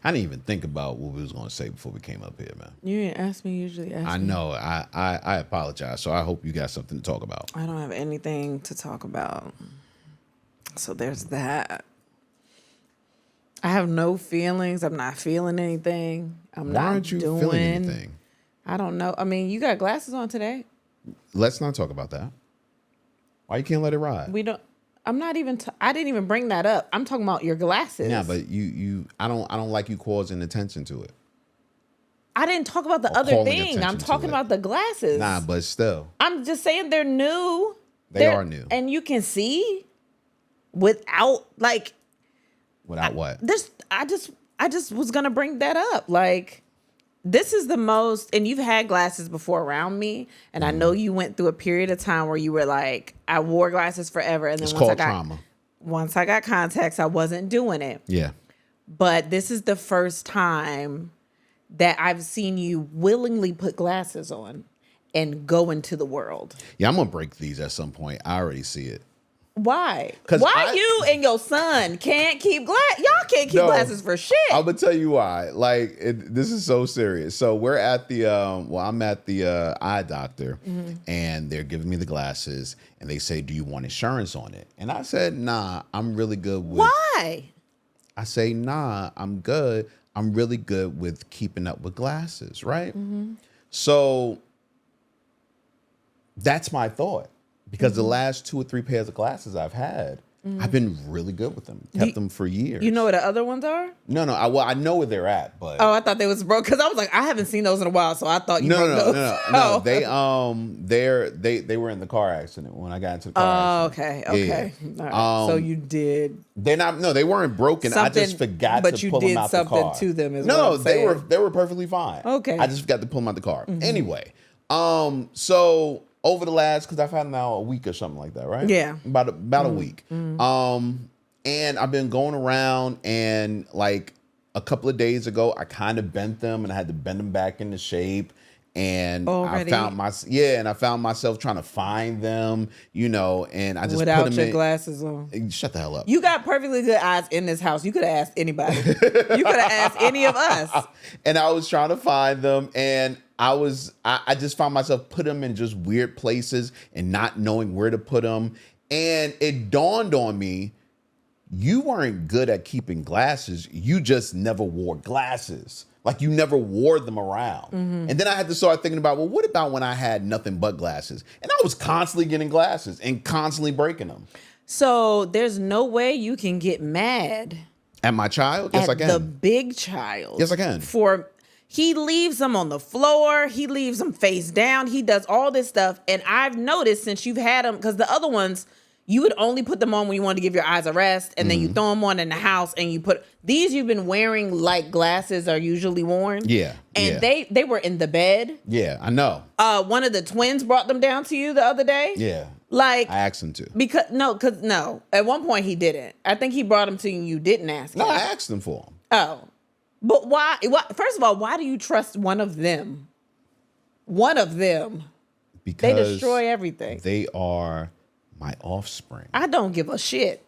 I didn't even think about what we was going to say before we came up here, man. You didn't ask me. Usually ask me. I know. I apologize. So I hope you got something to talk about. I don't have anything to talk about. So there's that. I have no feelings. I'm not feeling anything. Why aren't you feeling anything? I don't know. I mean, you got glasses on today. Let's not talk about that. Why you can't let it ride? We don't. I'm not even. I didn't even bring that up. I'm talking about your glasses. Yeah, but I don't like you causing attention to it. I didn't talk about the other thing. I'm talking about the glasses. Nah, but still. I'm just saying they're new. They are new, and you can see without like. Without what? I just was gonna bring that up. Like, this is the most, and you've had glasses before around me, and I know you went through a period of time where you were like, I wore glasses forever, and then trauma. Once I got contacts, I wasn't doing it. Yeah. But this is the first time that I've seen you willingly put glasses on and go into the world. Yeah, I'm gonna break these at some point. I already see it. Why? Why you and your son can't keep glasses? Y'all can't keep glasses for shit. I'm gonna tell you why. Like, this is so serious. So we're at the I'm at the eye doctor, and they're giving me the glasses, and they say, "Do you want insurance on it?" And I said, "Nah, I'm really good with." Why? I say, "Nah, I'm good. I'm really good with keeping up with glasses." Right. So that's my thought. Because the last 2 or 3 pairs of glasses I've had, I've been really good with them. Kept them for years. You know where the other ones are? No. I know where they're at, but I thought they was broke because I was like, I haven't seen those in a while, so I thought you broke those. No. They were in the car accident when I got into the car accident. Okay. Yeah. All right. So you did. They're not. No, they weren't broken. I just forgot to pull them out the car. But you did something to them. No, they were perfectly fine. Okay. I just forgot to pull them out the car. Anyway, so. Over the last, because I've had now a week or something like that, right? Yeah. About a week. And I've been going around, and like a couple of days ago, I kind of bent them, and I had to bend them back into shape. And I found myself trying to find them, and I just without put them your in. Glasses on. Shut the hell up. You got perfectly good eyes in this house. You could have asked anybody. You could have asked any of us. And I was trying to find them, and I just found myself put them in just weird places and not knowing where to put them. And it dawned on me, you weren't good at keeping glasses. You just never wore glasses. Like, you never wore them around. And then I had to start thinking about, well, what about when I had nothing but glasses? And I was constantly getting glasses and constantly breaking them. So there's no way you can get mad at my child? Yes, I can. The big child. Yes, I can. He leaves them on the floor. He leaves them face down. He does all this stuff. And I've noticed since you've had them, because the other ones, you would only put them on when you wanted to give your eyes a rest. And then you throw them on in the house and you put, these you've been wearing like glasses are usually worn. Yeah. And they were in the bed. Yeah, I know. One of the twins brought them down to you the other day. Yeah. Like, I asked him to. Because no. At one point he didn't. I think he brought them to you and you didn't ask him. No, I asked him for them. Oh. But why? First of all, why do you trust one of them? One of them. Because they destroy everything. They are my offspring. I don't give a shit.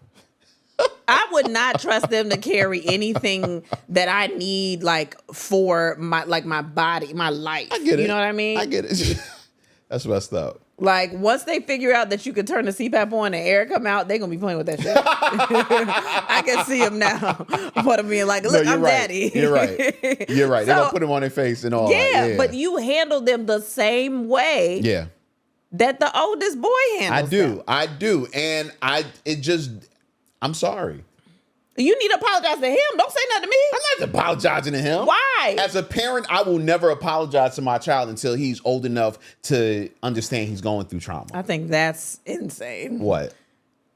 I would not trust them to carry anything that I need, like, for my body, my life. I get it. You know what I mean? I get it. That's messed up. Like, once they figure out that you can turn the CPAP on and air come out, they're going to be playing with that shit. I can see them now. What I'm being like, look, I'm right. Daddy. You're right. You're right. They're going to put them on their face and all that. Yeah, but you handle them the same way that the oldest boy handles them. I do. And I'm sorry. You need to apologize to him. Don't say nothing to me. I'm not apologizing to him. Why? As a parent, I will never apologize to my child until he's old enough to understand he's going through trauma. I think that's insane. What?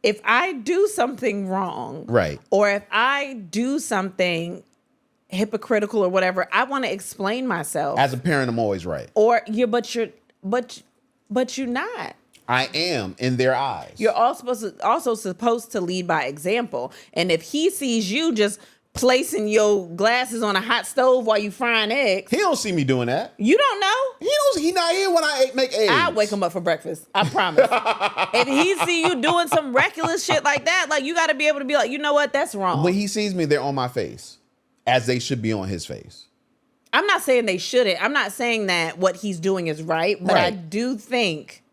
If I do something wrong, right, or if I do something hypocritical or whatever, I want to explain myself. As a parent, I'm always right. But you're not. I am in their eyes. You're also supposed to lead by example. And if he sees you just placing your glasses on a hot stove while you frying eggs, he don't see me doing that. You don't know. He not here when I make eggs. I wake him up for breakfast. I promise. If he see you doing some reckless shit like that, like, you got to be able to be like, you know what? That's wrong. When he sees me, they're on my face. as they should be on his face. I'm not saying they shouldn't. I'm not saying that what he's doing is right, but I do think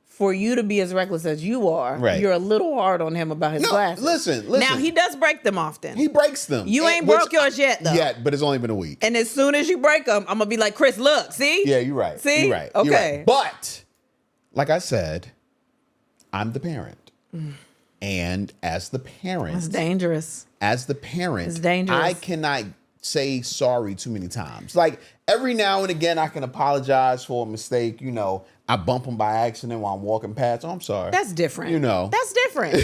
for you to be as reckless as you are, you're a little hard on him about his glasses. Listen. Now, he does break them often. He breaks them. You ain't broke yours yet, though. Yet, but it's only been a week. And as soon as you break them, I'm going to be like, Chris, look, see? Yeah, you're right. See? You're right. Okay. You're right. But, like I said, I'm the parent. And as the parent... It's dangerous. As the parent... It's dangerous. I cannot say sorry too many times. Like, every now and again, I can apologize for a mistake. You know, I bump them by accident while I'm walking past. Oh, I'm sorry. That's different. You know. That's different.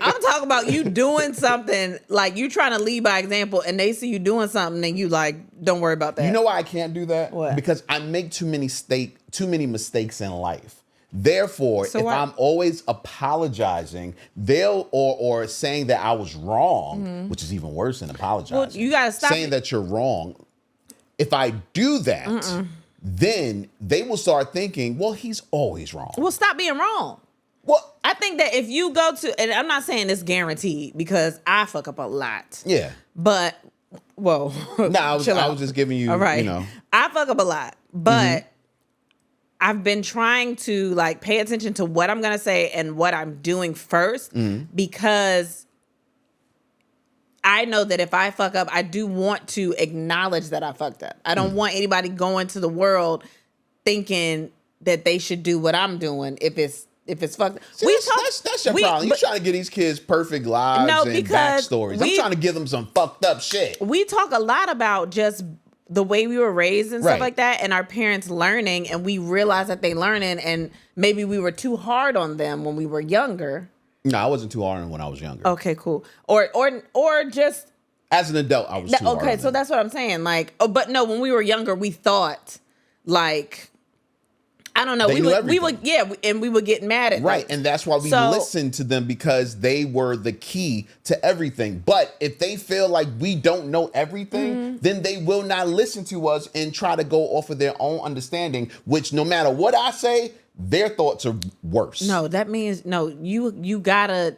I'm talking about you doing something, like you trying to lead by example, and they see you doing something, and you like, don't worry about that. You know why I can't do that? What? Because I make too many mistakes in life. Therefore, if I'm always apologizing, or saying that I was wrong, which is even worse than apologizing. Well, you gotta stop saying that you're wrong. If I do that, then they will start thinking, well, he's always wrong. Well, stop being wrong. Well, I think that if you go to, and I'm not saying it's guaranteed because I fuck up a lot. Yeah. But, whoa. I was just giving you, all right. you know. I fuck up a lot, but I've been trying to like pay attention to what I'm going to say and what I'm doing first because I know that if I fuck up, I do want to acknowledge that I fucked up. I don't want anybody going to the world thinking that they should do what I'm doing if it's fucked up. See, that's your problem. You're trying to get these kids perfect lives and backstories. I'm trying to give them some fucked up shit. We talk a lot about just the way we were raised and stuff like that, and our parents learning, and we realize that they learning, and maybe we were too hard on them when we were younger. No, I wasn't too hard on when I was younger. Okay, cool. Or just as an adult, I was too hard. Okay, so that's what I'm saying. Like, but no, when we were younger, we thought like, I don't know. We would get mad at them. And that's why we listened to them, because they were the key to everything. But if they feel like we don't know everything, then they will not listen to us and try to go off of their own understanding, which no matter what I say, their thoughts are worse. No, that means you gotta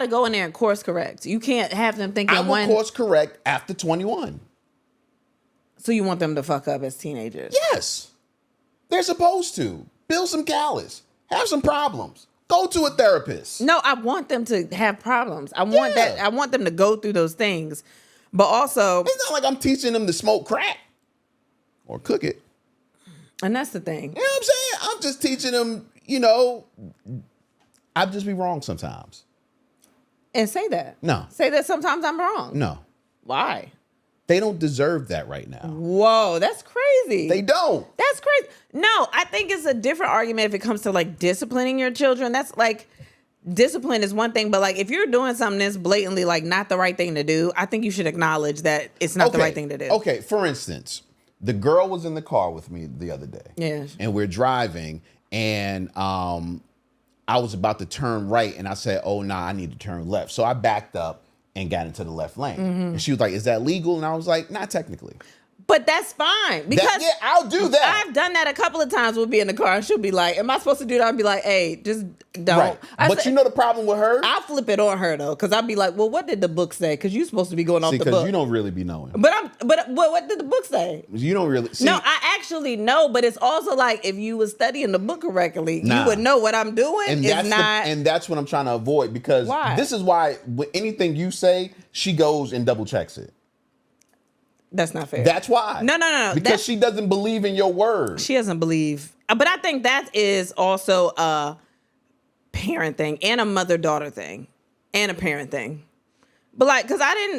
go in there and course correct. You can't have them thinking I will course correct after 21. So you want them to fuck up as teenagers? Yes. They're supposed to. Build some callous. Have some problems. Go to a therapist. No, I want them to have problems. I want them to go through those things. But also, it's not like I'm teaching them to smoke crack or cook it. And that's the thing. You know what I'm saying? I'm just teaching them, you know, I'd just be wrong sometimes. And say that. No. Say that sometimes I'm wrong. No. Why? They don't deserve that right now. Whoa, that's crazy. They don't. That's crazy. No, I think it's a different argument if it comes to like disciplining your children. That's like, discipline is one thing, but like if you're doing something that's blatantly like not the right thing to do, I think you should acknowledge that it's not the right thing to do. Okay, for instance, the girl was in the car with me the other day. Yeah. And we're driving, and I was about to turn right, and I said, oh, nah, I need to turn left. So I backed up and got into the left lane. And she was like, is that legal? And I was like, not technically. But that's fine. Because I'll do that. I've done that a couple of times. We'll be in the car and she'll be like, am I supposed to do that? I'll be like, hey, just don't. Right. But you know the problem with her? I'll flip it on her though. Cause I'll be like, well, what did the book say? Cause you're supposed to be going off the book. Because you don't really be knowing. But what did the book say? You don't really. See, no, I actually know, but it's also like if you were studying the book correctly, you would know what I'm doing. And that's what I'm trying to avoid, because this is why with anything you say, she goes and double checks it. That's not fair. That's why. No. Because she doesn't believe in your word. She doesn't believe. But I think that is also a parent thing and a mother-daughter thing and a parent thing. But like, because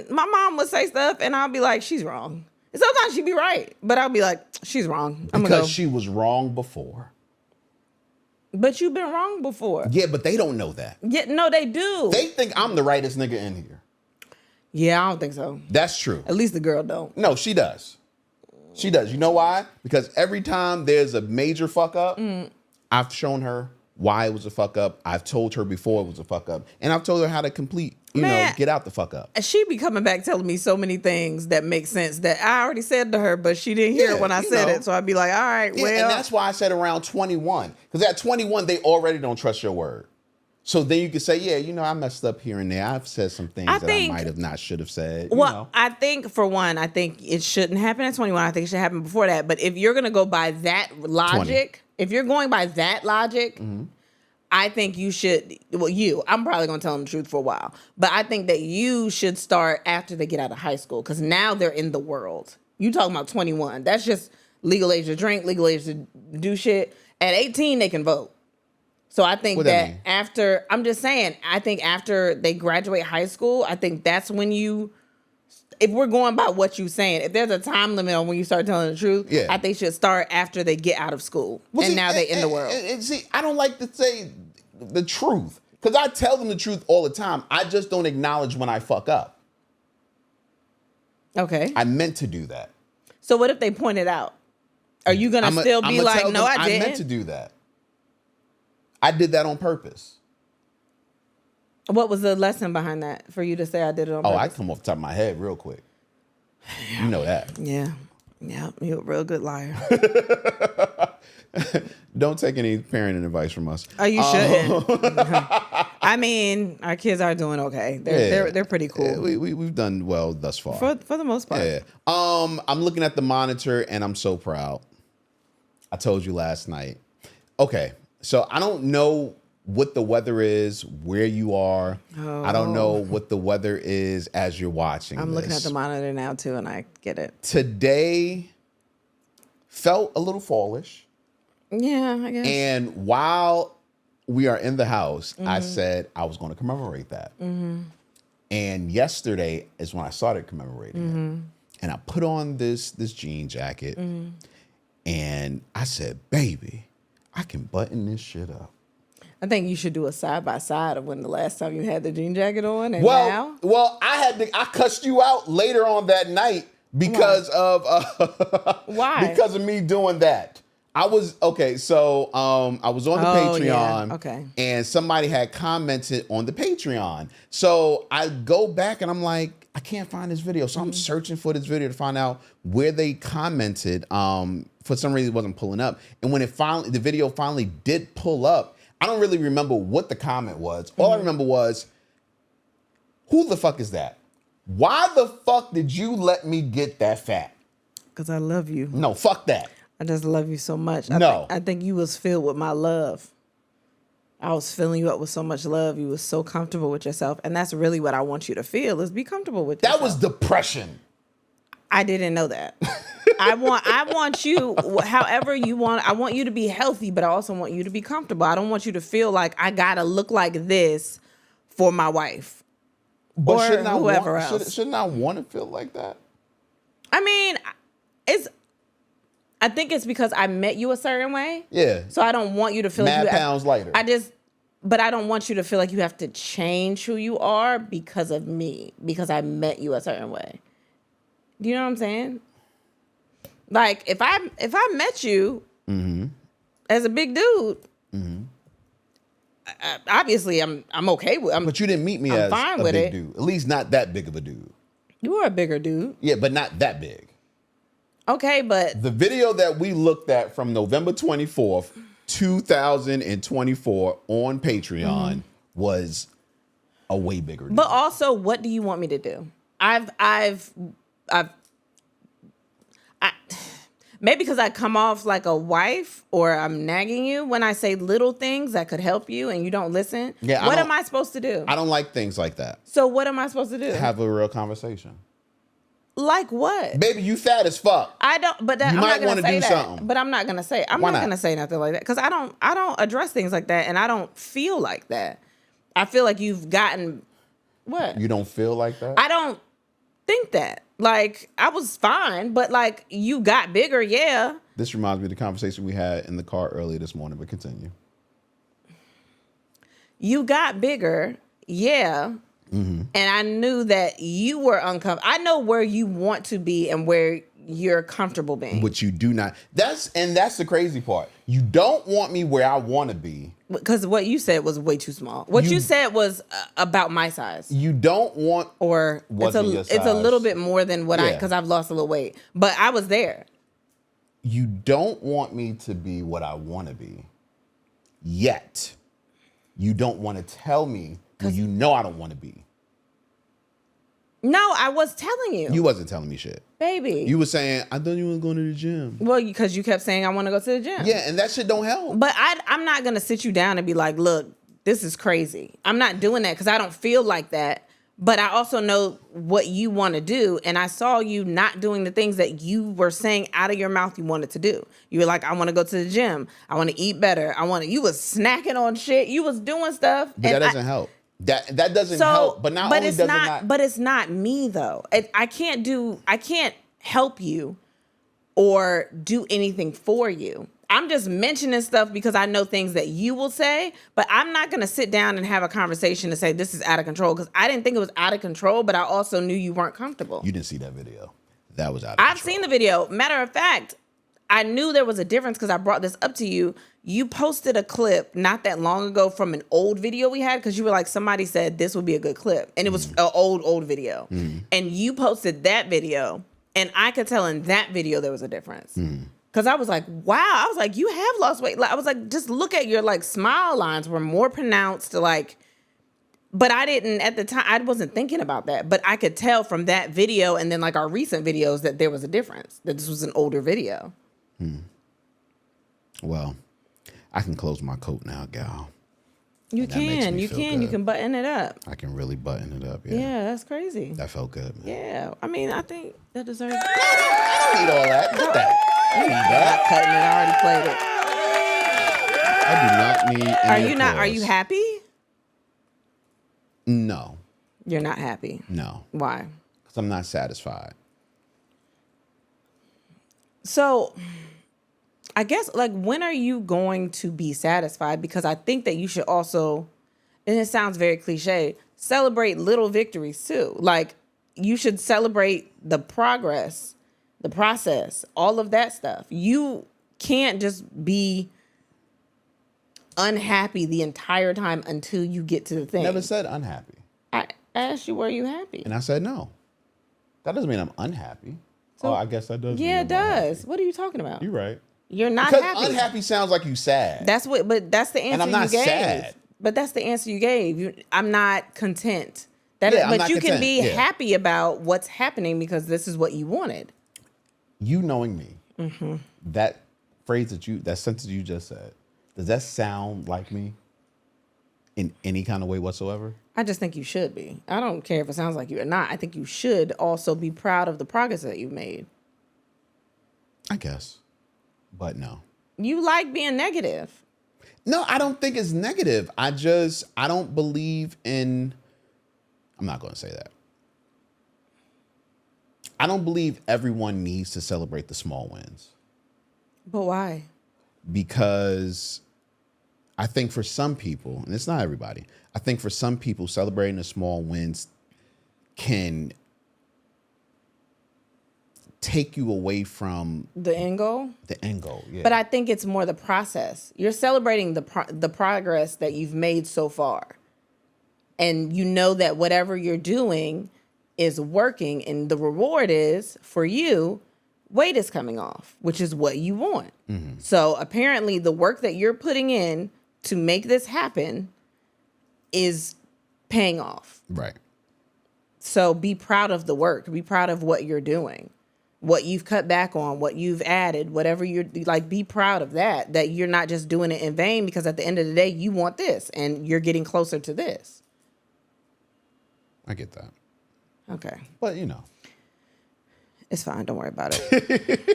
my mom would say stuff and I'll be like, she's wrong. And sometimes she'd be right, but I'll be like, she's wrong. Because she was wrong before. But you've been wrong before. Yeah, but they don't know that. Yeah, no, they do. They think I'm the rightest nigga in here. Yeah, I don't think so. That's true. At least the girl don't. No, she does. She does. You know why? Because every time there's a major fuck up, I've shown her why it was a fuck up. I've told her before it was a fuck up. And I've told her how to get out the fuck up. She be coming back telling me so many things that make sense that I already said to her, but she didn't hear it when I said it. So I'd be like, all right, well. And that's why I said around 21. Because at 21, they already don't trust your word. So then you could say, yeah, I messed up here and there. I've said some things that I might have not should have said. Well, I think for one, I think it shouldn't happen at 21. I think it should happen before that. But if you're going to go by that logic, 20. if you're going by that logic, I think you should, I'm probably going to tell them the truth for a while. But I think that you should start after they get out of high school because now they're in the world. You talking about 21. That's just legal age to drink, legal age to do shit. At 18, they can vote. So I think that after, I'm just saying, I think after they graduate high school, I think that's when if we're going by what you're saying, if there's a time limit on when you start telling the truth, I think they should start after they get out of school. Now they're in the world. See, I don't like to say the truth because I tell them the truth all the time. I just don't acknowledge when I fuck up. Okay. I meant to do that. So what if they point it out? Are you going to still be like, no, I didn't? I meant to do that. I did that on purpose. What was the lesson behind that for you to say I did it on purpose? I come off the top of my head real quick. You know that. Yeah. Yeah, you're a real good liar. Don't take any parenting advice from us. Oh, you shouldn't. I mean, our kids are doing okay. They're pretty cool. Yeah, we've done well thus far. For the most part. Yeah. I'm looking at the monitor and I'm so proud. I told you last night. Okay. So I don't know what the weather is, where you are. Oh. I don't know what the weather is as you're watching. I'm looking at the monitor now too, and I get it. Today felt a little fallish. Yeah, I guess. And while we are in the house, I said I was going to commemorate that. And yesterday is when I started commemorating it. And I put on this jean jacket, and I said, "Baby, I can button this shit up." I think you should do a side by side of when the last time you had the jean jacket on and now. Well, I cussed you out later on that night because of why? Because of me doing that. I was so I was on the Patreon, and somebody had commented on the Patreon. So I go back and I'm like, I can't find this video. So I'm searching for this video to find out where they commented. For some reason, it wasn't pulling up. And when the video finally did pull up, I don't really remember what the comment was. All I remember was, who the fuck is that? Why the fuck did you let me get that fat? Because I love you. No, fuck that. I just love you so much. I think you was filled with my love. I was filling you up with so much love. You was so comfortable with yourself. And that's really what I want you to feel is be comfortable with yourself. That was depression. I didn't know that. I want you, however you want, I want you to be healthy, but I also want you to be comfortable. I don't want you to feel like I gotta look like this for my wife. But or whoever else. Shouldn't I want to feel like that? I mean, I think it's because I met you a certain way. Yeah. So I don't want you to feel like pounds lighter. But I don't want you to feel like you have to change who you are because of me, because I met you a certain way. Do you know what I'm saying? Like if I met you as a big dude, obviously I'm okay with. But you didn't meet me as a big dude. At least not that big of a dude. You were a bigger dude. Yeah, but not that big. Okay, but the video that we looked at from November 24th, 2024 on Patreon was a way bigger dude. But also, what do you want me to do? Maybe because I come off like a wife or I'm nagging you when I say little things that could help you and you don't listen. Yeah, what am I supposed to do? I don't like things like that. So what am I supposed to do? Have a real conversation. Like what? Baby, you fat as fuck. I don't, but I'm not gonna say that. Something. But I'm not gonna say. I'm not gonna say nothing like that because I don't address things like that, and I don't feel like that. I feel like you've gotten what? You don't feel like that? I don't think that. Like I was fine, but like you got bigger, yeah. This reminds me of the conversation we had in the car earlier this morning. But continue. You got bigger, yeah. And I knew that you were uncomfortable. I know where you want to be and where you're comfortable being. Which you do not. That's the crazy part. You don't want me where I want to be. Because what you said was way too small. What you said was about my size. You don't want... Or it's a little bit more than what because I've lost a little weight. But I was there. You don't want me to be what I want to be. Yet. you don't want to tell me when you know I don't want to be. No, I was telling you. You wasn't telling me shit. Baby. You were saying, I thought you was going to the gym. Well, because you kept saying, I want to go to the gym. Yeah, and that shit don't help. But I'm not going to sit you down and be like, look, this is crazy. I'm not doing that because I don't feel like that. But I also know what you want to do. And I saw you not doing the things that you were saying out of your mouth you wanted to do. You were like, I want to go to the gym. I want to eat better. You was snacking on shit. You was doing stuff. But that doesn't help. That doesn't help. But not only does it not. But it's not me though. I can't help you or do anything for you. I'm just mentioning stuff because I know things that you will say, but I'm not going to sit down and have a conversation and say this is out of control because I didn't think it was out of control, but I also knew you weren't comfortable. You didn't see that video. That was out of control. I've seen the video. Matter of fact, I knew there was a difference because I brought this up to you. You posted a clip not that long ago from an old video we had because you were like, somebody said this would be a good clip. And it was an old video. And you posted that video, and I could tell in that video there was a difference. Because I was like, wow. I was like, you have lost weight. I was like, just look at your like smile lines were more pronounced. Like, but I didn't at the time. I wasn't thinking about that. But I could tell from that video and then like our recent videos that there was a difference. That this was an older video. Well, I can close my coat now, gal. You can. You can button it up. I can really button it up. Yeah. Yeah, that's crazy. That felt good, man. Yeah. I mean, I think that deserves. I don't need all that. Get that. I don't need that. I already played it. I do not need any applause. Are you happy? No. You're not happy. No. Why? Because I'm not satisfied. So, I guess, like, when are you going to be satisfied? Because I think that you should also, and it sounds very cliche, celebrate little victories too. Like, you should celebrate the progress, the process, all of that stuff. You can't just be unhappy the entire time until you get to the thing. Never said unhappy. I asked you, were you happy? And I said no. That doesn't mean I'm unhappy. So, I guess that does. Yeah, it does. What are you talking about? You're right. You're not because happy. Unhappy sounds like you sad. That's the answer and I'm not you gave. Sad. But that's the answer you gave. I'm not content. I'm but not you content. can be happy about what's happening because this is what you wanted. You knowing me, that phrase that sentence you just said, does that sound like me in any kind of way whatsoever? I just think you should be. I don't care if it sounds like you or not. I think you should also be proud of the progress that you've made. I guess. But no. You like being negative. No, I don't think it's negative. I don't believe in, I'm not going to say that. I don't believe everyone needs to celebrate the small wins. But why? Because I think for some people, and it's not everybody, I think for some people celebrating the small wins can take you away from the end goal. The end goal, yeah. But I think it's more the process. You're celebrating the progress that you've made so far. And you know that whatever you're doing is working, and the reward is, for you, weight is coming off, which is what you want. So apparently the work that you're putting in to make this happen is paying off. Right. So be proud of the work. Be proud of what you're doing, what you've cut back on, what you've added, whatever you're like, be proud of that you're not just doing it in vain, because at the end of the day, you want this and you're getting closer to this. I get that. Okay. But you know. It's fine. Don't worry about it.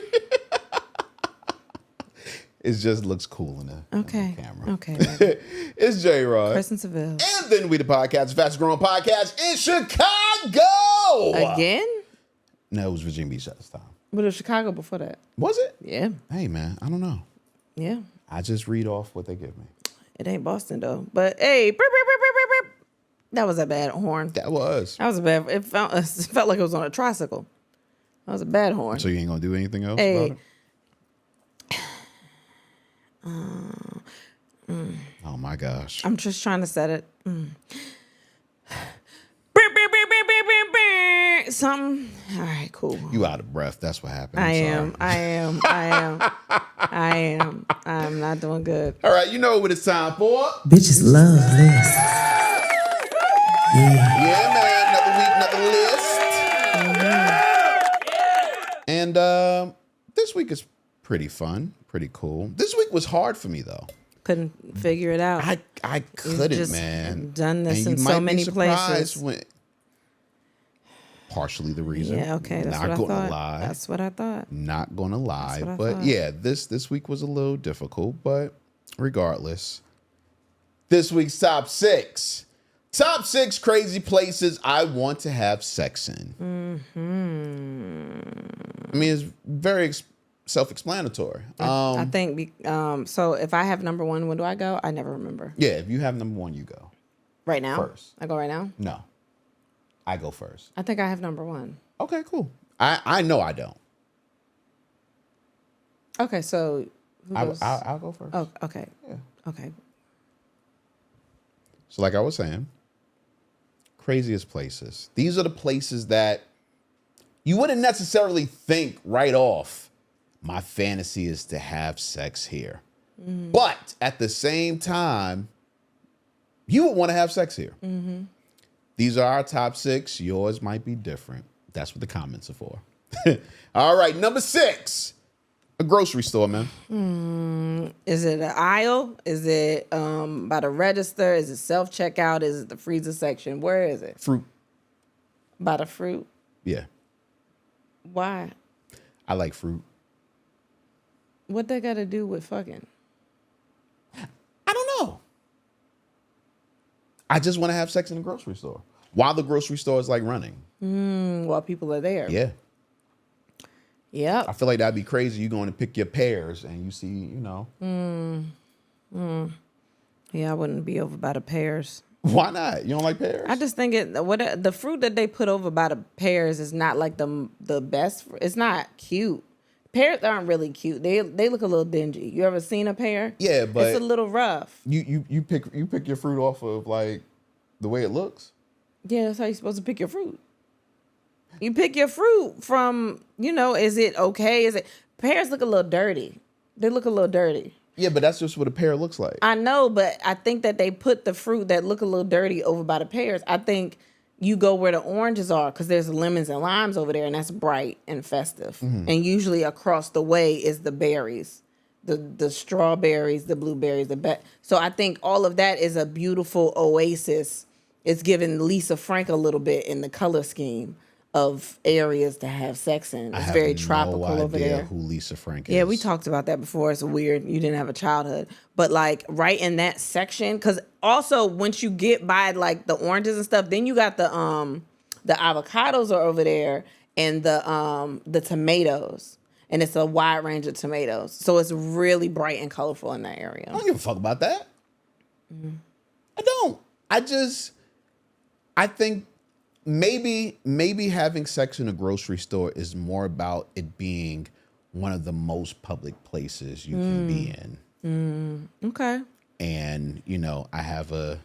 It just looks cool in the camera. Okay. It's J-Rod. Kristen Sivills. And then we the podcast, the fastest growing podcast in Chicago. Again? No, it was Virginia Beach at this time. But it was Chicago before that. Was it? Yeah. Hey, man, I don't know. Yeah. I just read off what they give me. It ain't Boston, though. But, hey, burp, burp, burp, burp, burp, burp. That was a bad horn. That was. That was a bad, it felt like it was on a tricycle. That was a bad horn. So you ain't going to do anything else about it? Oh, my gosh. I'm just trying to set it. Something. All right, cool. You out of breath. That's what happened. I am. I am. I'm not doing good. All right, you know what it's time for. Bitches love this. Yeah, man. Another week, another list. And this week is pretty fun, pretty cool. This week was hard for me though. Couldn't figure it out. I couldn't, just man. done this and in you so might many be surprised places. When, partially the reason. Yeah, okay. That's Not what I gonna thought. lie. That's what I thought. Not gonna lie. That's what I But thought. yeah, this week was a little difficult, but regardless. This week's top 6. Top 6 crazy places I want to have sex in. I mean, it's very self-explanatory. I think, so if I have number 1, when do I go? I never remember. Yeah, if you have number 1, you go. Right now? First. I go right now? No. I go first. I think I have number 1. Okay, cool. I know I don't. Okay, so who goes? I'll go first. Oh, okay. Yeah. Okay. So like I was saying, craziest places. These are the places that you wouldn't necessarily think right off, my fantasy is to have sex here. But at the same time, you would want to have sex here. These are our top 6. Yours might be different. That's what the comments are for. All right, number 6. A grocery store, man. Is it an aisle? Is it by the register? Is it self-checkout? Is it the freezer section? Where is it? Fruit. By the fruit? Yeah, Why? I like fruit. What they got to do with fucking? I don't know. I just want to have sex in a grocery store while the grocery store is like running. While people are there. Yeah. Yep. I feel like that'd be crazy. You going to pick your pears and you see, Yeah, I wouldn't be over by the pears. why not? You don't like pears? I just think the fruit that they put over by the pears is not like the best. It's not cute. Pears aren't really cute. They look a little dingy. You ever seen a pear? Yeah, but it's a little rough. you pick your fruit off of like the way it looks. Yeah, that's how you're supposed to pick your fruit. You pick your fruit from, is it okay? Pears look a little dirty. They look a little dirty. Yeah, but that's just what a pear looks like. I know, but I think that they put the fruit that look a little dirty over by the pears. I think you go where the oranges are because there's lemons and limes over there, and that's bright and festive. And usually across the way is the berries, the strawberries, the blueberries, so I think all of that is a beautiful oasis. It's giving Lisa Frank a little bit in the color scheme of areas to have sex in. It's very tropical over there. Who Lisa Frank is. Yeah, we talked about that before. It's weird. You didn't have a childhood. But like right in that section, because also once you get by like the oranges and stuff, then you got the avocados are over there and the tomatoes. And it's a wide range of tomatoes. So it's really bright and colorful in that area. I don't give a fuck about that. I don't. I think maybe having sex in a grocery store is more about it being one of the most public places you can be in. Okay. And, I have a,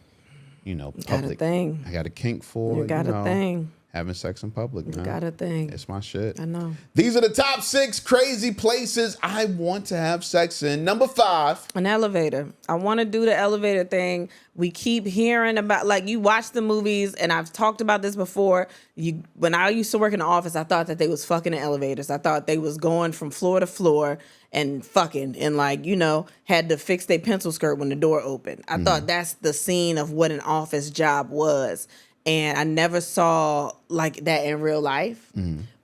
public. Got a thing. I got a kink for, You got a thing. having sex in public, man. Got a thing. It's my shit. I know. These are the top 6 crazy places I want to have sex in. Number 5. An elevator. I want to do the elevator thing. We keep hearing about, like, you watch the movies, and I've talked about this before. When I used to work in the office, I thought that they was fucking in elevators. I thought they was going from floor to floor and fucking, and like, had to fix their pencil skirt when the door opened. I thought that's the scene of what an office job was. And I never saw like that in real life.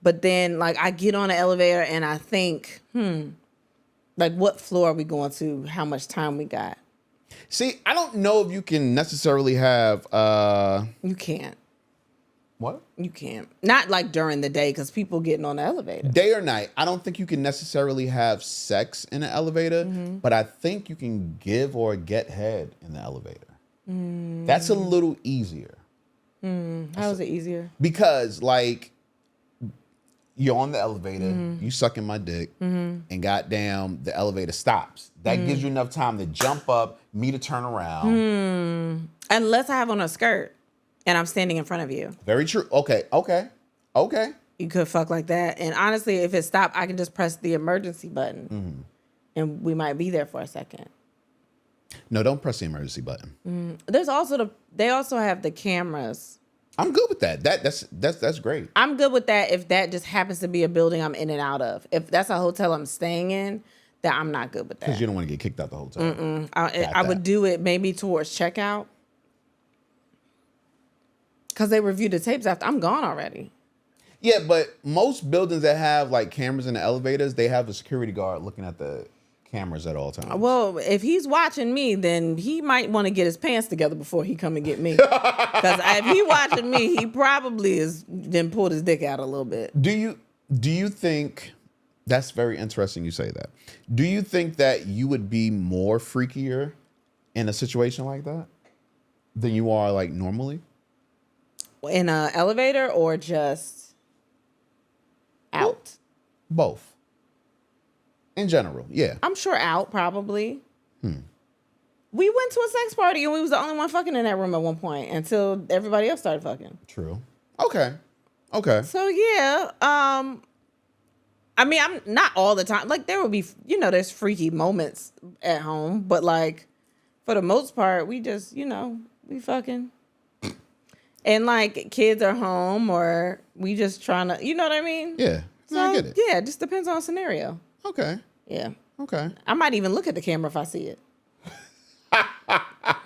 But then like I get on the elevator and I think, like what floor are we going to? How much time we got? See, I don't know if you can necessarily have You can't. what? You can't. Not like during the day because people getting on the elevator. Day or night. I don't think you can necessarily have sex in an elevator, but I think you can give or get head in the elevator. That's a little easier. How is it easier? Because like you're on the elevator, you sucking my dick, and goddamn the elevator stops. That gives you enough time to jump up, me to turn around. Unless I have on a skirt and I'm standing in front of you. Very true. Okay. You could fuck like that. And honestly, if it stopped, I can just press the emergency button. and we might be there for a second. No, don't press the emergency button. There's also they also have the cameras. I'm good with that. That's great. I'm good with that if that just happens to be a building I'm in and out of. If that's a hotel I'm staying in, that I'm not good with that. Because you don't want to get kicked out the hotel. I would do it maybe towards checkout. Because they review the tapes after I'm gone already. Yeah, but most buildings that have like cameras in the elevators, they have a security guard looking at the cameras at all times. Well, if he's watching me, then he might want to get his pants together before he come and get me. Because if he watching me, he probably is then pulled his dick out a little bit. Do you think that's very interesting you say that? Do you think that you would be more freakier in a situation like that than you are like normally? In an elevator or just out? Both. In general, yeah. I'm sure out, probably. We went to a sex party and we was the only one fucking in that room at one point until everybody else started fucking. True. Okay. So yeah, I mean, I'm not all the time. Like there will be, there's freaky moments at home, but like for the most part, we just, we fucking. And like kids are home or we just trying to, you know what I mean? Yeah. So, I get it. Yeah, it just depends on the scenario. Okay. Yeah. Okay. I might even look at the camera if I see it.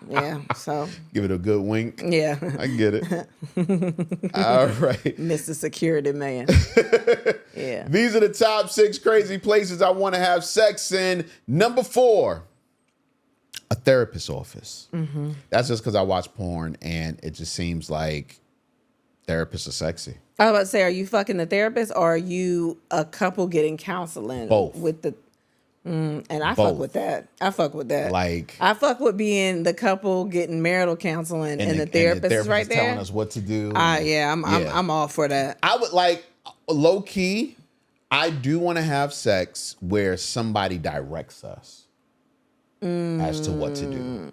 Yeah, so. Give it a good wink. Yeah. I get it. All right. Mr. Security Man. Yeah. These are the top 6 crazy places I want to have sex in. Number 4, a therapist's office. Mm-hmm. That's just because I watch porn and it just seems like therapists are sexy. I was about to say, are you fucking the therapist or are you a couple getting counseling? Both. With the, and I Both. fuck with that. I fuck with that. Like I fuck with being the couple getting marital counseling and the therapist is right there. telling us what to do. I'm all for that. I would like low key. I do want to have sex where somebody directs us as to what to do.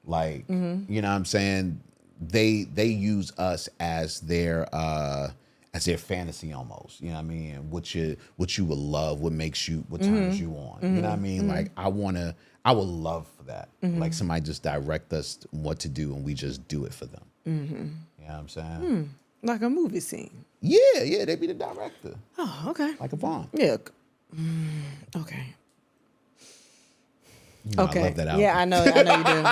Like, you know what I'm saying? They use us as their fantasy almost. You know what I mean? What you would love, what turns you on. You know what I mean? Like I would love for that. Like somebody just direct us what to do and we just do it for them. You know what I'm saying? Like a movie scene. Yeah, they be the director. Oh, okay. Like a Vaughn. Yeah. Okay. You know, Okay. I love that album. Yeah, I know you do.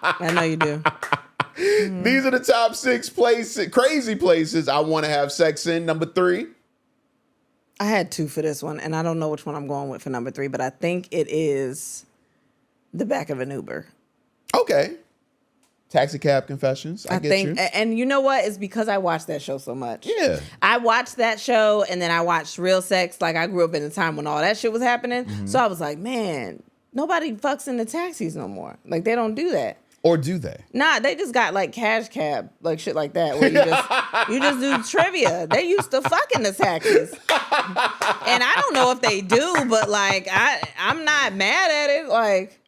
I know you do. These are the top 6 crazy places I want to have sex in. Number 3. I had 2 for this one, and I don't know which one I'm going with for number 3, but I think it is the back of an Uber. Okay. Taxi Cab Confessions. I get think, you. and you know what? It's because I watched that show so much. Yeah. I watched that show, and then I watched Real Sex. Like, I grew up in a time when all that shit was happening. So I was like, man, nobody fucks in the taxis no more. Like, they don't do that. Or do they? Nah, they just got like cash cab, like shit like that, where you just do trivia. They used to fuck in the taxis. And I don't know if they do, but like I'm not mad at it. Like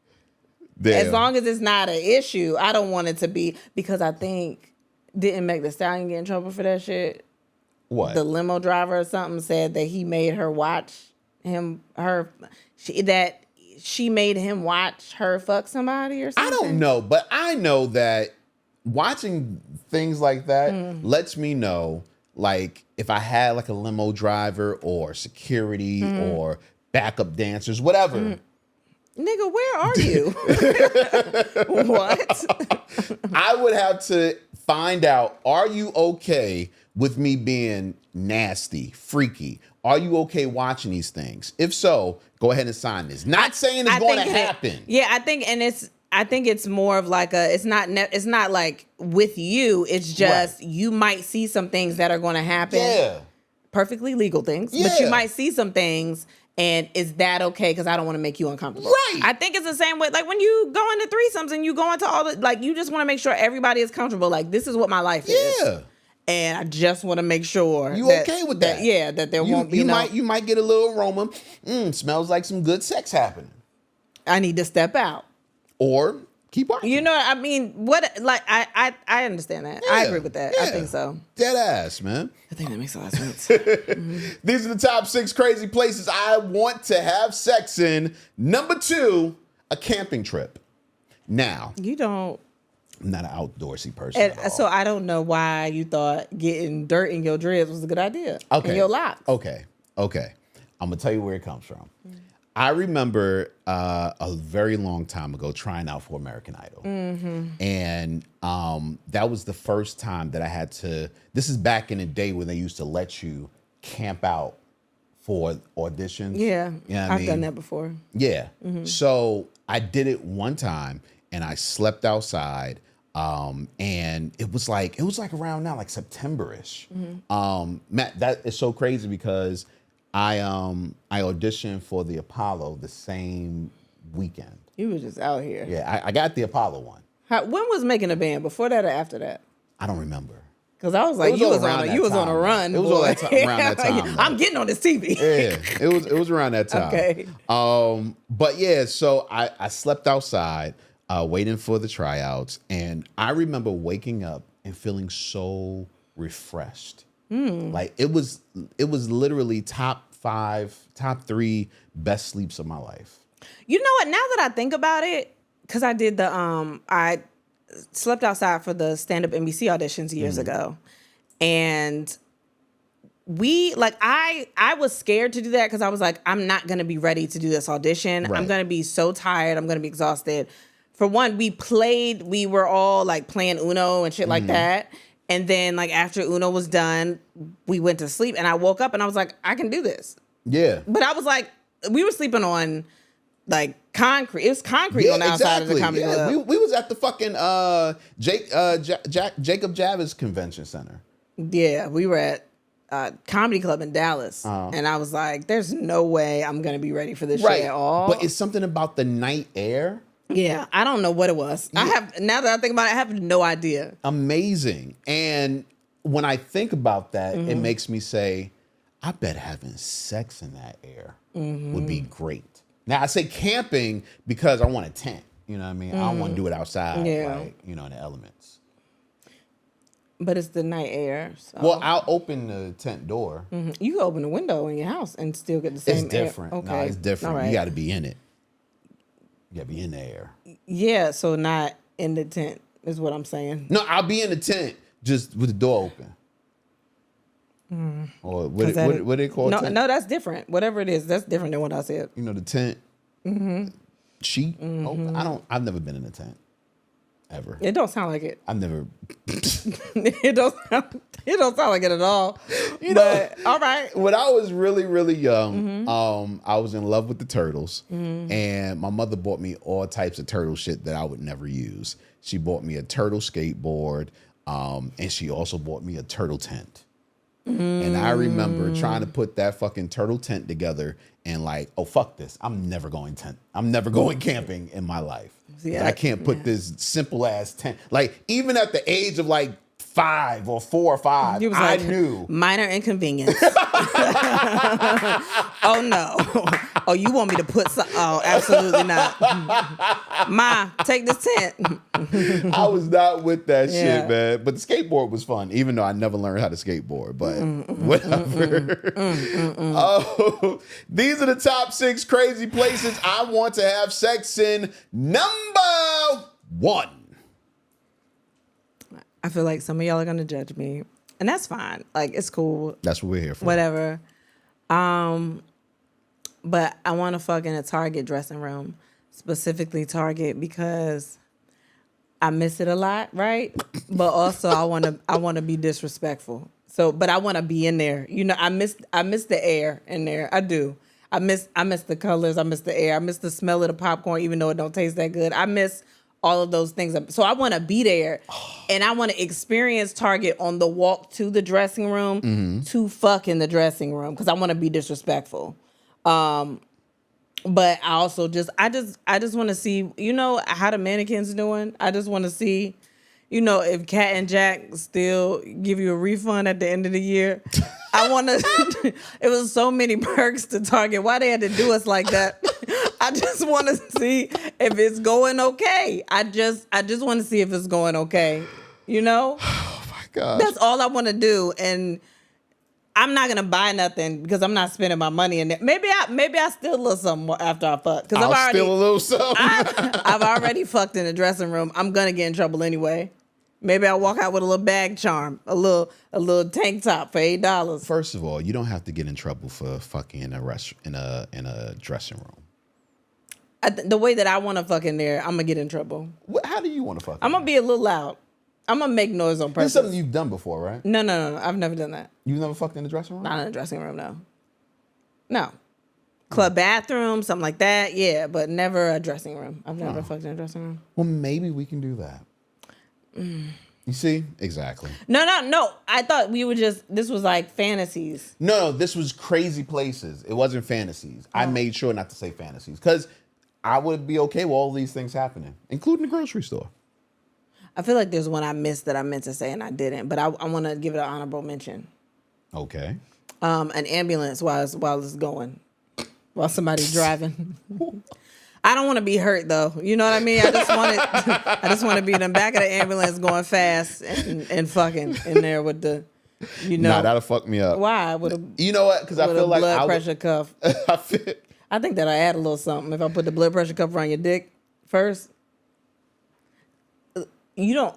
as long as it's not an issue, I don't want it to be, because I think didn't Meg Thee Stallion get in trouble for that shit? What? The limo driver or something said that he made her watch she made him watch her fuck somebody or something? I don't know, but I know that watching things like that lets me know, like, if I had like a limo driver or security or backup dancers, whatever. Nigga, where are you? What? I would have to find out, are you okay with me being nasty, freaky? Are you okay watching these things? If so, go ahead and sign this. Not saying it's going to happen. Yeah, I think it's more of like it's not like with you. It's just you might see some things that are going to happen. Yeah. Perfectly legal things. Yeah. But you might see some things, and is that okay? Because I don't want to make you uncomfortable. Right. I think it's the same way. Like when you go into threesomes and you go into all the, like, you just want to make sure everybody is comfortable. Like, this is what my life is. Yeah. And I just want to make sure you okay with that? Yeah, that there won't be you might get a little aroma. Smells like some good sex happening. I need to step out. Or keep watching. You know, I mean, I understand that. I agree with that. I think so. Dead ass, man. I think that makes a lot of sense. These are the top 6 crazy places I want to have sex in. Number 2, a camping trip. Now, You don't. I'm not an outdoorsy person. And so I don't know why you thought getting dirt in your dreads was a good idea. Okay. In your locks. Okay. I'm gonna tell you where it comes from. I remember a very long time ago trying out for American Idol, and that was the first time that I had to. This is back in the day when they used to let you camp out for auditions. Yeah, you know what I've done that before. Yeah. So I did it one time, and I slept outside. And it was like around now, like September-ish. Matt, that is so crazy because I auditioned for the Apollo the same weekend. You were just out here. Yeah, I got the Apollo one. When was Making a Band? Before that or after that? I don't remember. Because I was like, you was on a run. It was all that around that time. I'm getting on this TV. Yeah, it was around that time. Okay. But yeah, so I slept outside. Waiting for the tryouts, and I remember waking up and feeling so refreshed. Like it was literally top 3 best sleeps of my life. You know what? Now that I think about it, because I did I slept outside for the stand-up NBC auditions years ago, and I was scared to do that because I was like, I'm not gonna be ready to do this audition. Right. I'm gonna be so tired. I'm gonna be exhausted. For one, we were all like playing Uno and shit like that. And then like after Uno was done, we went to sleep and I woke up and I was like, I can do this. Yeah. But I was like, we were sleeping on like concrete. It was concrete on the outside of the comedy club. We was at the fucking Jacob Javits Convention Center. Yeah, we were at comedy club in Dallas. And I was like, there's no way I'm going to be ready for this shit at all. But it's something about the night air. Yeah, I don't know what it was. Now that I think about it, I have no idea. Amazing. And when I think about that, it makes me say, I bet having sex in that air would be great. Now I say camping because I want a tent. You know what I mean? I don't want to do it outside, like, in the elements. But it's the night air. So. Well, I'll open the tent door. You can open the window in your house and still get the same air. It's different. Okay. No, it's different. Right. You got to be in it. You got to be in the air. Yeah, so not in the tent is what I'm saying. No, I'll be in the tent just with the door open. Or what they call it? No, that's different. Whatever it is, that's different than what I said. The tent sheet open. I've never been in a tent. Ever. It don't sound like it. I've never. It don't sound like it at all. But all right. When I was really, really young, I was in love with the turtles, and my mother bought me all types of turtle shit that I would never use. She bought me a turtle skateboard, and she also bought me a turtle tent. And I remember trying to put that fucking turtle tent together, and like, oh fuck this! I'm never going camping in my life. Yeah, I can't put this simple ass tent. Like even at the age of like 5 or 4 or 5, I knew minor inconvenience. Oh no! Oh, you want me to put some? Oh, absolutely not. Ma, take this tent. I was not with that shit, man. But the skateboard was fun, even though I never learned how to skateboard. But whatever. Oh, these are the top 6 crazy places I want to have sex in. Number 1. I feel like some of y'all are gonna judge me, and that's fine. Like it's cool. That's what we're here for. Whatever. But I want to fuck in a Target dressing room, specifically Target, because I miss it a lot, right? But also I want to be disrespectful. So, but I want to be in there. I miss the air in there. I do. I miss the colors. I miss the air. I miss the smell of the popcorn, even though it don't taste that good. I miss all of those things. So I want to be there, and I want to experience Target on the walk to the dressing room to fuck in the dressing room because I want to be disrespectful. But I also just want to see, how the mannequins doing. I just want to see, if Cat and Jack still give you a refund at the end of the year. I want to. It was so many perks to Target. Why they had to do us like that? I I just want to see if it's going okay. I just want to see if it's going okay. You know? Oh my God. That's all I want to do. And I'm not gonna buy nothing because I'm not spending my money in it. Maybe I steal a little something after I fuck. Because I'll steal a little something. I've already fucked in the dressing room. I'm gonna get in trouble anyway. Maybe I'll walk out with a little bag charm, a little tank top for $8. First of all, you don't have to get in trouble for fucking in a dressing room. The way that I want to fuck in there, I'm gonna get in trouble. How do you want to fuck? I'm gonna be a little loud. I'm gonna make noise on purpose. This is something you've done before, right? No. I've never done that. You've never fucked in the dressing room? Not in the dressing room, no. No. Club bathroom, something like that, yeah, but never a dressing room. I've never fucked in a dressing room. Well, maybe we can do that. You see? Exactly. No. I thought this was like fantasies. No, this was crazy places. It wasn't fantasies. I made sure not to say fantasies because I would be okay with all these things happening, including the grocery store. I feel like there's one I missed that I meant to say and I didn't, but I want to give it an honorable mention. Okay. An ambulance while it's going, while somebody's driving. I don't want to be hurt though. You know what I mean? I just want to be in the back of the ambulance going fast and fucking in there with the, Nah, that'll fuck me up. Why? You know what? Because I feel like blood pressure cuff. I think that'll add a little something if I put the blood pressure cuff around your dick first. You don't.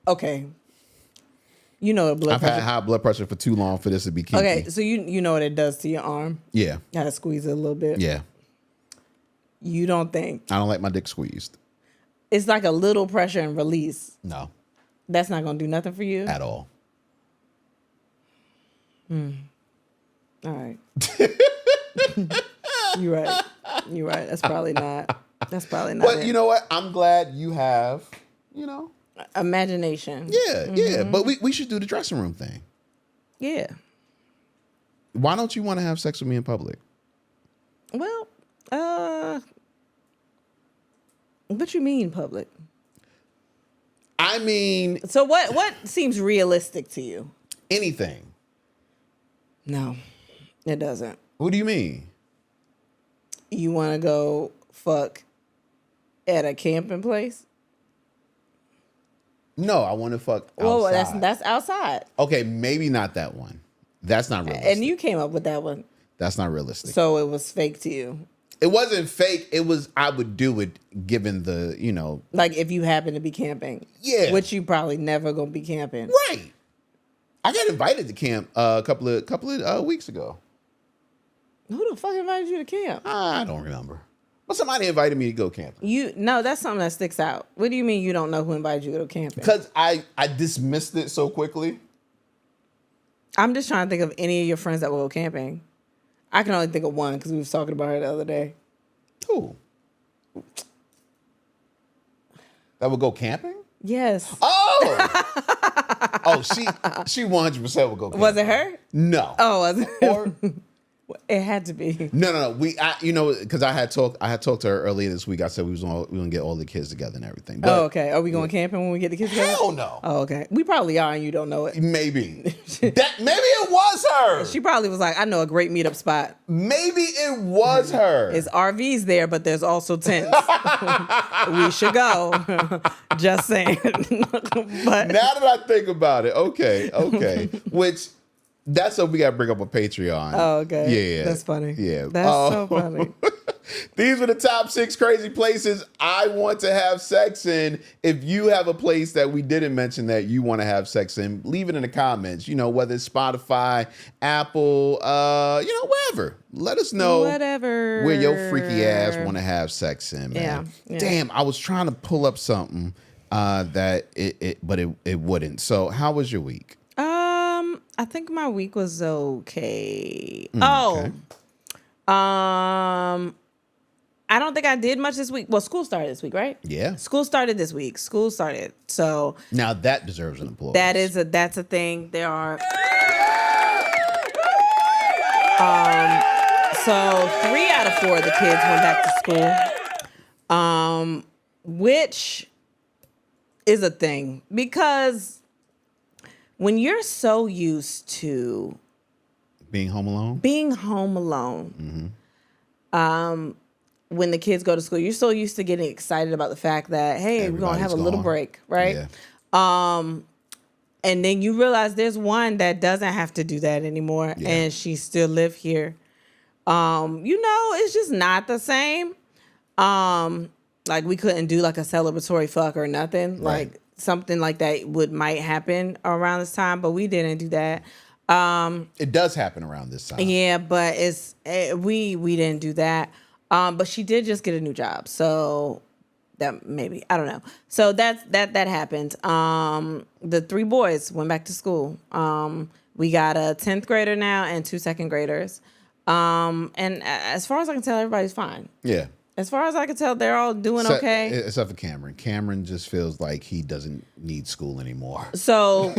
Okay. You know what I've had high blood pressure for too long for this to be kinky. Okay, so you know what it does to your arm. Yeah. You gotta squeeze it a little bit. Yeah. You don't think I don't like my dick squeezed. It's like a little pressure and release. No. That's not gonna do nothing for you? At all. All right. You're right. That's probably not. But you know what? I'm glad you have, imagination. Yeah. But we should do the dressing room thing. Yeah. Why don't you want to have sex with me in public? Well, what you mean public? I mean, so what seems realistic to you? Anything. No, it doesn't. What do you mean? You want to go fuck at a camping place? No, I want to fuck outside. Well, that's outside. Okay, maybe not that one. That's not realistic. And you came up with that one. That's not realistic. So it was fake to you. It wasn't fake. It was, I would do it given the, Like if you happen to be camping. Yeah. Which you probably never gonna be camping. Right. I got invited to camp a couple of weeks ago. Who the fuck invited you to camp? I don't remember. But somebody invited me to go camping. No, that's something that sticks out. What do you mean you don't know who invited you to go camping? Because I dismissed it so quickly. I'm just trying to think of any of your friends that will go camping. I can only think of one because we was talking about her the other day. Who? That would go camping? Yes. Oh! Oh, she 100% would go camping. Was it her? No. Oh, was it? Or it had to be. No. Because I had talked to her earlier this week. I said we was gonna get all the kids together and everything. But, okay. Are we going camping when we get the kids together? Hell no. Oh, okay. We probably are, and you don't know it. Maybe. Maybe it was her. She probably was like, I know a great meetup spot. Maybe it was her. It's RVs there, but there's also tents. We should go. Just saying. But now that I think about it, okay. Which that's what we got to bring up on Patreon. Oh, okay. Yeah. That's funny. Yeah. That's so funny. These were the top 6 crazy places I want to have sex in. If you have a place that we didn't mention that you want to have sex in, leave it in the comments. Whether it's Spotify, Apple, wherever. Let us know where your freaky ass want to have sex in, man. Yeah. Damn, I was trying to pull up something but it wouldn't. So how was your week? I think my week was okay. Okay. I don't think I did much this week. Well, school started this week, right? Yeah. School started this week. School started. So now that deserves an applause. That's a thing. There are so 3 out of 4 of the kids went back to school. Which is a thing because when you're so used to being home alone, mm-hmm. when the kids go to school, you're so used to getting excited about the fact that, hey, we're going to have a little break, right? Yeah. And then you realize there's one that doesn't have to do that anymore, and she still live here. It's just not the same. Like we couldn't do like a celebratory fuck or nothing. Right. Like something like that might happen around this time, but we didn't do that. It does happen around this time. Yeah, but we didn't do that. But she did just get a new job, so that maybe I don't know. So that happened. The 3 boys went back to school. We got a 10th grader now and 2 second graders. And as far as I can tell, everybody's fine. Yeah. As far as I can tell, they're all doing okay. Except for Cameron. Cameron just feels like he doesn't need school anymore. So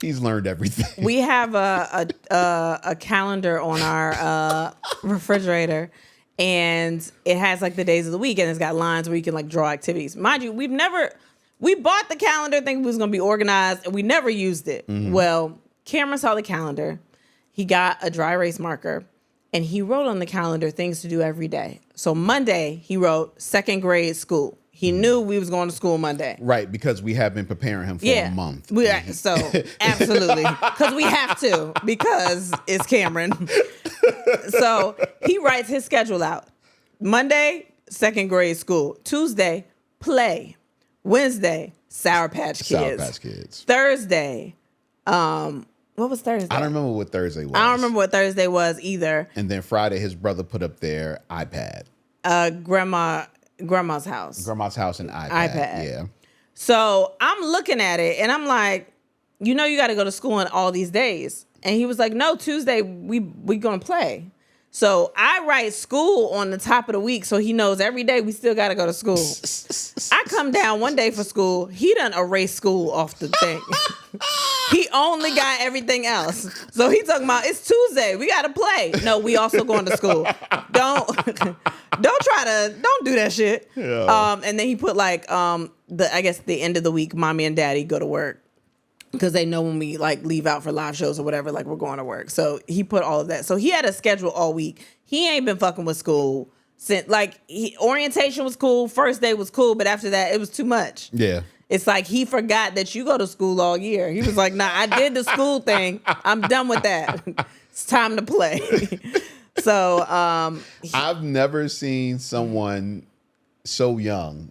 he's learned everything. We have a calendar on our refrigerator, and it has like the days of the week, and it's got lines where you can like draw activities. Mind you, we bought the calendar thinking it was going to be organized, and we never used it. Mm-hmm. Well, Cameron saw the calendar. He got a dry erase marker, and he wrote on the calendar things to do every day. So Monday, he wrote 2nd grade school. He knew we was going to school Monday. Right, because we have been preparing him for a month. So, absolutely. Because we have to, because it's Cameron. So, he writes his schedule out. Monday, 2nd grade school. Tuesday, play. Wednesday, Sour Patch Kids. Sour Patch Kids. Thursday, what was Thursday? I don't remember what Thursday was. I don't remember what Thursday was either. And then Friday, his brother put up their iPad. Grandma's house. Grandma's house and iPad. Yeah. So I'm looking at it and I'm like, you got to go to school on all these days. And he was like, no, Tuesday we going to play. So I write school on the top of the week so he knows every day we still got to go to school. I come down one day for school. He done erased school off the thing. He only got everything else. So he talking about, it's Tuesday. We got to play. No, we also going to school. Don't do that shit. Yeah. And then he put like, the end of the week, mommy and daddy go to work. Because they know when we like leave out for live shows or whatever, like we're going to work. So he put all of that. So he had a schedule all week. He ain't been fucking with school since orientation was cool. First day was cool. But after that, it was too much. Yeah. It's like he forgot that you go to school all year. He was like, nah, I did the school thing. I'm done with that. It's time to play. So I've never seen someone so young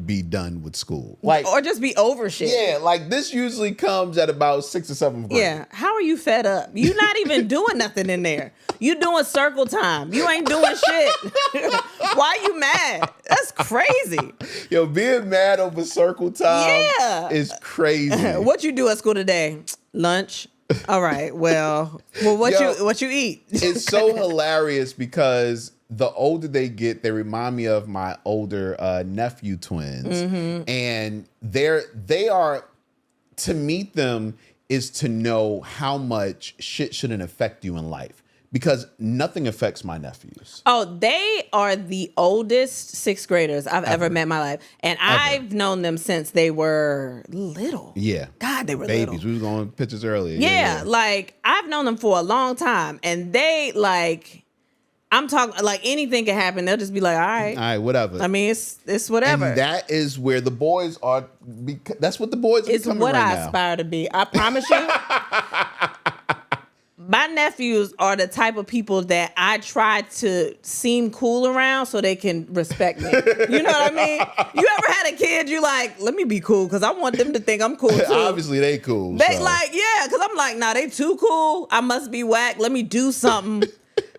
be done with school, or just be over shit. Yeah, like this usually comes at about 6th or 7th grade. Yeah, how are you fed up? You're not even doing nothing in there. You doing circle time. You ain't doing shit. Why you mad? That's crazy. Yo, being mad over circle time is crazy. What you do at school today? Lunch. All right. Well, what you eat? It's so hilarious because the older they get, they remind me of my older nephew twins. Mm-hmm. And they are, to meet them is to know how much shit shouldn't affect you in life. Because nothing affects my nephews. Oh, they are the oldest 6th graders I've ever met in my life. And I've known them since they were little. Yeah. God, they were babies. little. We was going pictures earlier. Yeah, like I've known them for a long time. And they I'm talking like anything can happen. They'll just be like, all right, whatever. I mean, it's whatever. And that is where the boys are. That's what the boys are becoming right now. It's what I aspire to be. I promise you. My nephews are the type of people that I try to seem cool around so they can respect me. You know what I mean? You ever had a kid, you like, let me be cool because I want them to think I'm cool too. Obviously, they cool. They because I'm like, nah, they too cool. I must be whack. Let me do something.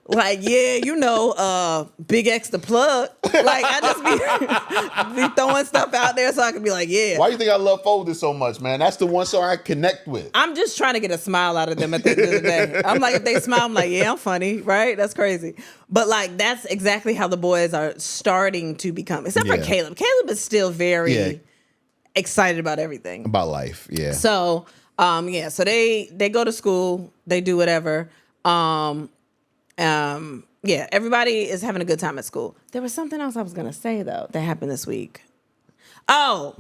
Like, Big X the plug. Like, I just be throwing stuff out there so I can be like, yeah. Why you think I love Folded so much, man? That's the one song I connect with. I'm just trying to get a smile out of them at the end of the day. I'm like, if they smile, I'm like, yeah, I'm funny, right? That's crazy. But, like, that's exactly how the boys are starting to become. Except for Caleb. Caleb is still very excited about everything. About life, yeah. So, so they go to school. They do whatever. Everybody is having a good time at school. There was something else I was going to say, though, that happened this week. Oh,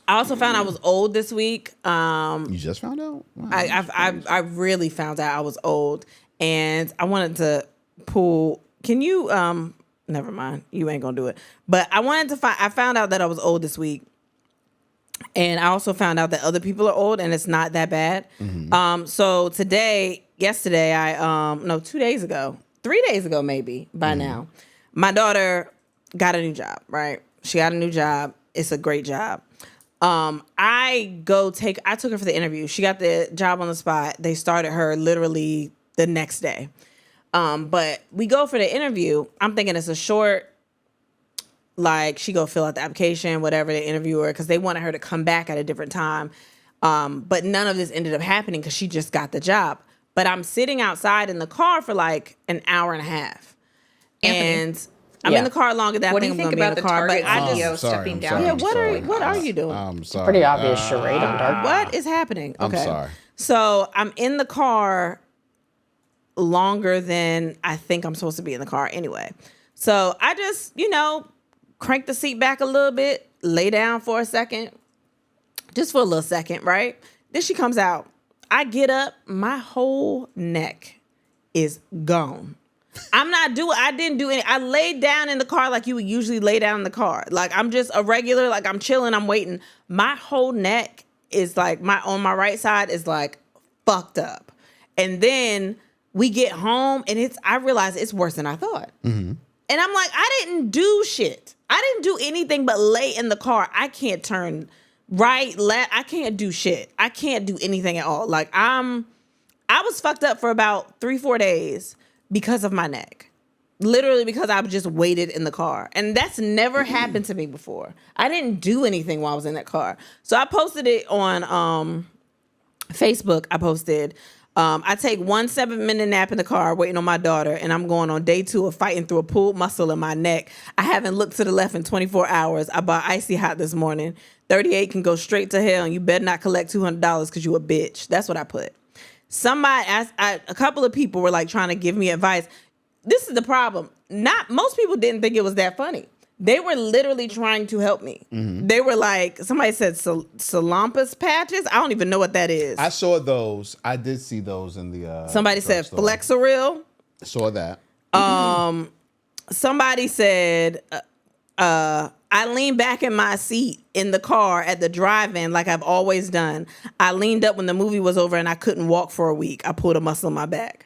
I also found I was old this week. You just found out? Wow, I really found out I was old. And I wanted to pull... Can you never mind. You ain't gonna do it. But I found out that I was old this week. And I also found out that other people are old and it's not that bad. So 2 days ago, 3 days ago, maybe by now, my daughter got a new job, right? She got a new job. It's a great job. I took her for the interview. She got the job on the spot. They started her literally the next day. But we go for the interview. I'm thinking it's a short, like she go fill out the application, whatever, the interviewer, because they wanted her to come back at a different time. But none of this ended up happening because she just got the job. But I'm sitting outside in the car for like an hour and a half. Anthony. And I'm in the car longer than I think I'm going to be in the car. But I just stepping down. Yeah, what are you doing? I'm sorry. Pretty obvious charade on dark. What is happening? Okay. I'm sorry. So I'm in the car longer than I think I'm supposed to be in the car anyway. So I just, crank the seat back a little bit, lay down for a second, just for a little second, right? Then she comes out. I get up, my whole neck is gone. I didn't do any. I laid down in the car like you would usually lay down in the car. Like I'm just a regular, like I'm chilling, I'm waiting. My whole neck is like, on my right side is like fucked up. And then we get home and I realize it's worse than I thought. And I'm like, I didn't do shit. I didn't do anything but lay in the car. I can't turn right, left. I can't do shit. I can't do anything at all. Like I was fucked up for about 3-4 days because of my neck. Literally because I just waited in the car. And that's never happened to me before. I didn't do anything while I was in that car. So I posted it on Facebook. I posted, I take 1 7-minute nap in the car waiting on my daughter, and I'm going on day 2 of fighting through a pulled muscle in my neck. I haven't looked to the left in 24 hours. I bought Icy Hot this morning. 38 can go straight to hell, and you better not collect $200 because you a bitch. That's what I put. Somebody asked, a couple of people were like trying to give me advice. This is the problem. Most people didn't think it was that funny. They were literally trying to help me. They were like, somebody said Salampus patches. I don't even know what that is. I saw those. I did see those in the somebody said store. Flexeril. Saw that. Somebody said I leaned back in my seat in the car at the drive-in like I've always done. I leaned up when the movie was over and I couldn't walk for a week. I pulled a muscle in my back.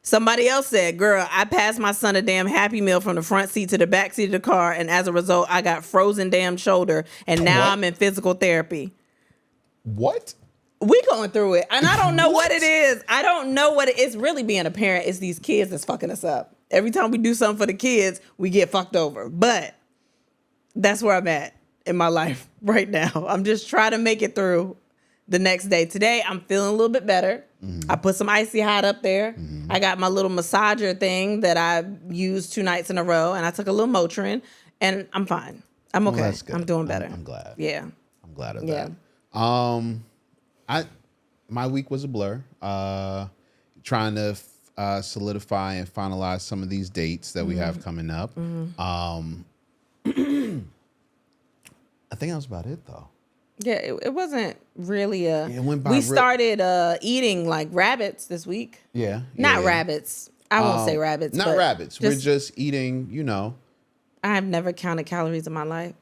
Somebody else said, girl, I passed my son a damn Happy Meal from the front seat to the back seat of the car, and as a result, I got frozen damn shoulder, and now I'm in physical therapy. What? We going through it, and I don't know what it is. I don't know what it is. Really being a parent, it's these kids that's fucking us up. Every time we do something for the kids, we get fucked over. But that's where I'm at in my life right now. I'm just trying to make it through the next day. Today, I'm feeling a little bit better. I put some Icy Hot up there. I got my little massager thing that I used 2 nights in a row, and I took a little Motrin, and I'm fine. I'm okay. Well, I'm doing better. I'm glad. Yeah. I'm glad of that. My week was a blur. Trying to solidify and finalize some of these dates that we have coming up. I think that was about it, though. Yeah, it wasn't really it went by we started eating like rabbits this week. Yeah. Not rabbits. I won't say rabbits. Not rabbits. We're just eating, I have never counted calories in my life.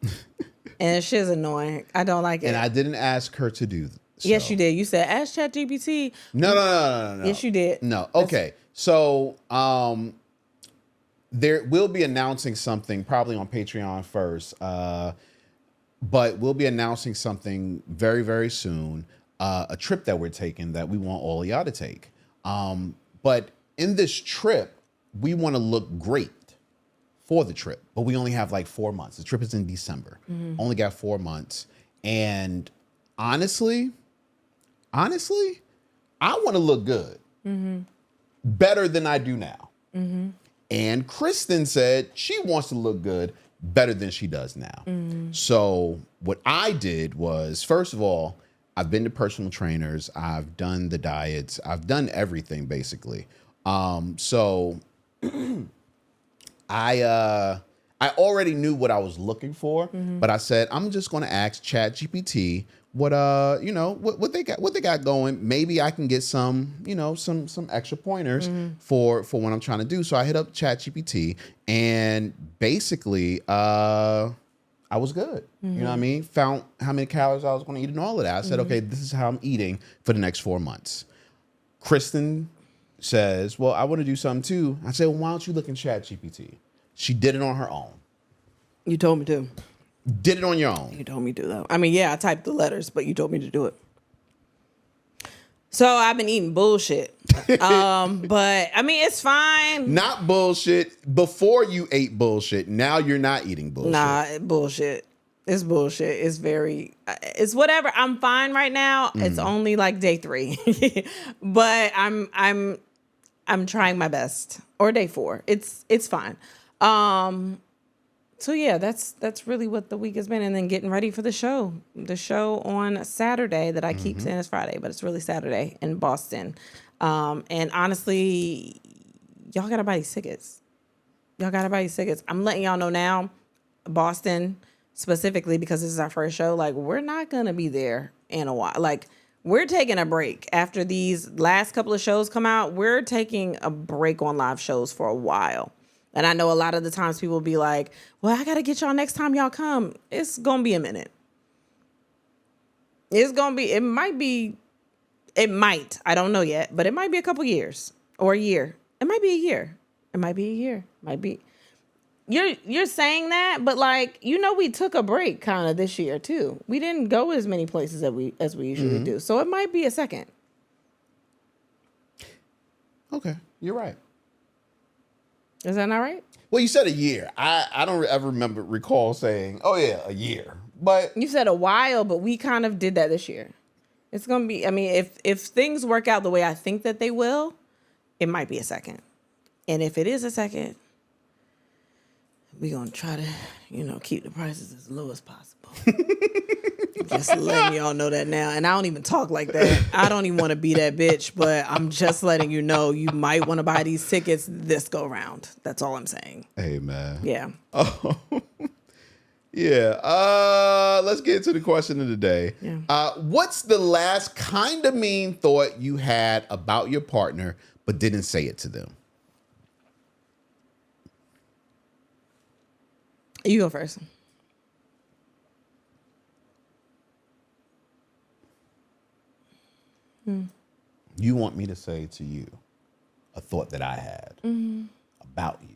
And it's shit's annoying. I don't like it. And I didn't ask her to do so. Yes, you did. You said, ask ChatGPT. No. Yes, you did. No. Okay. So there we'll be announcing something probably on Patreon first. But we'll be announcing something very, very soon, a trip that we're taking that we want all of y'all to take. But in this trip, we want to look great for the trip, but we only have like 4 months. The trip is in December. Only got 4 months. And honestly, I want to look good. Better than I do now. And Kristen said she wants to look good better than she does now. So what I did was, first of all, I've been to personal trainers. I've done the diets. I've done everything basically. So I I already knew what I was looking for, but I said, I'm just going to ask ChatGPT what they got going. Maybe I can get some extra pointers for what I'm trying to do. So I hit up ChatGPT, and basically I was good. You know what I mean? Found how many calories I was going to eat and all of that. I said, okay, this is how I'm eating for the next 4 months. Kristen says, well, I want to do something too. I said, well, why don't you look in ChatGPT? She did it on her own. You told me to. Did it on your own. You told me to, though. I mean, yeah, I typed the letters, but you told me to do it. So I've been eating bullshit. But I mean, it's fine. Not bullshit. Before you ate bullshit. Now you're not eating bullshit. Nah, bullshit. It's bullshit. It's whatever. I'm fine right now. It's only like day 3. But I'm trying my best. Or day 4. It's fine. So yeah, that's really what the week has been, and then getting ready for the show. The show on Saturday that I keep saying is Friday, but it's really Saturday in Boston. And honestly, y'all gotta buy these tickets. I'm letting y'all know now, Boston specifically, because this is our first show. Like, we're not gonna be there in a while. Like, we're taking a break after these last couple of shows come out. We're taking a break on live shows for a while. And I know a lot of the times people will be like, well, I got to get y'all next time y'all come. It's going to be a minute. It might, I don't know yet, but it might be a couple years or a year. It might be a year. You're saying that, but like, we took a break kind of this year too. We didn't go as many places as we usually do. So it might be a second. Okay, you're right. Is that not right? Well, you said a year. I don't ever recall saying, oh yeah, a year. But you said a while, but we kind of did that this year. It's going to be, I mean, if things work out the way I think that they will, it might be a second. And if it is a second, we're going to try to, keep the prices as low as possible. Just letting y'all know that now. And I don't even talk like that. I don't even want to be that bitch, but I'm just letting you know you might want to buy these tickets this go round. That's all I'm saying. Hey, man. Yeah. Oh, yeah. Let's get to the question of the day. Yeah. What's the last kind of mean thought you had about your partner but didn't say it to them? You go first. You want me to say to you a thought that I had about you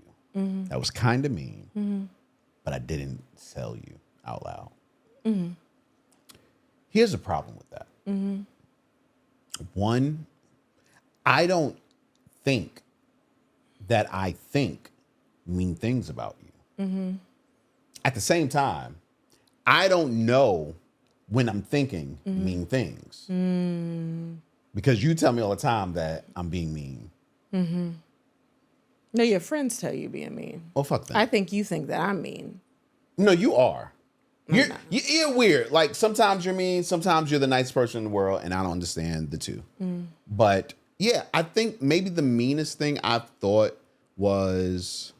that was kind of mean, but I didn't tell you out loud. Here's the problem with that. One, I don't think that I think mean things about you. At the same time, I don't know when I'm thinking mean things. Because you tell me all the time that I'm being mean. No, your friends tell you being mean. Well, fuck that. I think you think that I'm mean. No, you are. You're weird. Like, sometimes you're mean, sometimes you're the nicest person in the world, and I don't understand the two. But yeah, I think maybe the meanest thing I've thought was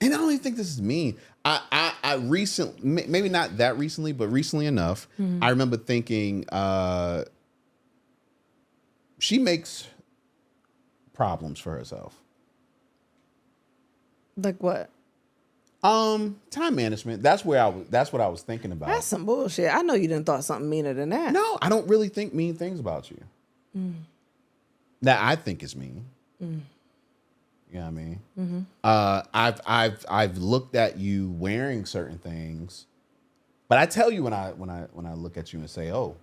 and I don't even think this is mean. I recently, maybe not that recently, but recently enough, I remember thinking she makes problems for herself. Like what? Time management. That's what I was thinking about. That's some bullshit. I know you didn't thought something meaner than that. No, I don't really think mean things about you. That I think is mean. You know what I mean? I've looked at you wearing certain things, but I tell you when I look at you and say, "Oh,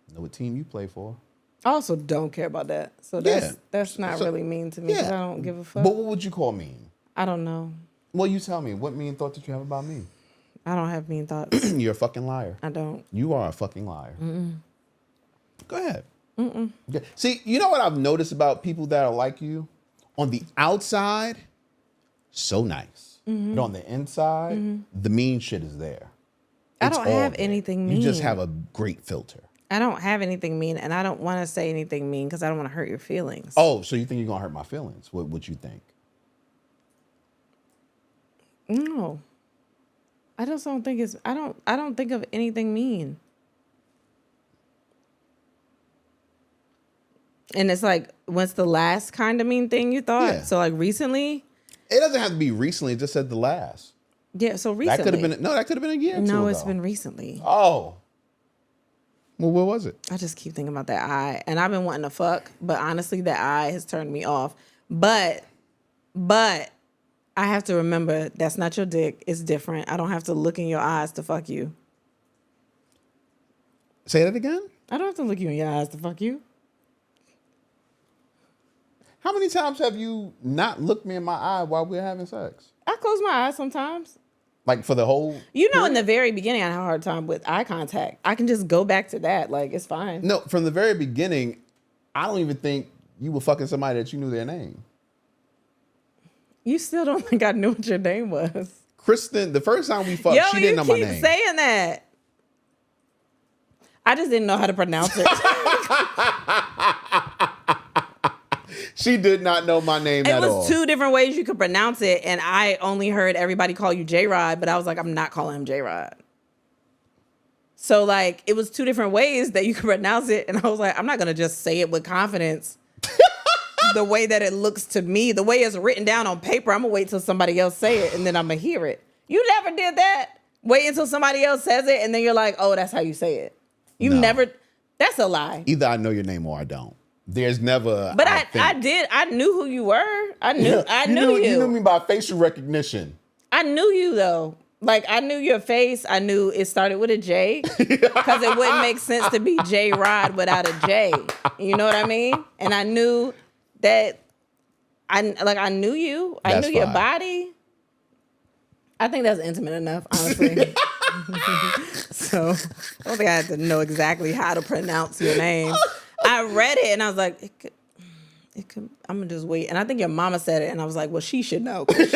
I know what team you play for." I also don't care about that, so that's not really mean to me. Yeah. I don't give a fuck. But what would you call mean? I don't know. Well, you tell me. What mean thought did you have about me? I don't have mean thoughts. You're a fucking liar. I don't. You are a fucking liar. Go ahead. Okay. See, you know what I've noticed about people that are like you? On the outside, so nice. But on the inside, the mean shit is there. I don't have anything mean. You just have a great filter. I don't have anything mean, and I don't want to say anything mean because I don't want to hurt your feelings. Oh, so you think you're gonna hurt my feelings? What you think? No. I just don't think it's I don't think of anything mean. And it's like, what's the last kind of mean thing you thought? Yeah. So like recently? It doesn't have to be recently. It just said the last. Yeah, so recently. That could have been that could have been a year or two No, ago. it's been recently. Oh. Well, what was it? I just keep thinking about that eye. And I've been wanting to fuck, but honestly, that eye has turned me off. But I have to remember that's not your dick. It's different. I don't have to look in your eyes to fuck you. Say that again? I don't have to look you in your eyes to fuck you. How many times have you not looked me in my eye while we're having sex? I close my eyes sometimes. Like for the whole... You know, in the very beginning, I had a hard time with eye contact. I can just go back to that. Like, it's fine. No, from the very beginning, I don't even think you were fucking somebody that you knew their name. You still don't think I knew what your name was. Kristen, the first time we fucked, she didn't know my name. You keep saying that. I just didn't know how to pronounce it. She did not know my name at all. It was two different ways you could pronounce it, and I only heard everybody call you J-Rod, but I was like, I'm not calling him J-Rod. So, like, it was two different ways that you could pronounce it, and I was like, I'm not going to just say it with confidence the way that it looks to me. The way it's written down on paper, I'm going to wait till somebody else say it, and then I'm going to hear it. You never did that? Wait until somebody else says it, and then you're like, oh, that's how you say it. You never... That's a lie. Either I know your name or I don't. There's never. But I did. I knew who you were. I knew you. You knew me by facial recognition. I knew you though. Like I knew your face. I knew it started with a J because it wouldn't make sense to be J Rod without a J. You know what I mean? And I knew that. I knew you. I knew your body. I think that's intimate enough, honestly. So I don't think I had to know exactly how to pronounce your name. I read it and I was like, it could. I'm gonna just wait. And I think your mama said it, and I was like, well, she should know because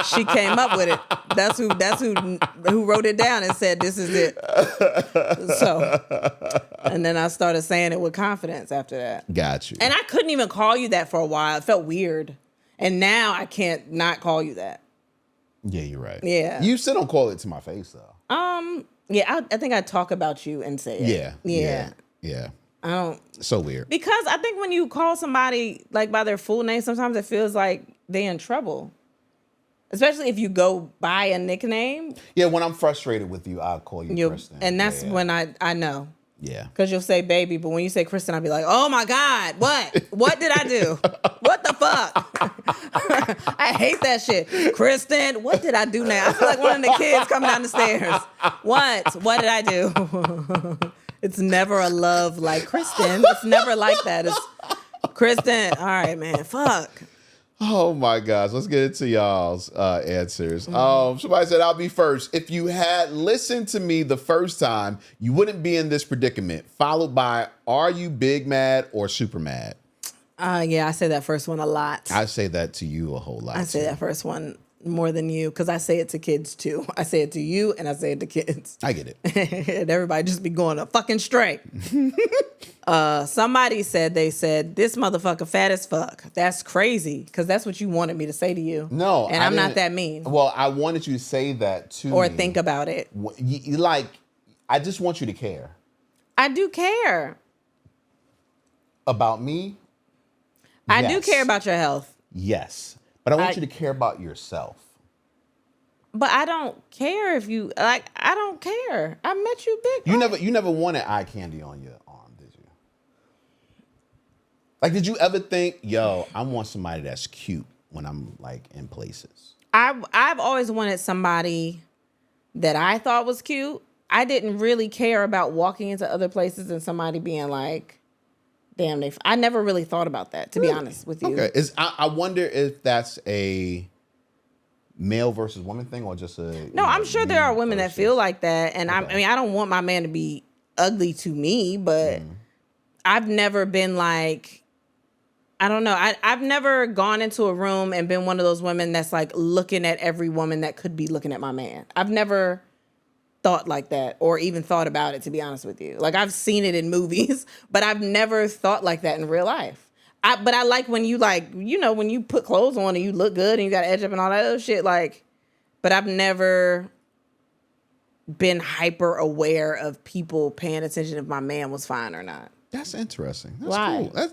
she came up with it. That's who wrote it down and said this is it. So, and then I started saying it with confidence after that. Got you. And I couldn't even call you that for a while. It felt weird, and now I can't not call you that. Yeah, you're right. Yeah, you still don't call it to my face though. Yeah, I think I talk about you and say it. Yeah. I don't. So weird. Because I think when you call somebody like by their full name, sometimes it feels like they in trouble. Especially if you go by a nickname. Yeah, when I'm frustrated with you, I'll call you Kristen. And that's when I know. Yeah. Because you'll say baby, but when you say Kristen, I'll be like, oh my God, what? What did I do? What the fuck? I hate that shit. Kristen, what did I do now? I feel like one of the kids coming down the stairs. What? What did I do? It's never a love like Kristen. It's never like that. It's Kristen. All right, man. Fuck. Oh my gosh. Let's get into y'all's answers. Somebody said, I'll be first. If you had listened to me the first time, you wouldn't be in this predicament. Followed by, are you big mad or super mad? Yeah, I say that first one a lot. I say that to you a whole lot. I say that first one more than you because I say it to kids too. I say it to you and I say it to kids. I get it. And everybody just be going a fucking straight. Somebody said this motherfucker fat as fuck. That's crazy because that's what you wanted me to say to you. No, and I'm not that mean. Well, I wanted you to say that to or me. Think about it. I just want you to care. I do care About me. I do care about your health. Yes. But I want you to care about yourself. But I don't care if you I don't care. I met you big. You never wanted eye candy on your arm, did you? Like, did you ever think, yo, I want somebody that's cute when I'm like in places? I've always wanted somebody that I thought was cute. I didn't really care about walking into other places and somebody being like, damn, I never really thought about that, to be honest with you. Okay. I wonder if that's a male versus woman thing or just a... No, I'm sure there are women that feel like that. And I mean, I don't want my man to be ugly to me, but I've never been like... I don't know. I've never gone into a room and been one of those women that's like looking at every woman that could be looking at my man. I've never thought like that or even thought about it, to be honest with you. Like, I've seen it in movies, but I've never thought like that in real life. But I like when you, like, you know, when you put clothes on and you look good and you got edge up and all that other shit, like, but I've never been hyper aware of people paying attention if my man was fine or not. That's interesting. That's Why? cool.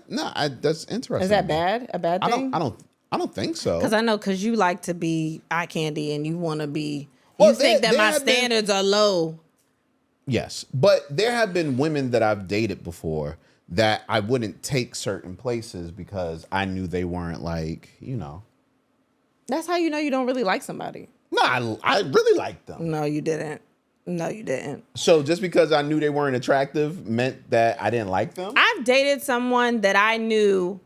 That's interesting. Is that bad? A bad thing? I don't think so. Because you like to be eye candy and you want to be. Well, you think that my standards are low. Yes, but there have been women that I've dated before that I wouldn't take certain places because I knew they weren't, like, you know. That's how you know you don't really like somebody. No, I really liked them. No, you didn't. No, you didn't. So just because I knew they weren't attractive meant that I didn't like them? I've dated someone that I knew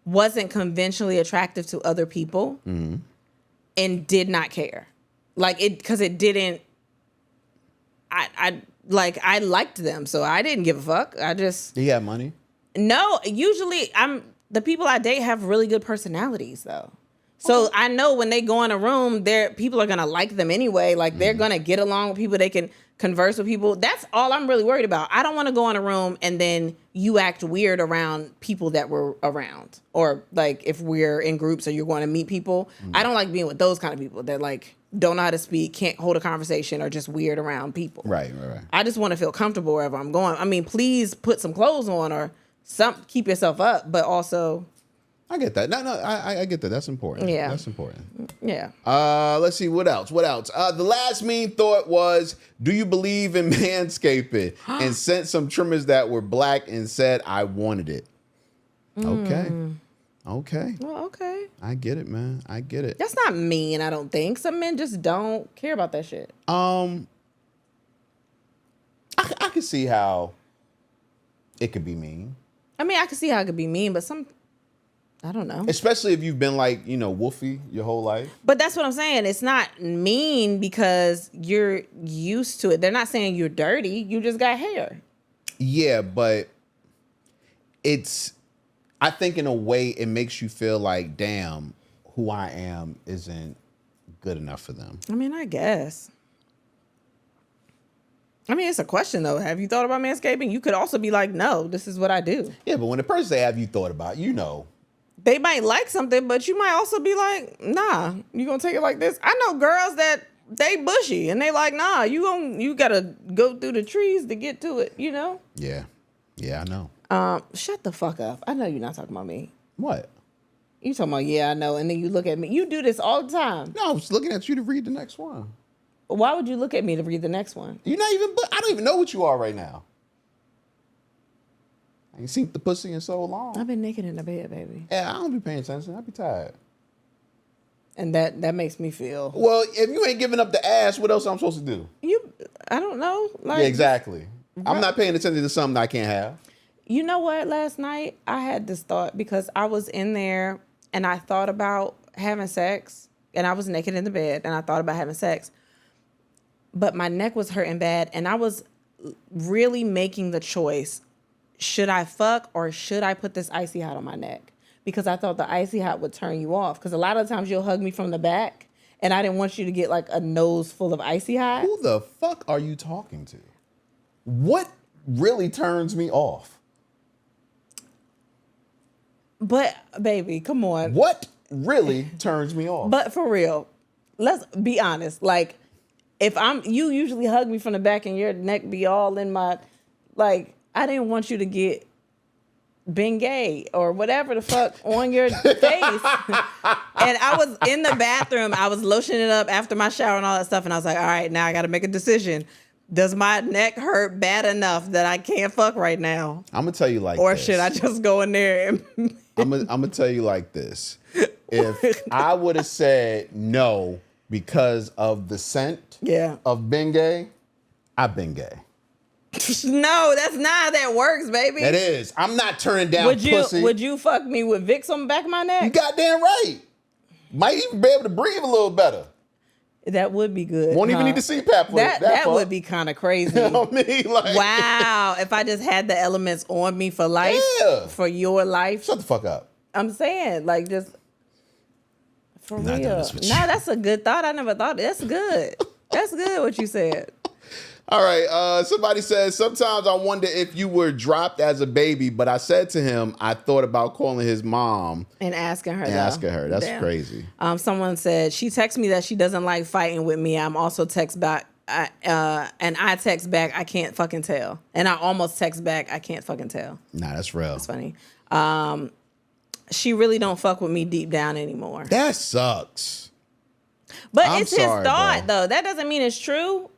wasn't conventionally attractive to other people and did not care. Like, because it didn't, I liked them, so I didn't give a fuck. Do you have money? No, usually the people I date have really good personalities though. So I know when they go in a room, people are gonna like them anyway. Like, they're gonna get along with people. They can converse with people. That's all I'm really worried about. I don't want to go in a room and then you act weird around people that we're around, or like if we're in groups or you're going to meet people. I don't like being with those kind of people that like don't know how to speak, can't hold a conversation, or just weird around people. Right. I just want to feel comfortable wherever I'm going. I mean, please put some clothes on or keep yourself up, but also. I get that. No, I get that. That's important. Yeah. That's important. Yeah. Let's see. What else? The last mean thought was, do you believe in manscaping? And sent some trimmers that were black and said I wanted it. Okay. Well, okay. I get it, man. I get it. That's not mean, I don't think. Some men just don't care about that shit. I can see how it could be mean. I mean, I can see how it could be mean, but I don't know. Especially if you've been like, you know, woofy your whole life. But that's what I'm saying. It's not mean because you're used to it. They're not saying you're dirty. You just got hair. Yeah, but I think in a way it makes you feel like, damn, who I am isn't good enough for them. I mean, I guess. I mean, it's a question, though. Have you thought about manscaping? You could also be like, no, this is what I do. Yeah, but when the person say, have you thought about, you know. They might like something, but you might also be like, nah, you gonna take it like this? I know girls that they bushy and they like, nah, you gotta go through the trees to get to it, you know? Yeah, I know. Shut the fuck up. I know you're not talking about me. What? You talking about, yeah, I know, and then you look at me. You do this all the time. No, I was looking at you to read the next one. Why would you look at me to read the next one? I don't even know what you are right now. I ain't seen the pussy in so long. I've been naked in the bed, baby. Yeah, I don't be paying attention. I be tired. And that makes me feel. Well, if you ain't giving up the ass, what else I'm supposed to do? I don't know. Like, yeah, exactly. I'm not paying attention to something I can't have. You know what? Last night I had this thought because I was in there and I thought about having sex, and I was naked in the bed and I thought about having sex, but my neck was hurting bad, and I was really making the choice. Should I fuck or should I put this icy hot on my neck? Because I thought the icy hot would turn you off. Because a lot of times you'll hug me from the back, and I didn't want you to get like a nose full of icy hot. Who the fuck are you talking to? What really turns me off? But baby, come on. What really turns me off? But for real, let's be honest. Like, if you usually hug me from the back and your neck be all in my, like, I didn't want you to get Bengay or whatever the fuck on your face. And I was in the bathroom. I was lotioning up after my shower and all that stuff. And I was like, all right, now I got to make a decision. Does my neck hurt bad enough that I can't fuck right now? I'm going to tell you like or this. Should I just go in there and... I'm going to tell you like this. If I would have said no because of the scent of Bengay, I've been gay. No, that's not how that works, baby. It is. I'm not turning down pussy. Would you fuck me with Vicks on the back of my neck? You goddamn right. Might even be able to breathe a little better. That would be good. Won't even need to CPAP for that would be kind of crazy. You know what I mean? Like, wow. If I just had the elements on me for life, for your life. Shut the fuck up. I'm saying, like, just for real. No, that's a good thought. I never thought. That's good. That's good what you said. All right. Somebody says, sometimes I wonder if you were dropped as a baby, but I said to him, I thought about calling his mom. And asking her. That's Damn. crazy. Someone said, she texts me that she doesn't like fighting with me. I'm also text back. And I text back, I can't fucking tell. And I almost text back, I can't fucking tell. Nah, that's real. That's funny. She really don't fuck with me deep down anymore. That sucks. But it's his thought, though. That doesn't mean it's true.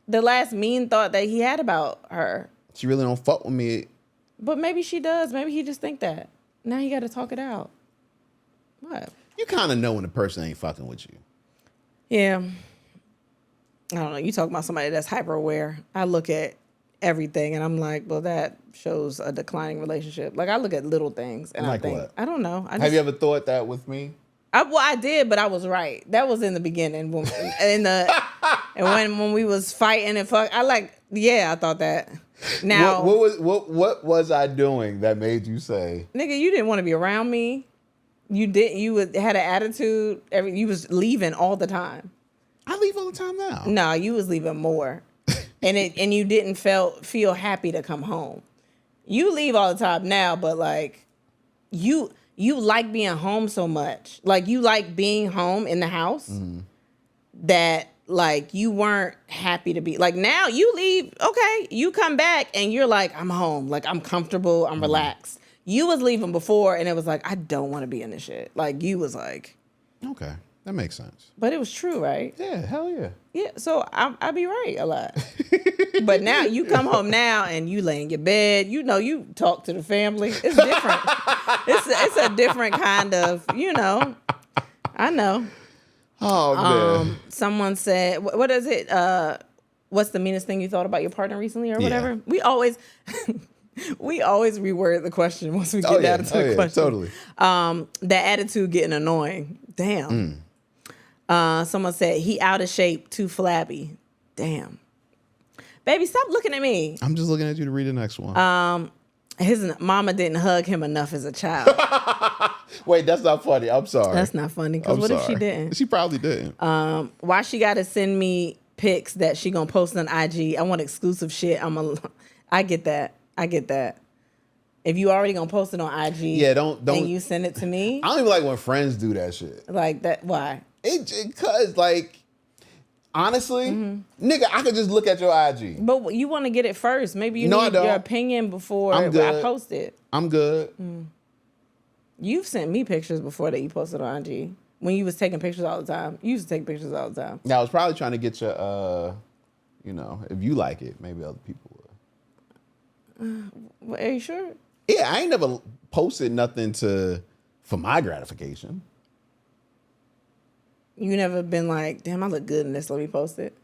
The last mean thought that he had about her. She really don't fuck with me. But maybe she does. Maybe he just think that. Now you got to talk it out. What? You kind of know when a person ain't fucking with you. Yeah. I don't know. You talk about somebody that's hyper aware. I look at everything and I'm like, well, that shows a declining relationship. Like I look at little things and like I think, what? I don't know. Have you ever thought that with me? I did, but I was right. That was in the beginning when we was fighting and fuck. I thought that. Now, what was I doing that made you say, nigga, you didn't want to be around me. You had an attitude. You was leaving all the time. I leave all the time now. No, you was leaving more, and you didn't feel happy to come home. You leave all the time now, but like you like being home so much. Like you like being home in the house that like you weren't happy to be. Like now you leave, okay, you come back and you're like, I'm home. Like I'm comfortable, I'm relaxed. You was leaving before and it was like, I don't want to be in this shit. Like you was like. Okay, that makes sense. But it was true, right? Yeah, hell yeah. Yeah, so I be right a lot. But now you come home now and you lay in your bed. You know, you talk to the family. It's different. it's a different kind of, I know. Oh, man. Someone said, what is it? What's the meanest thing you thought about your partner recently or whatever? Yeah. We always reword the question once we get down to the question. Totally. That attitude getting annoying. Damn. Someone said, he out of shape, too flabby. Damn. Baby, stop looking at me. I'm just looking at you to read the next one. His mama didn't hug him enough as a child. Wait, that's not funny. I'm sorry. That's not funny. Because what if she didn't? She probably didn't. Why she got to send me pics that she going to post on IG? I want exclusive shit. I get that. If you already going to post it on IG don't and you send it to me. I don't even like when friends do that shit. Like that. Why? Because like, honestly, nigga, I could just look at your IG. But you want to get it first. Maybe you need your opinion before I post it. I'm good. You've sent me pictures before that you posted on IG. When you was taking pictures all the time. You used to take pictures all the time. Now, I was probably trying to get your, if you like it, maybe other people would. Are you sure? Yeah, I ain't never posted nothing for my gratification. You never been like, damn, I look good in this. Let me post it.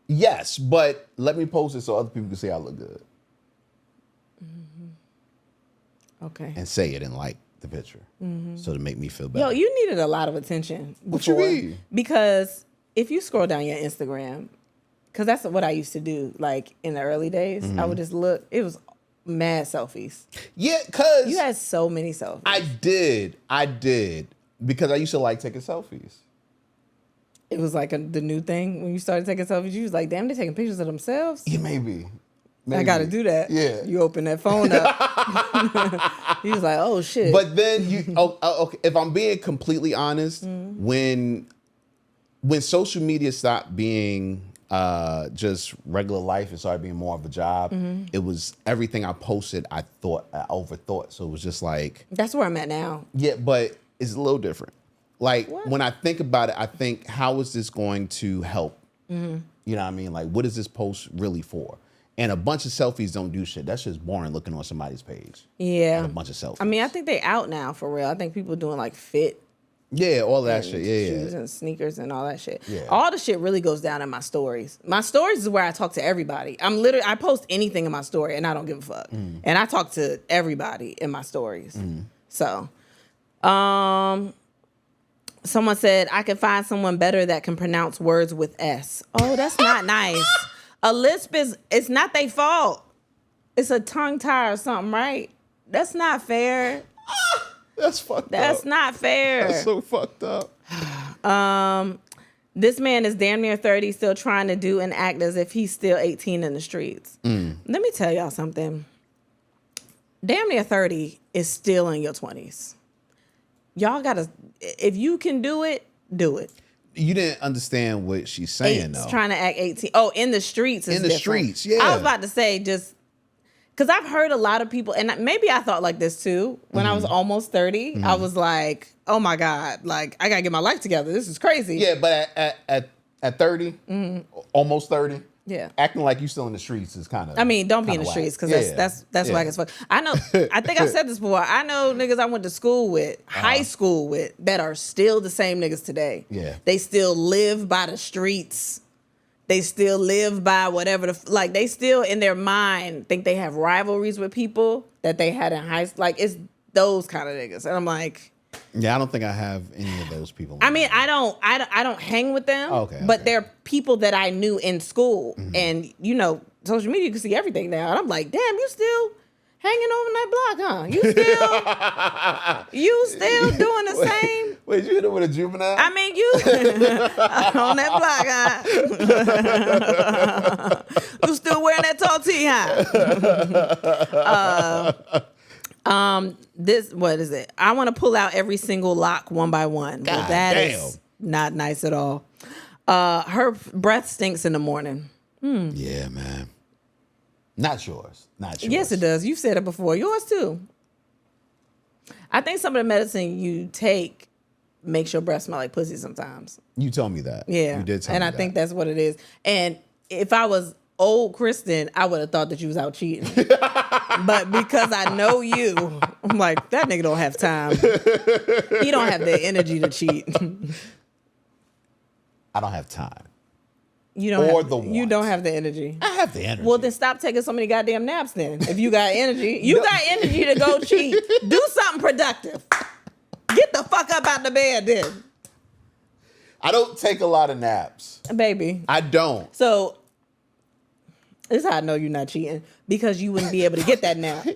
Yes, but let me post it so other people can say I look good. Okay. And say it and like the picture. So to make me feel better. Yo, you needed a lot of attention before. What you mean? Because if you scroll down your Instagram, because that's what I used to do, like in the early days, I would just look. It was mad selfies. Yeah, because you had so many selfies. I did. Because I used to like taking selfies. It was like the new thing when you started taking selfies. You was like, damn, they're taking pictures of themselves? Yeah, maybe. I got to do that. Yeah. You open that phone up. You was like, oh, shit. But then okay, if I'm being completely honest, when social media stopped being just regular life and started being more of a job, it was everything I posted, I overthought. So it was just like. That's where I'm at now. Yeah, but it's a little different. Like when I think about it, I think, how is this going to help? You know what I mean? Like, what is this post really for? And a bunch of selfies don't do shit. That's just boring looking on somebody's page. Yeah. And a bunch of selfies. I mean, I think they out now for real. I think people doing like fit. Yeah, all that shit. Yeah, shoes and sneakers and all that shit. Yeah. All the shit really goes down in my stories. My stories is where I talk to everybody. I post anything in my story and I don't give a fuck. And I talk to everybody in my stories. So, someone said, I can find someone better that can pronounce words with S. Oh, that's not nice. A lisp it's not their fault. It's a tongue tie or something, right? That's not fair. That's fucked up. That's not fair. That's so fucked up. This man is damn near 30, still trying to do and act as if he's still 18 in the streets. Let me tell y'all something. Damn near 30 is still in your 20s. Y'all gotta, if you can do it, do it. You didn't understand what she's saying, though. Trying to act 18. Oh, in the streets is in the different. streets, yeah. I was about to say, just because I've heard a lot of people, and maybe I thought like this too. When I was almost 30, I was like, oh my God, like I gotta get my life together. This is crazy. Yeah, but at 30, almost 30, yeah, acting like you still in the streets is kind of. I mean, don't be in the streets because that's whack as fuck. I know. I think I've said this before. I know niggas I went to school with, high school with, that are still the same niggas today. Yeah, they still live by the streets. They still live by whatever like. They still in their mind think they have rivalries with people that they had in high school. Like it's those kind of niggas, and I'm like. Yeah, I don't think I have any of those people. I mean, I don't hang with them. Okay, but they're people that I knew in school, and you know, social media, you can see everything now. And I'm like, damn, you still hanging over that block, huh? You still doing the same? Wait, you hit it with a juvenile? I mean, you on that block, huh? You still wearing that tall tee, huh? This, what is it? I want to pull out every single lock one by one. God that damn. is not nice at all. Her breath stinks in the morning. Yeah, man. Not yours. Not yours. Yes, it does. You've said it before. Yours too. I think some of the medicine you take makes your breath smell like pussy sometimes. You told me that. Yeah. You did tell me and I that. think that's what it is. And if I was old Kristen, I would have thought that you was out cheating. But because I know you, I'm like, that nigga don't have time. He don't have the energy to cheat. I don't have time. You don't You don't have the energy. I have the energy. Well, then stop taking so many goddamn naps then. If you got energy. You got energy to go cheat. Do something productive. Get the fuck up out the bed then. I don't take a lot of naps. Baby. I don't. So, this is how I know you're not cheating. Because you wouldn't be able to get that nap.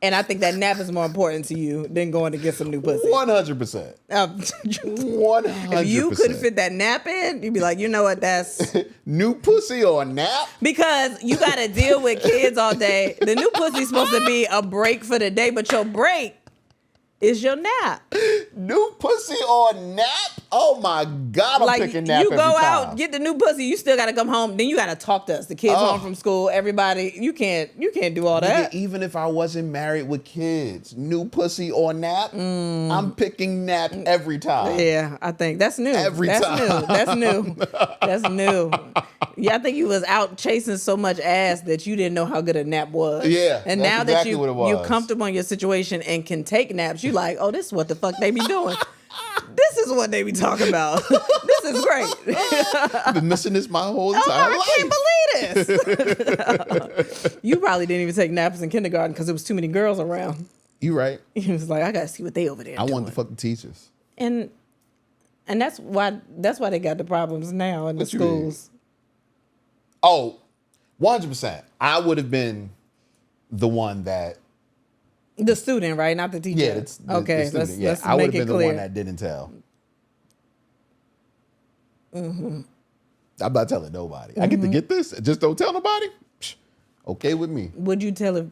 And I think that nap is more important to you than going to get some new pussy. 100%. 100%. If you couldn't fit that nap in, you'd be like, you know what, that's... New pussy or a nap? Because you got to deal with kids all day. The new pussy's supposed to be a break for the day, but your break is your nap. New pussy or nap? Oh my God, I'm picking nap every time. You go out, get the new pussy, you still gotta come home, then you gotta talk to us. The kids home from school, everybody. You can't do all that. Even if I wasn't married with kids, new pussy or nap, I'm picking nap every time. Yeah, I think that's new. That's new. Yeah, I think you was out chasing so much ass that you didn't know how good a nap was. Yeah, and now that you're comfortable in your situation and can take naps, you like, oh, this is what the fuck they be doing. This is what they be talking about. This is great. I've been missing this my whole entire life. I can't believe this. You probably didn't even take naps in kindergarten because there was too many girls around. You right. He was like, I gotta see what they over there doing. wanted to fuck the teachers. And that's why they got the problems now in the schools. Oh, 100%. I would have been the one that... The student, right? Not the teacher. Yeah, the student. Let's I would have been the one that didn't tell. I'm not telling nobody. I get to get this. Just don't tell nobody. Psh, okay with me. Would you tell if...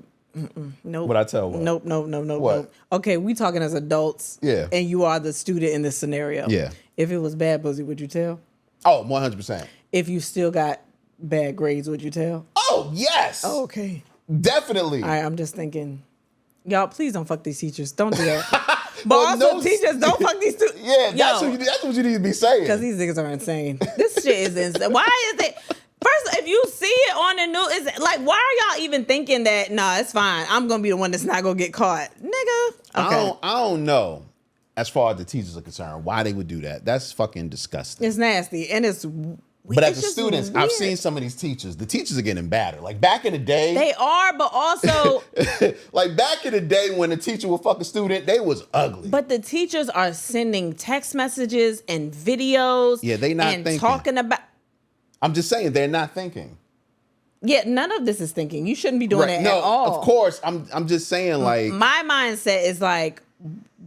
Nope. Would I tell what? Nope. What? Nope. Okay, we talking as adults. Yeah. And you are the student in this scenario. Yeah. If it was bad pussy, would you tell? Oh, 100%. If you still got bad grades, would you tell? Oh, yes. Oh, okay. Definitely. All right, I'm just thinking... Y'all, please don't fuck these teachers. Don't do that. But teachers, don't fuck these students. Yeah, that's what you need to be saying. Because these niggas are insane. This shit is insane. Why is it... First, if you see it on the news, it's like, why are y'all even thinking that, nah, it's fine. I'm going to be the one that's not going to get caught. Nigga. Okay. I don't know, as far as the teachers are concerned, why they would do that. That's fucking disgusting. It's nasty. And it's... But as the students, I've seen some of these teachers. The teachers are getting battered. Like back in the day. They are, but also... like back in the day when a teacher would fuck a student, they was ugly. But the teachers are sending text messages and videos. Yeah, they not thinking. Talking about... I'm just saying, they're not thinking. Yeah, none of this is thinking. You shouldn't be doing it at all. Of course. I'm just saying, like... My mindset is like,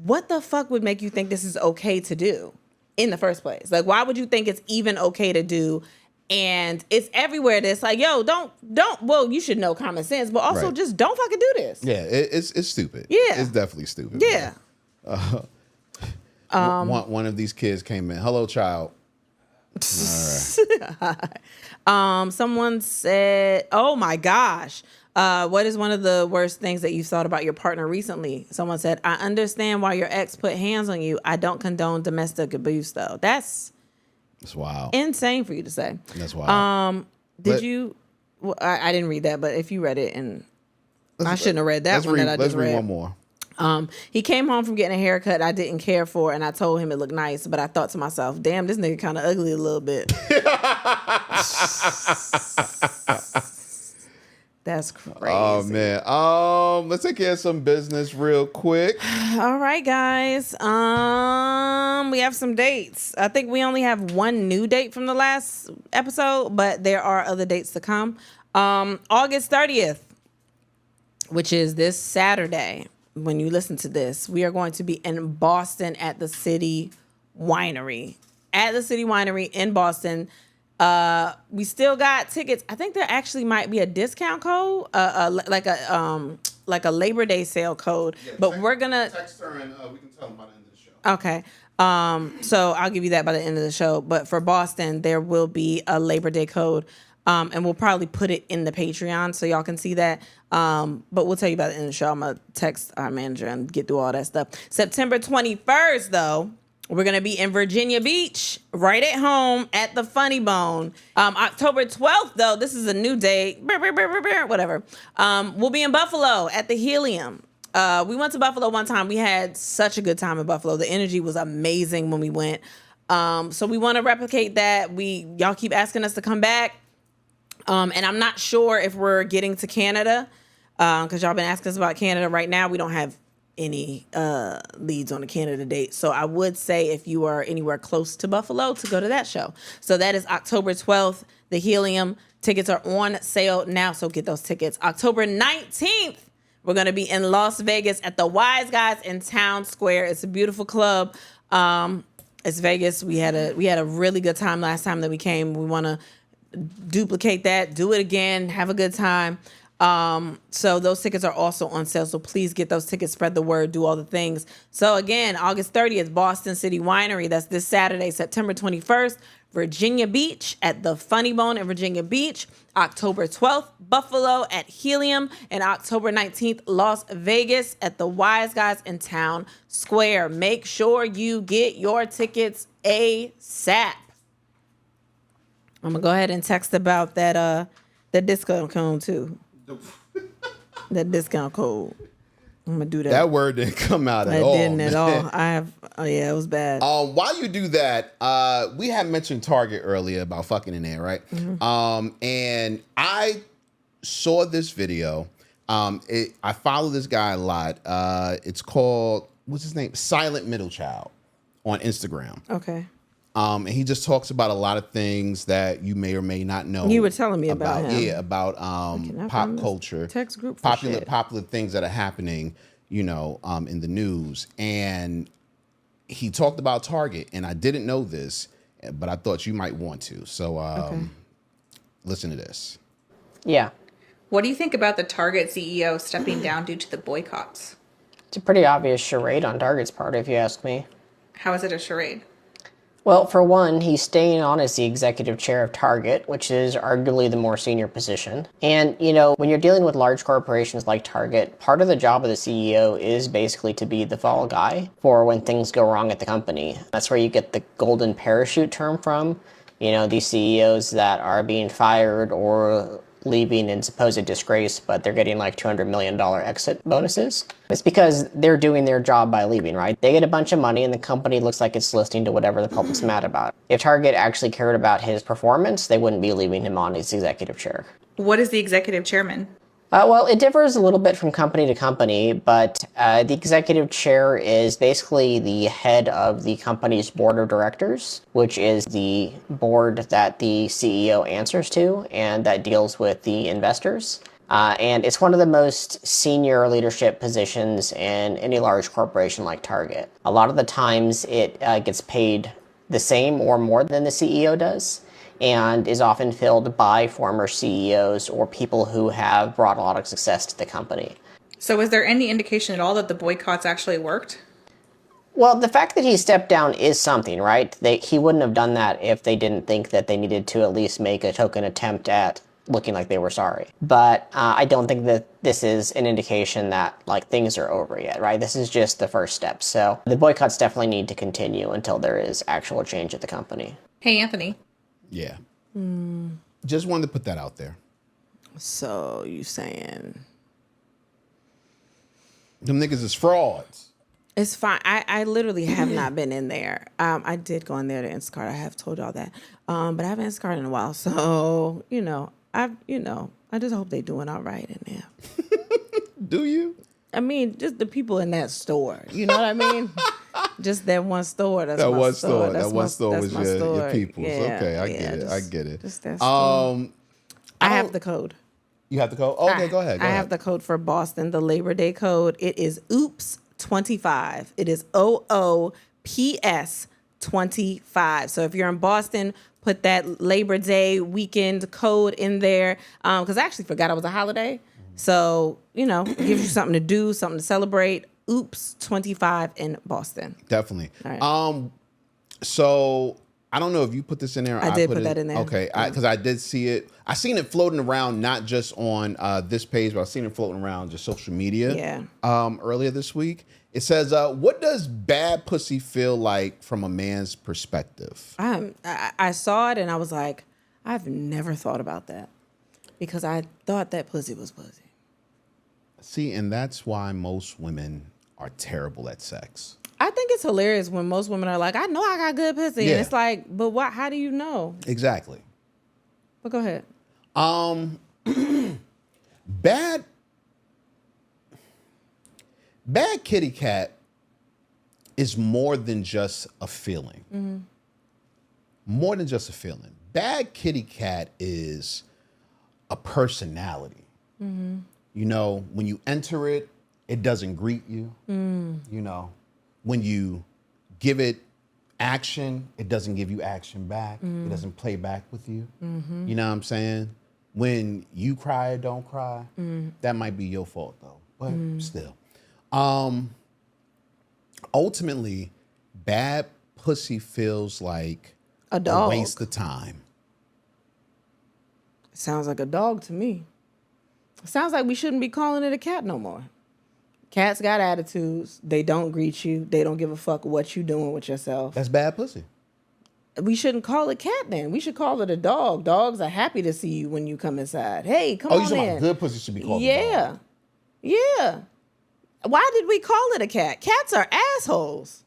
what the fuck would make you think this is okay to do? in the first place? Like, why would you think it's even okay to do? And it's everywhere. That's like, yo, don't. Well, you should know common sense, but also just don't fucking do this. Yeah, it's stupid. Yeah, it's definitely stupid. Yeah. One of these kids came in. Hello, child. All right. Someone said, "Oh my gosh, what is one of the worst things that you've thought about your partner recently?" Someone said, "I understand why your ex put hands on you. I don't condone domestic abuse, though." That's wild. Insane for you to say. That's wild. Did you? Well, I didn't read that, but if you read it, and I shouldn't have read that one that I just read. Let's read one more. He came home from getting a haircut I didn't care for, and I told him it looked nice, but I thought to myself, damn, this nigga kind of ugly a little bit. That's crazy. Oh, man. Let's take care of some business real quick. All right, guys. We have some dates. I think we only have one new date from the last episode, but there are other dates to come. August 30th, which is this Saturday. When you listen to this, we are going to be in Boston at the City Winery. At the City Winery in Boston. We still got tickets. I think there actually might be a discount code, like a Labor Day sale code. Yeah, but we're gonna text her and we can tell them by the end of the show. Okay. So I'll give you that by the end of the show. But for Boston, there will be a Labor Day code. And we'll probably put it in the Patreon so y'all can see that. But we'll tell you about it in the show. I'm going to text our manager and get through all that stuff. September 21st, though, we're going to be in Virginia Beach, right at home at the Funny Bone. October 12th, though, this is a new date. Whatever. We'll be in Buffalo at the Helium. We went to Buffalo one time. We had such a good time in Buffalo. The energy was amazing when we went. So we want to replicate that. Y'all keep asking us to come back. And I'm not sure if we're getting to Canada, because y'all been asking us about Canada. Right now, we don't have any leads on the Canada date. So I would say if you are anywhere close to Buffalo, to go to that show. So that is October 12th, the Helium. Tickets are on sale now, so get those tickets. October 19th, we're going to be in Las Vegas at the Wise Guys in Town Square. It's a beautiful club. It's Vegas. We had a really good time last time that we came. We want to duplicate that, do it again, have a good time. So those tickets are also on sale. So please get those tickets, spread the word, do all the things. So again, August 30th, Boston City Winery. That's this Saturday, September 21st, Virginia Beach at the Funny Bone in Virginia Beach. October 12th, Buffalo at Helium. And October 19th, Las Vegas at the Wise Guys in Town Square. Make sure you get your tickets ASAP. I'm gonna go ahead and text about that discount code too. That discount code. I'm gonna do that. That word didn't come out at all. It didn't at all. Yeah, it was bad. While you do that, we had mentioned Target earlier about fucking in there, right? Mm-hmm. And I saw this video. I follow this guy a lot. It's called, what's his name? Silent Middle Child on Instagram. Okay. And he just talks about a lot of things that you may or may not know. You were telling me about him. Yeah, about pop culture, text group, popular things that are happening, in the news. And he talked about Target, and I didn't know this, but I thought you might want to. So listen to this. Yeah. What do you think about the Target CEO stepping down due to the boycotts? It's a pretty obvious charade on Target's part, if you ask me. How is it a charade? Well, for one, he's staying on as the executive chair of Target, which is arguably the more senior position. And, when you're dealing with large corporations like Target, part of the job of the CEO is basically to be the fall guy for when things go wrong at the company. That's where you get the golden parachute term from. These CEOs that are being fired or leaving in supposed disgrace, but they're getting like $200 million exit bonuses. It's because they're doing their job by leaving, right? They get a bunch of money and the company looks like it's listening to whatever the public's mad about. If Target actually cared about his performance, they wouldn't be leaving him on as executive chair. What is the executive chairman? Well, it differs a little bit from company to company, but the executive chair is basically the head of the company's board of directors, which is the board that the CEO answers to and that deals with the investors. And it's one of the most senior leadership positions in any large corporation like Target. A lot of the times it gets paid the same or more than the CEO does, and is often filled by former CEOs or people who have brought a lot of success to the company. So is there any indication at all that the boycotts actually worked? Well, the fact that he stepped down is something, right? He wouldn't have done that if they didn't think that they needed to at least make a token attempt at looking like they were sorry. But I don't think that this is an indication that like things are over yet, right? This is just the first step. So the boycotts definitely need to continue until there is actual change at the company. Hey, Anthony. Yeah. Just wanted to put that out there. So you saying Them niggas is frauds. it's fine. I literally have not been in there. I did go in there to Instacart. I have told y'all that. But I haven't Instacart in a while. So, I just hope they doing all right in there. Do you? I mean, just the people in that store. You know what I mean? Just that one store. That's That my one store. store. That's That one store that's was my your store. people's. Yeah, Okay, I yeah, get it. I get it. Just that store. I have the code. You have the code? Okay, go ahead. I have the code for Boston, the Labor Day code. It is OOPS25. It is OOPS 25. So if you're in Boston, put that Labor Day weekend code in there. Because I actually forgot it was a holiday. So, it gives you something to do, something to celebrate. Oops 25 in Boston. Definitely. All right. So I don't know if you put this in there. Or I did put that in there. Okay, because I did see it. I seen it floating around, not just on this page, but I seen it floating around just social media. Yeah. Earlier this week, it says, "What does bad pussy feel like from a man's perspective?" I saw it and I was like, I've never thought about that because I thought that pussy was pussy. See, and that's why most women are terrible at sex. I think it's hilarious when most women are like, I know I got good pussy. Yeah. And it's like, but what? How do you know? Exactly. But go ahead. Bad kitty cat is more than just a feeling. Mm-hmm. More than just a feeling. Bad kitty cat is a personality. Mm-hmm. When you enter it, it doesn't greet you. When you give it action, it doesn't give you action back. It doesn't play back with you. You know what I'm saying? When you cry or don't cry, that might be your fault though. But still. Ultimately, bad pussy feels like A dog. a waste of time. Sounds like a dog to me. Sounds like we shouldn't be calling it a cat no more. Cats got attitudes. They don't greet you. They don't give a fuck what you doing with yourself. That's bad pussy. We shouldn't call it cat then. We should call it a dog. Dogs are happy to see you when you come inside. Hey, come on you talking in. about good pussy should be called a dog. Yeah. Why did we call it a cat? Cats are assholes.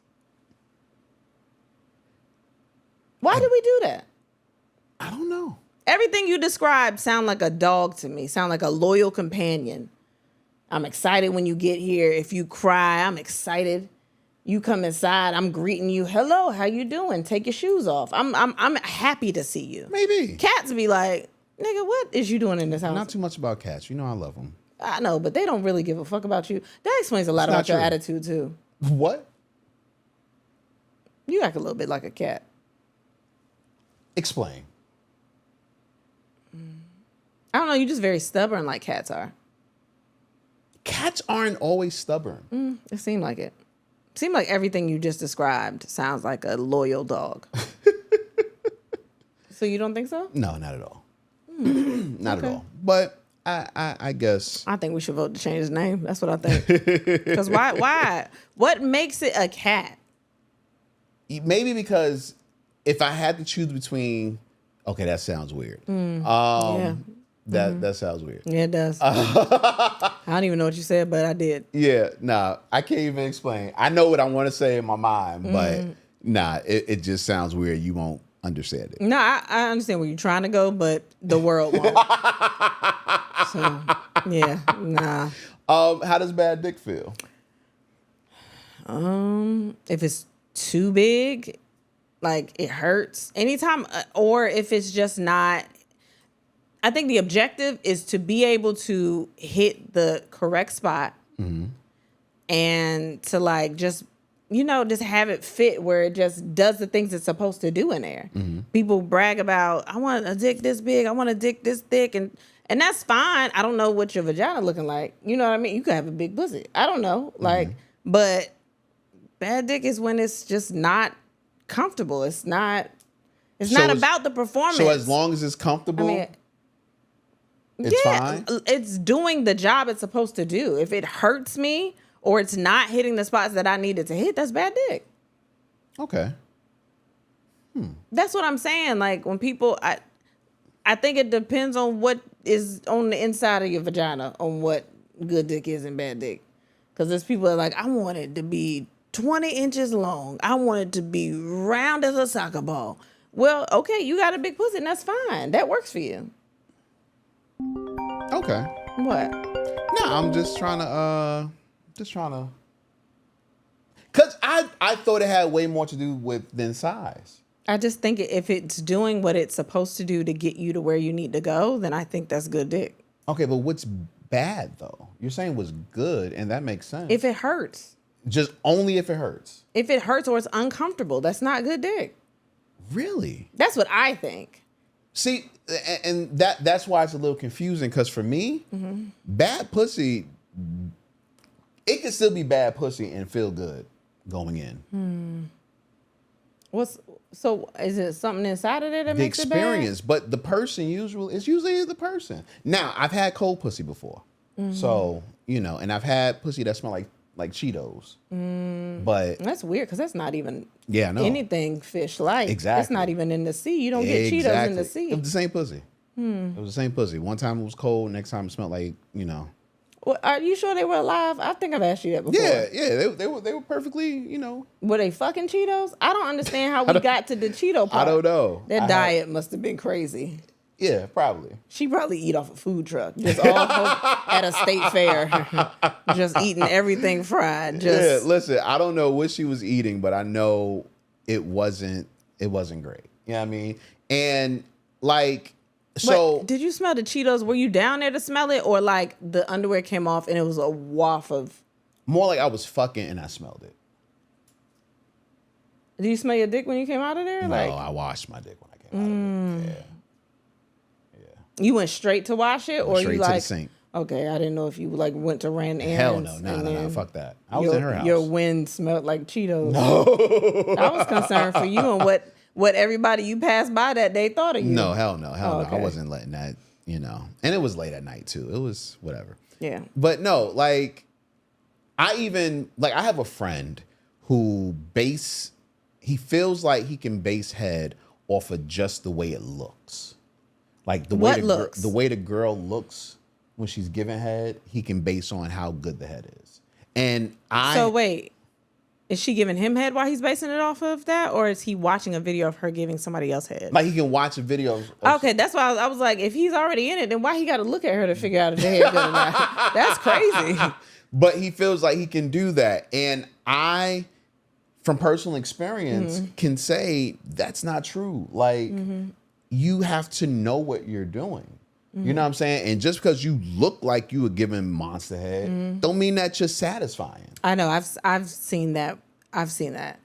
Why did we do that? I don't know. Everything you described sound like a dog to me. Sound like a loyal companion. I'm excited when you get here. If you cry, I'm excited. You come inside, I'm greeting you. Hello, how you doing? Take your shoes off. I'm happy to see you. Maybe. Cats be like, nigga, what is you doing in this house? Not too much about cats. I love them. I know, but they don't really give a fuck about you. That explains a lot It's not about your true. attitude too. What? You act a little bit like a cat. Explain. I don't know, you're just very stubborn like cats are. Cats aren't always stubborn. It seemed like it. Seemed like everything you just described sounds like a loyal dog. So you don't think so? No, not at all. Not at all. But I guess. I think we should vote to change his name. That's what I think. Because why? What makes it a cat? Maybe because if I had to choose between, okay, that sounds weird. Yeah. That sounds weird. Yeah, it does. I don't even know what you said, but I did. Yeah, nah, I can't even explain. I know what I want to say in my mind, but nah, it just sounds weird. You won't understand it. No, I understand where you're trying to go, but the world won't. So, yeah, nah. How does bad dick feel? If it's too big, like it hurts anytime, or if it's just not. I think the objective is to be able to hit the correct spot and to like just just have it fit where it just does the things it's supposed to do in there. People brag about, I want a dick this big, I want a dick this thick, and that's fine. I don't know what your vagina looking like. You know what I mean? You could have a big pussy. I don't know. But bad dick is when it's just not comfortable. It's not about the performance. So as long as it's comfortable, it's fine? It's doing the job it's supposed to do. If it hurts me or it's not hitting the spots that I needed to hit, that's bad dick. Okay. That's what I'm saying. Like when people, I think it depends on what is on the inside of your vagina, on what good dick is and bad dick. Because there's people that are like, I want it to be 20 inches long. I want it to be round as a soccer ball. Well, okay, you got a big pussy and that's fine. That works for you. Okay. What? No, I'm just trying to, because I thought it had way more to do with than size. I just think if it's doing what it's supposed to do to get you to where you need to go, then I think that's good dick. Okay, but what's bad though? You're saying was good, and that makes sense. If it hurts. Just only if it hurts. If it hurts or it's uncomfortable, that's not good dick. Really? That's what I think. See, and that's why it's a little confusing, because for me, bad pussy, it can still be bad pussy and feel good going in. So is it something inside of there that The makes it bad? experience, but the person usually the person. Now, I've had cold pussy before. So, and I've had pussy that smell like Cheetos. But That's weird because that's not even anything fish-like. Exactly. It's not even in the sea. You don't get Cheetos in the sea. It was the same pussy. It was the same pussy. One time it was cold, next time it smelled like, Well, are you sure they were alive? I think I've asked you that before. Yeah. They were perfectly, Were they fucking Cheetos? I don't understand how we got to the Cheeto part. I don't know. That diet must have been crazy. Yeah, probably. She probably eat off a food truck, just all at a state fair, just eating everything fried. Yeah, listen, I don't know what she was eating, but I know it wasn't great. You know what I mean? And so did you smell the Cheetos? Were you down there to smell it, or like the underwear came off and it was a waft of? More like I was fucking and I smelled it. Did you smell your dick when you came out of there? No, I washed my dick when I came out of it. Yeah. You went straight to wash it, or Straight you to the like? sink. Okay, I didn't know if you went to ran errands. Hell no, no, fuck that. I was in her house. Your wind smelled like Cheetos. No, I was concerned for you and what everybody you passed by that day thought of you. No, hell no. Okay. I wasn't letting that, and it was late at night too. It was whatever. Yeah. But no, I have a friend who he feels like he can base head off of just the way it looks. Like the way the girl looks when she's giving head, he can base on how good the head is. And So wait, is she giving him head while he's basing it off of that, or is he watching a video of her giving somebody else head? Like he can watch a video. Okay, that's why I was like, if he's already in it, then why he got to look at her to figure out if the head good or not? That's crazy. But he feels like he can do that, and I, from personal experience, can say that's not true. Like. You have to know what you're doing. You know what I'm saying? And just because you look like you were giving monster head, don't mean that you're satisfying. I know. I've seen that. I've seen that.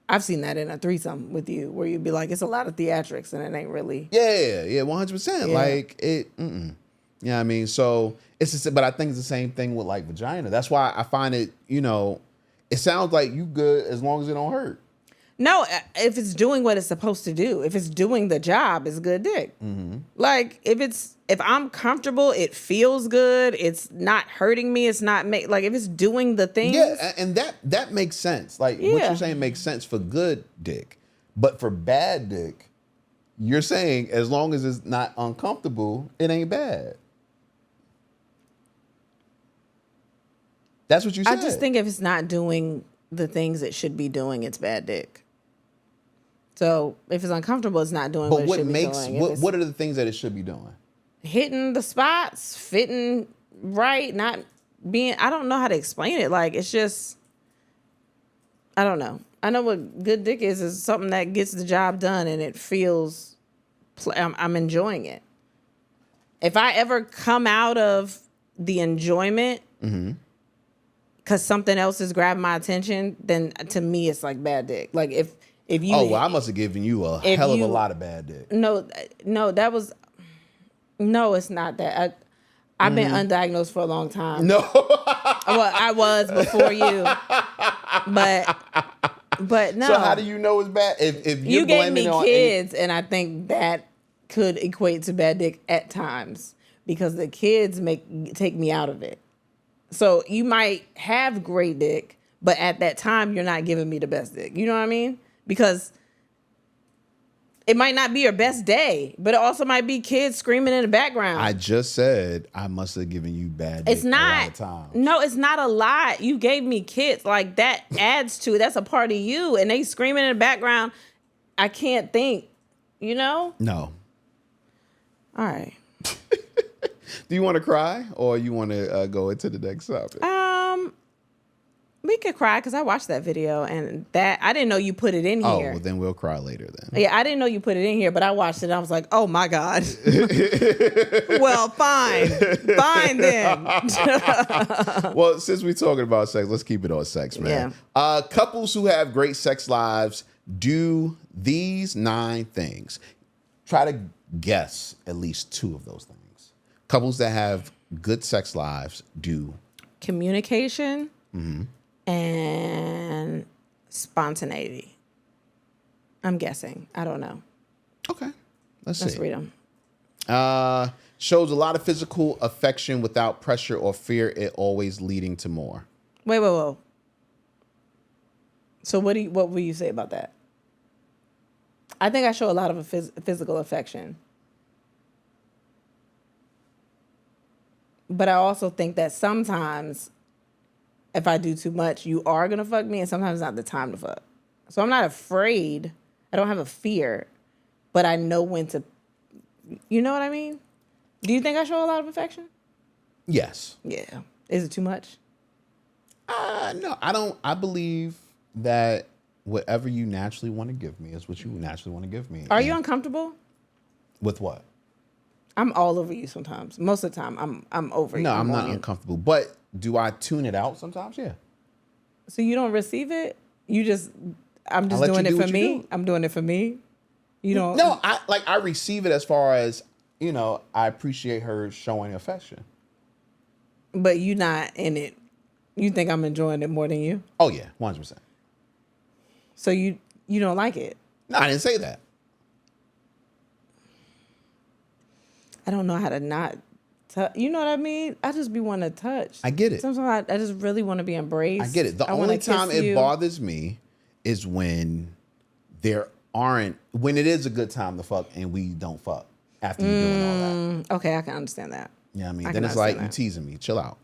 I've seen that in a threesome with you, where you'd be like, it's a lot of theatrics, and it ain't really. Yeah, 100%. Yeah. Like it. You know what I mean? So it's just, but I think it's the same thing with like vagina. That's why I find it. It sounds like you good as long as it don't hurt. No, if it's doing what it's supposed to do, if it's doing the job, it's good dick. Like if I'm comfortable, it feels good. It's not hurting me. It's not like if it's doing the thing. Yeah, and that makes sense. Like what you're saying makes sense for good dick, but for bad dick, you're saying as long as it's not uncomfortable, it ain't bad. That's what you said. I just think if it's not doing the things it should be doing, it's bad dick. So if it's uncomfortable, it's not doing what it should be doing. What are the things that it should be doing? Hitting the spots, fitting right, not being. I don't know how to explain it. Like it's just, I don't know. I know what good dick is something that gets the job done and it feels. I'm enjoying it. If I ever come out of the enjoyment, because something else is grabbing my attention, then to me it's like bad dick. Like if you Oh, well, I must have given you a hell of a lot of bad dick. No, that was no, it's not that. I've been undiagnosed for a long time. No. Well, I was before you, but no. So how do you know it's bad? If You gave me kids, and I think that could equate to bad dick at times because the kids take me out of it. So you might have great dick, but at that time you're not giving me the best dick. You know what I mean? Because it might not be your best day, but it also might be kids screaming in the background. I just said I must have given you bad dick It's not. a lot of times. No, it's not a lot. You gave me kids. Like, that adds to it. That's a part of you. And they screaming in the background. I can't think, you know? No. All right. Do you want to cry or you want to go into the next topic? We could cry because I watched that video and that I didn't know you put it in Oh, here. well, then we'll cry later then. Yeah, I didn't know you put it in here, but I watched it and I was like, oh my God. Well, fine. Fine then. Well, since we're talking about sex, let's keep it on sex, man. Yeah. Couples who have great sex lives do these 9 things. Try to guess at least 2 of those things. Couples that have good sex lives do Communication and spontaneity. I'm guessing. I don't know. Okay. Let's read them. Shows a lot of physical affection without pressure or fear, it always leading to more. Wait. So what will you say about that? I think I show a lot of a physical affection. But I also think that sometimes if I do too much, you are going to fuck me, and sometimes it's not the time to fuck. So I'm not afraid. I don't have a fear, but I know when to, you know what I mean? Do you think I show a lot of affection? Yes. Yeah. Is it too much? No, I don't. I believe that whatever you naturally want to give me is what you naturally want to give me. Are you uncomfortable? With what? I'm all over you sometimes. Most of the time, I'm over you. No, I'm not on you. uncomfortable. But do I tune it out sometimes? Yeah. So you don't receive it? I'm just let doing you it do for what you me? do. I'm doing it for me? You don't? No, I receive it as far as, I appreciate her showing affection. But you not in it. You think I'm enjoying it more than you? Oh, yeah, 100%. So you don't like it? No, I didn't say that. I don't know how to not touch. You know what I mean? I just be wanting to touch. I get it. Sometimes I just really want to be embraced. I get it. The only time it bothers me is when when it is a good time to fuck and we don't fuck after you're doing all that. Okay, I can understand that. You know what I mean? I Then can it's like, understand you teasing me. Chill out.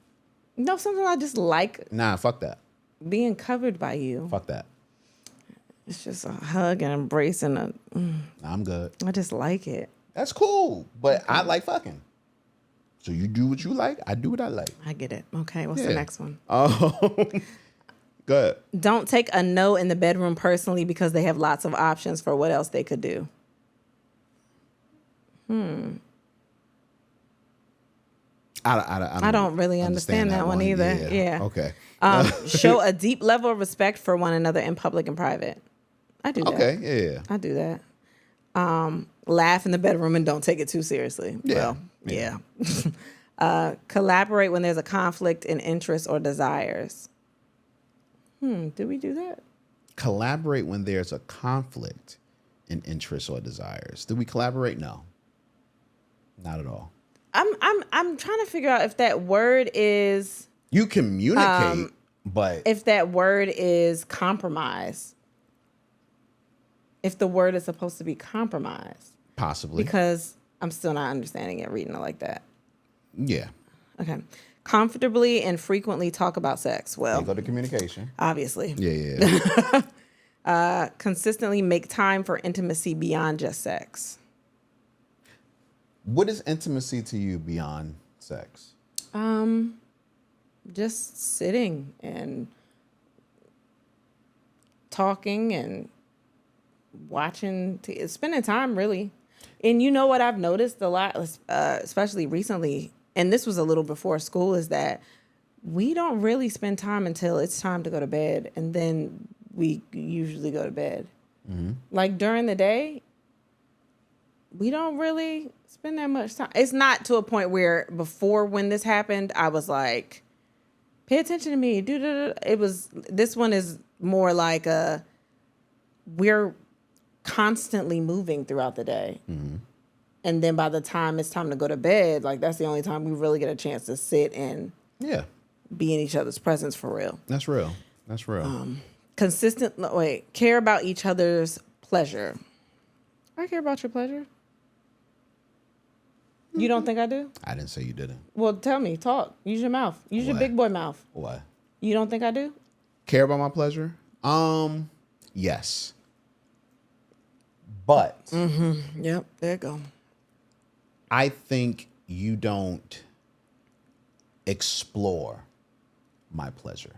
No, sometimes I just like Nah, fuck that. being covered by you. Fuck that. It's just a hug and embrace and Nah, I'm good. I just like it. That's cool. But I like fucking. So you do what you like. I do what I like. I get it. Okay, what's the next one? Go ahead. Don't take a no in the bedroom personally because they have lots of options for what else they could do. I don't really understand that one either. Yeah. Okay. Show a deep level of respect for one another in public and private. I do that. Okay. Yeah. I do that. Laugh in the bedroom and don't take it too seriously. Yeah. Well, yeah. Collaborate when there's a conflict in interests or desires. Do we do that? Collaborate when there's a conflict in interests or desires. Do we collaborate? No. Not at all. I'm trying to figure out if that word is You communicate, but if that word is compromise. If the word is supposed to be compromise. possibly. Because I'm still not understanding it reading it like that. Yeah. Okay. Comfortably and frequently talk about sex. Well, Go to communication. obviously. Yeah. Consistently make time for intimacy beyond just sex. What is intimacy to you beyond sex? Just sitting and talking and watching, spending time really. And you know what I've noticed a lot, especially recently, and this was a little before school, is that we don't really spend time until it's time to go to bed, and then we usually go to bed. Mm-hmm. Like during the day, we don't really spend that much time. It's not to a point where before when this happened, I was like, pay attention to me. This one is more like we're constantly moving throughout the day. Mm-hmm. And then by the time it's time to go to bed, like that's the only time we really get a chance to sit and be in each other's presence for real. That's real. That's real. Care about each other's pleasure. I care about your pleasure. You don't think I do? I didn't say you didn't. Well, tell me. Talk. Use your mouth. Use your big boy mouth. What? You don't think I do? Care about my pleasure? Yes. But Yep. There you go. I think you don't explore my pleasure.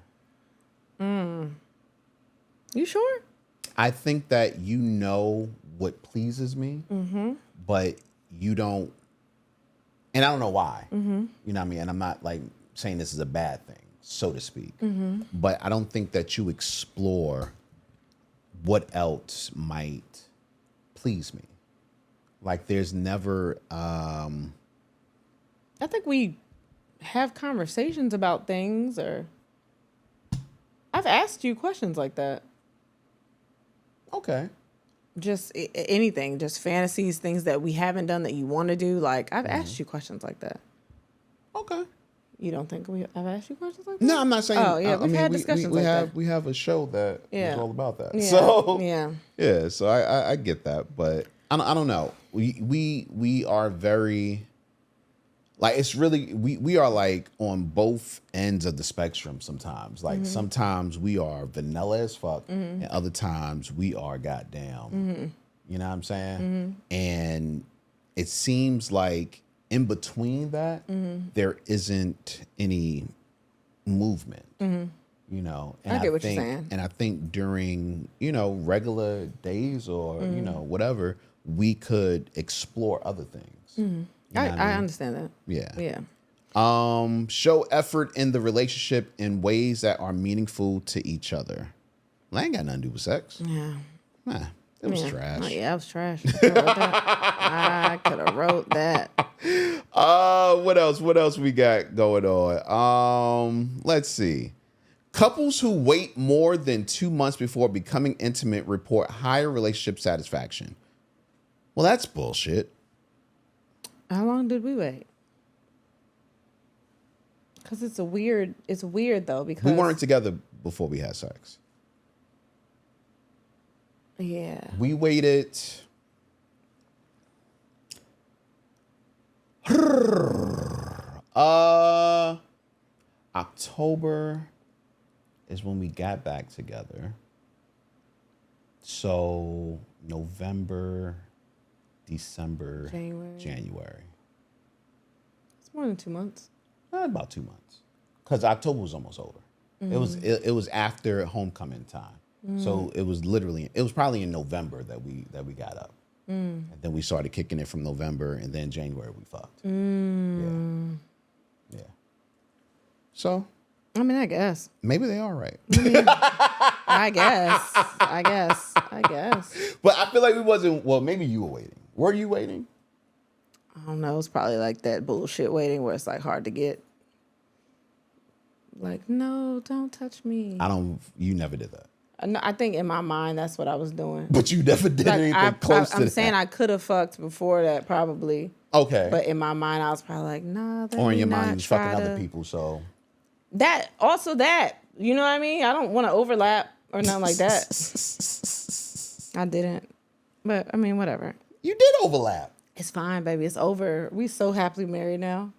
You sure? I think that you know what pleases me, but you don't, and I don't know why. You know what I mean? And I'm not like saying this is a bad thing, so to speak. But I don't think that you explore what else might please me. Like there's never I think we have conversations about things, or I've asked you questions like that. okay. Just anything, just fantasies, things that we haven't done that you want to do. Like I've asked you questions like that. Okay. You don't think I've asked you questions like that? No, I'm not saying. Oh yeah, we've had discussions like that. We have a show that is all about that. Yeah. So yeah. So I get that, but I don't know. We are very, like, it's really, we are like on both ends of the spectrum sometimes. Like sometimes we are vanilla as fuck, and other times we are goddamn. You know what I'm saying? And it seems like in between that, there isn't any movement. You know, and I get what you're saying. And I think during, regular days or, whatever, we could explore other things. You know what I mean? understand that. Yeah. Yeah. Show effort in the relationship in ways that are meaningful to each other. Well, I ain't got nothing to do with sex. Yeah. Nah, it was trash. Oh, yeah, it was trash. I could have wrote that. What else we got going on? Let's see. Couples who wait more than 2 months before becoming intimate report higher relationship satisfaction. Well, that's bullshit. How long did we wait? Because it's weird though, because We weren't together before we had sex. Yeah. We waited. October is when we got back together. So November, December, January. It's more than 2 months. About 2 months. Because October was almost over. It was after homecoming time. So it was probably in November that we got up. And then we started kicking it from November, and then January we fucked. Yeah. So I mean, I guess. maybe they are right. I guess. But I feel like we wasn't. Well, maybe you were waiting. Were you waiting? I don't know. It's probably like that bullshit waiting where it's like hard to get. Like, no, don't touch me. You never did that. No, I think in my mind that's what I was doing. But you never did anything close to that. I'm saying I could have fucked before that probably. Okay. But in my mind I was probably like, nah. Or in your mind you was fucking other people, so. That, you know what I mean? I don't want to overlap or nothing like that. I didn't. But, I mean, whatever. You did overlap. It's fine, baby. It's over. We so happily married now.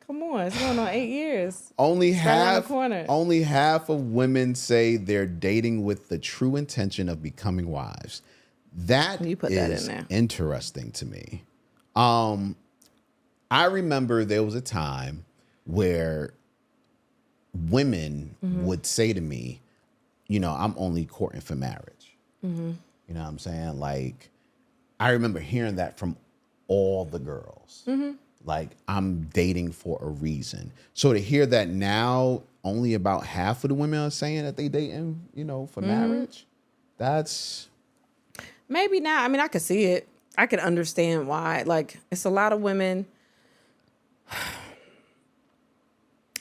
Come on. It's going on 8 years. Only half corner. of women say they're dating with the true intention of becoming wives. That you put that in there. Interesting to me. I remember there was a time where women would say to me, I'm only courting for marriage. You know what I'm saying? Like, I remember hearing that from all the girls. Like, I'm dating for a reason. So to hear that now, only about half of the women are saying that they dating, for marriage. That's Maybe now. I mean, I could see it. I could understand why. Like, it's a lot of women.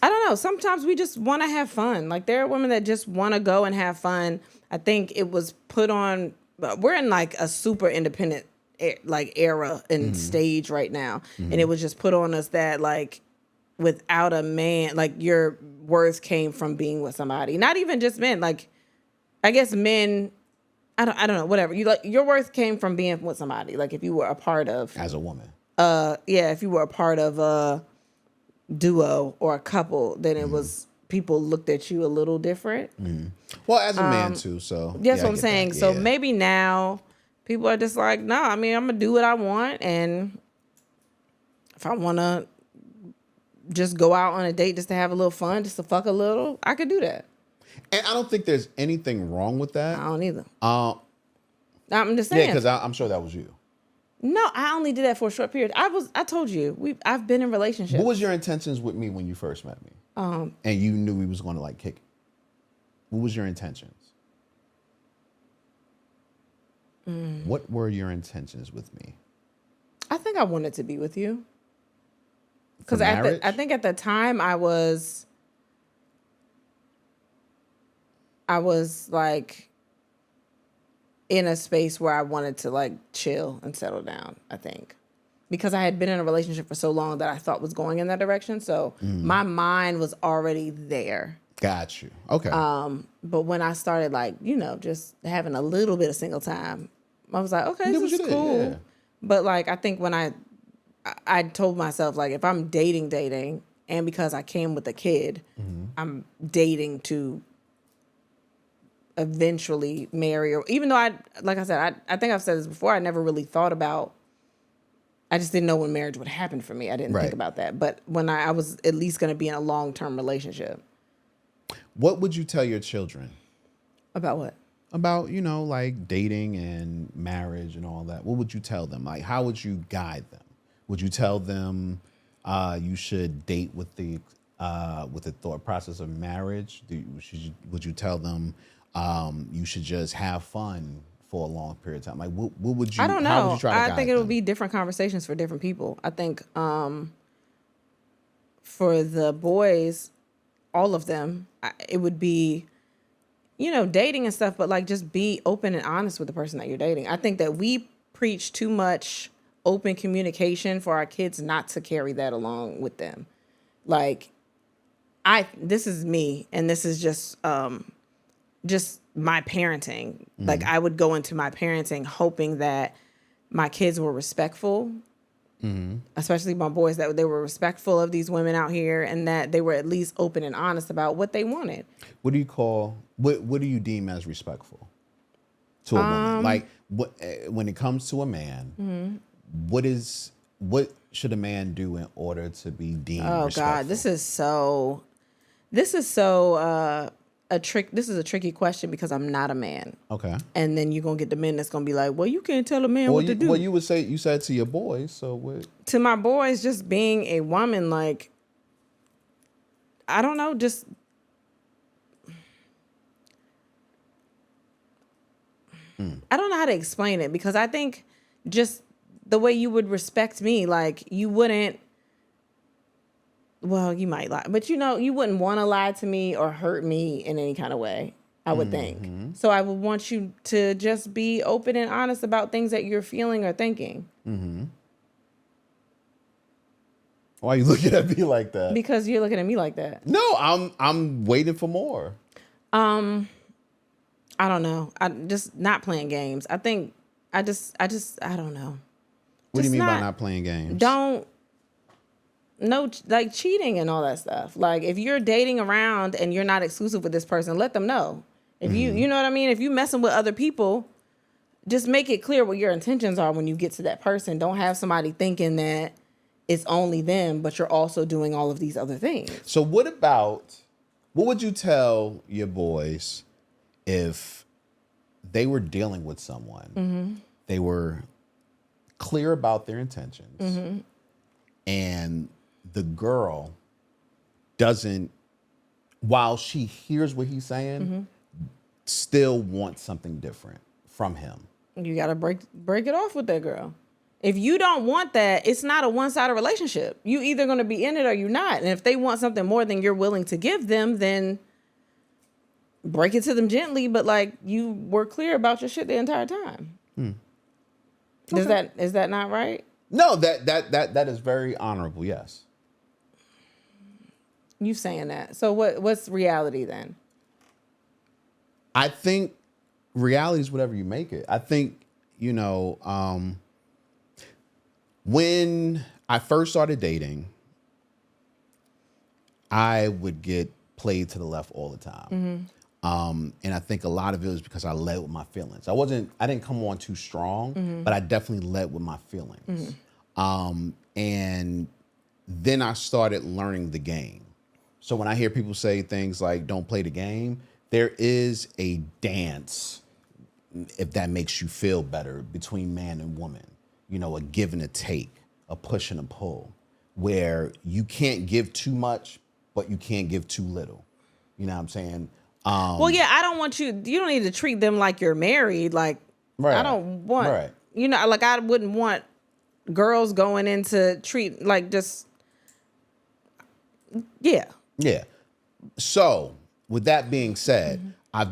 I don't know. Sometimes we just want to have fun. Like, there are women that just want to go and have fun. I think it was put on. We're in like a super independent era and stage right now, and it was just put on us that like without a man, like your worth came from being with somebody. Not even just men. Like, I guess men. I don't know. Whatever you like, your worth came from being with somebody. Like, if you were a part of as a woman. If you were a part of a duo or a couple, then it was people looked at you a little different. Well, as a man too, so That's what I I'm get saying. that. So Yeah. maybe now people are just like, no, I mean, I'm gonna do what I want, and if I wanna just go out on a date just to have a little fun, just to fuck a little, I could do that. And I don't think there's anything wrong with that. I don't either. I'm just saying. Yeah, because I'm sure that was you. No, I only did that for a short period. I told you, I've been in relationships. What was your intentions with me when you first met me? And you knew we was going to like kick it. What was your intentions? What were your intentions with me? I think I wanted to be with you. For Because marriage? I think at the time I was like in a space where I wanted to like chill and settle down, I think. Because I had been in a relationship for so long that I thought was going in that direction. So my mind was already there. Got you. Okay. But when I started like, just having a little bit of single time, I was like, okay, did what this you is did, cool. yeah. But like, I think when I told myself, like, if I'm dating, and because I came with a kid, I'm dating to eventually marry, or even though like I said, I think I've said this before, I never really thought about, I just didn't know when marriage would happen for me. I didn't think about that. But when I was at least going to be in a long-term relationship. What would you tell your children? About what? About, like dating and marriage and all that. What would you tell them? Like, how would you guide them? Would you tell them you should date with the thought process of marriage? Would you tell them you should just have fun for a long period of time? Like, what would you? I don't know. How would you try to I guide think it would them? be different conversations for different people. I think for the boys, all of them, it would be, dating and stuff, but like just be open and honest with the person that you're dating. I think that we preach too much open communication for our kids not to carry that along with them. Like, this is me, and this is just my parenting. Like, I would go into my parenting hoping that my kids were respectful, especially my boys, that they were respectful of these women out here, and that they were at least open and honest about what they wanted. What do you call? What do you deem as respectful to a woman? Like, when it comes to a man, what should a man do in order to be deemed respectful? God, this is so a trick. This is a tricky question because I'm not a man. Okay. And then you're gonna get the men that's gonna be like, well, you can't tell a man what to do. Well, you said to your boys, so what? To my boys, just being a woman, like, I don't know, just I don't know how to explain it, because I think just the way you would respect me, like, you wouldn't, well, you might lie, but you wouldn't want to lie to me or hurt me in any kind of way, I would think. So I would want you to just be open and honest about things that you're feeling or thinking. Why are you looking at me like that? Because you're looking at me like that. No, I'm waiting for more. I don't know. I'm just not playing games. I think I don't know. What do you Just mean by not playing games? No, like cheating and all that stuff. Like, if you're dating around and you're not exclusive with this person, let them know. If you know what I mean? If you messing with other people, just make it clear what your intentions are when you get to that person. Don't have somebody thinking that it's only them, but you're also doing all of these other things. So what would you tell your boys if they were dealing with someone, they were clear about their intentions, and the girl doesn't, while she hears what he's saying, still wants something different from him. You got to break it off with that girl. If you don't want that, it's not a one-sided relationship. You either going to be in it or you're not. And if they want something more than you're willing to give them, then break it to them gently. But like, you were clear about your shit the entire time. Okay. Is that not right? No, that is very honorable. Yes. You saying that. So what's reality then? I think reality is whatever you make it. I think, when I first started dating, I would get played to the left all the time. And I think a lot of it was because I led with my feelings. I didn't come on too strong, but I definitely led with my feelings. And then I started learning the game. So when I hear people say things like, don't play the game, there is a dance, if that makes you feel better, between man and woman. A give and a take, a push and a pull, where you can't give too much, but you can't give too little. You know what I'm saying? Well, yeah, I don't want you don't need to treat them like you're married. Like, right. I don't want, right. Like I wouldn't want girls going into treat like just, yeah. Yeah. So with that being said, I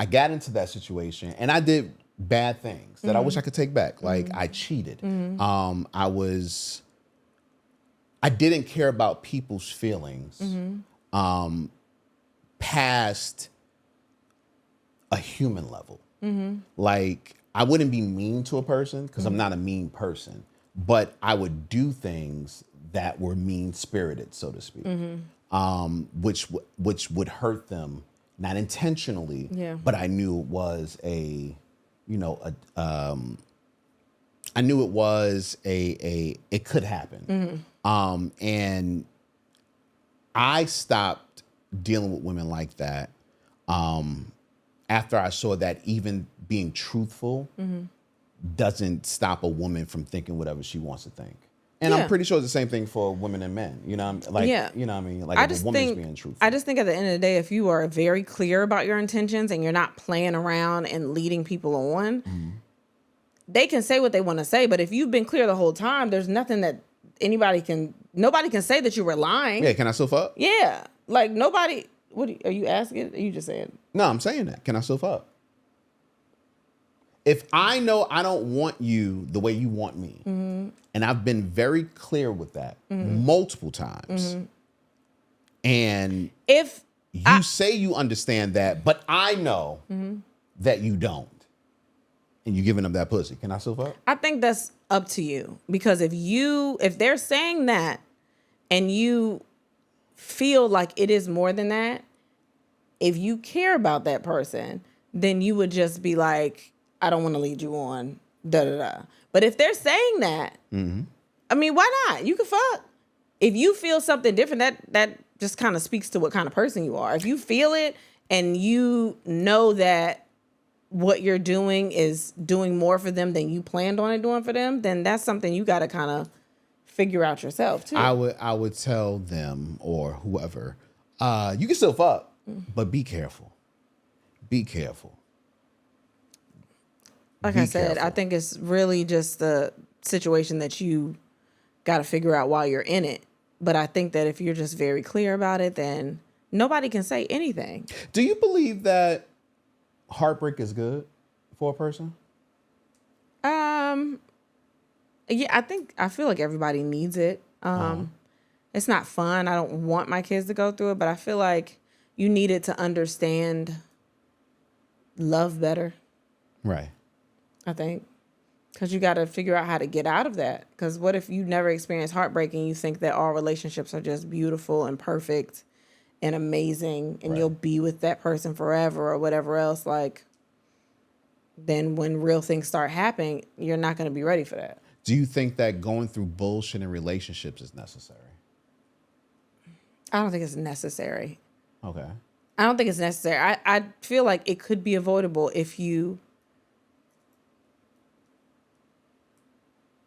got into that situation and I did bad things that I wish I could take back. Like I cheated. I didn't care about people's feelings past a human level. Like I wouldn't be mean to a person because I'm not a mean person, but I would do things that were mean spirited, so to speak, which would hurt them, not intentionally, but I knew it was it could happen. And I stopped dealing with women like that after I saw that even being truthful doesn't stop a woman from thinking whatever she wants to think. And I'm pretty sure it's the same thing for women and men. You know what I mean? Like if a woman's being truthful. I just think at the end of the day, if you are very clear about your intentions and you're not playing around and leading people on, they can say what they want to say. But if you've been clear the whole time, there's nothing that nobody can say that you were lying. Yeah, can I still fuck? Yeah. Like nobody, are you asking? Or are you just saying? No, I'm saying that. Can I still fuck? If I know I don't want you the way you want me, and I've been very clear with that multiple times, and if you say you understand that, but I know that you don't, and you're giving them that pussy, can I still fuck? I think that's up to you, because if they're saying that and you feel like it is more than that, if you care about that person, then you would just be like, I don't want to lead you on, da-da-da. But if they're saying that, I mean, why not? You can fuck. If you feel something different, that just kind of speaks to what kind of person you are. If you feel it and you know that what you're doing is doing more for them than you planned on it doing for them, then that's something you got to kind of figure out yourself too. I would tell them or whoever, you can still fuck, but be careful. Be careful. Like I said, I think it's really just the situation that you got to figure out while you're in it. But I think that if you're just very clear about it, then nobody can say anything. Do you believe that heartbreak is good for a person? Yeah, I feel like everybody needs it. It's not fun. I don't want my kids to go through it, but I feel like you need it to understand love better. Right. I think. Because you got to figure out how to get out of that. Because what if you never experienced heartbreak and you think that all relationships are just beautiful and perfect and amazing and you'll be with that person forever or whatever else? Like, then when real things start happening, you're not going to be ready for that. Do you think that going through bullshit in relationships is necessary? I don't think it's necessary. Okay. I don't think it's necessary. I feel like it could be avoidable if you...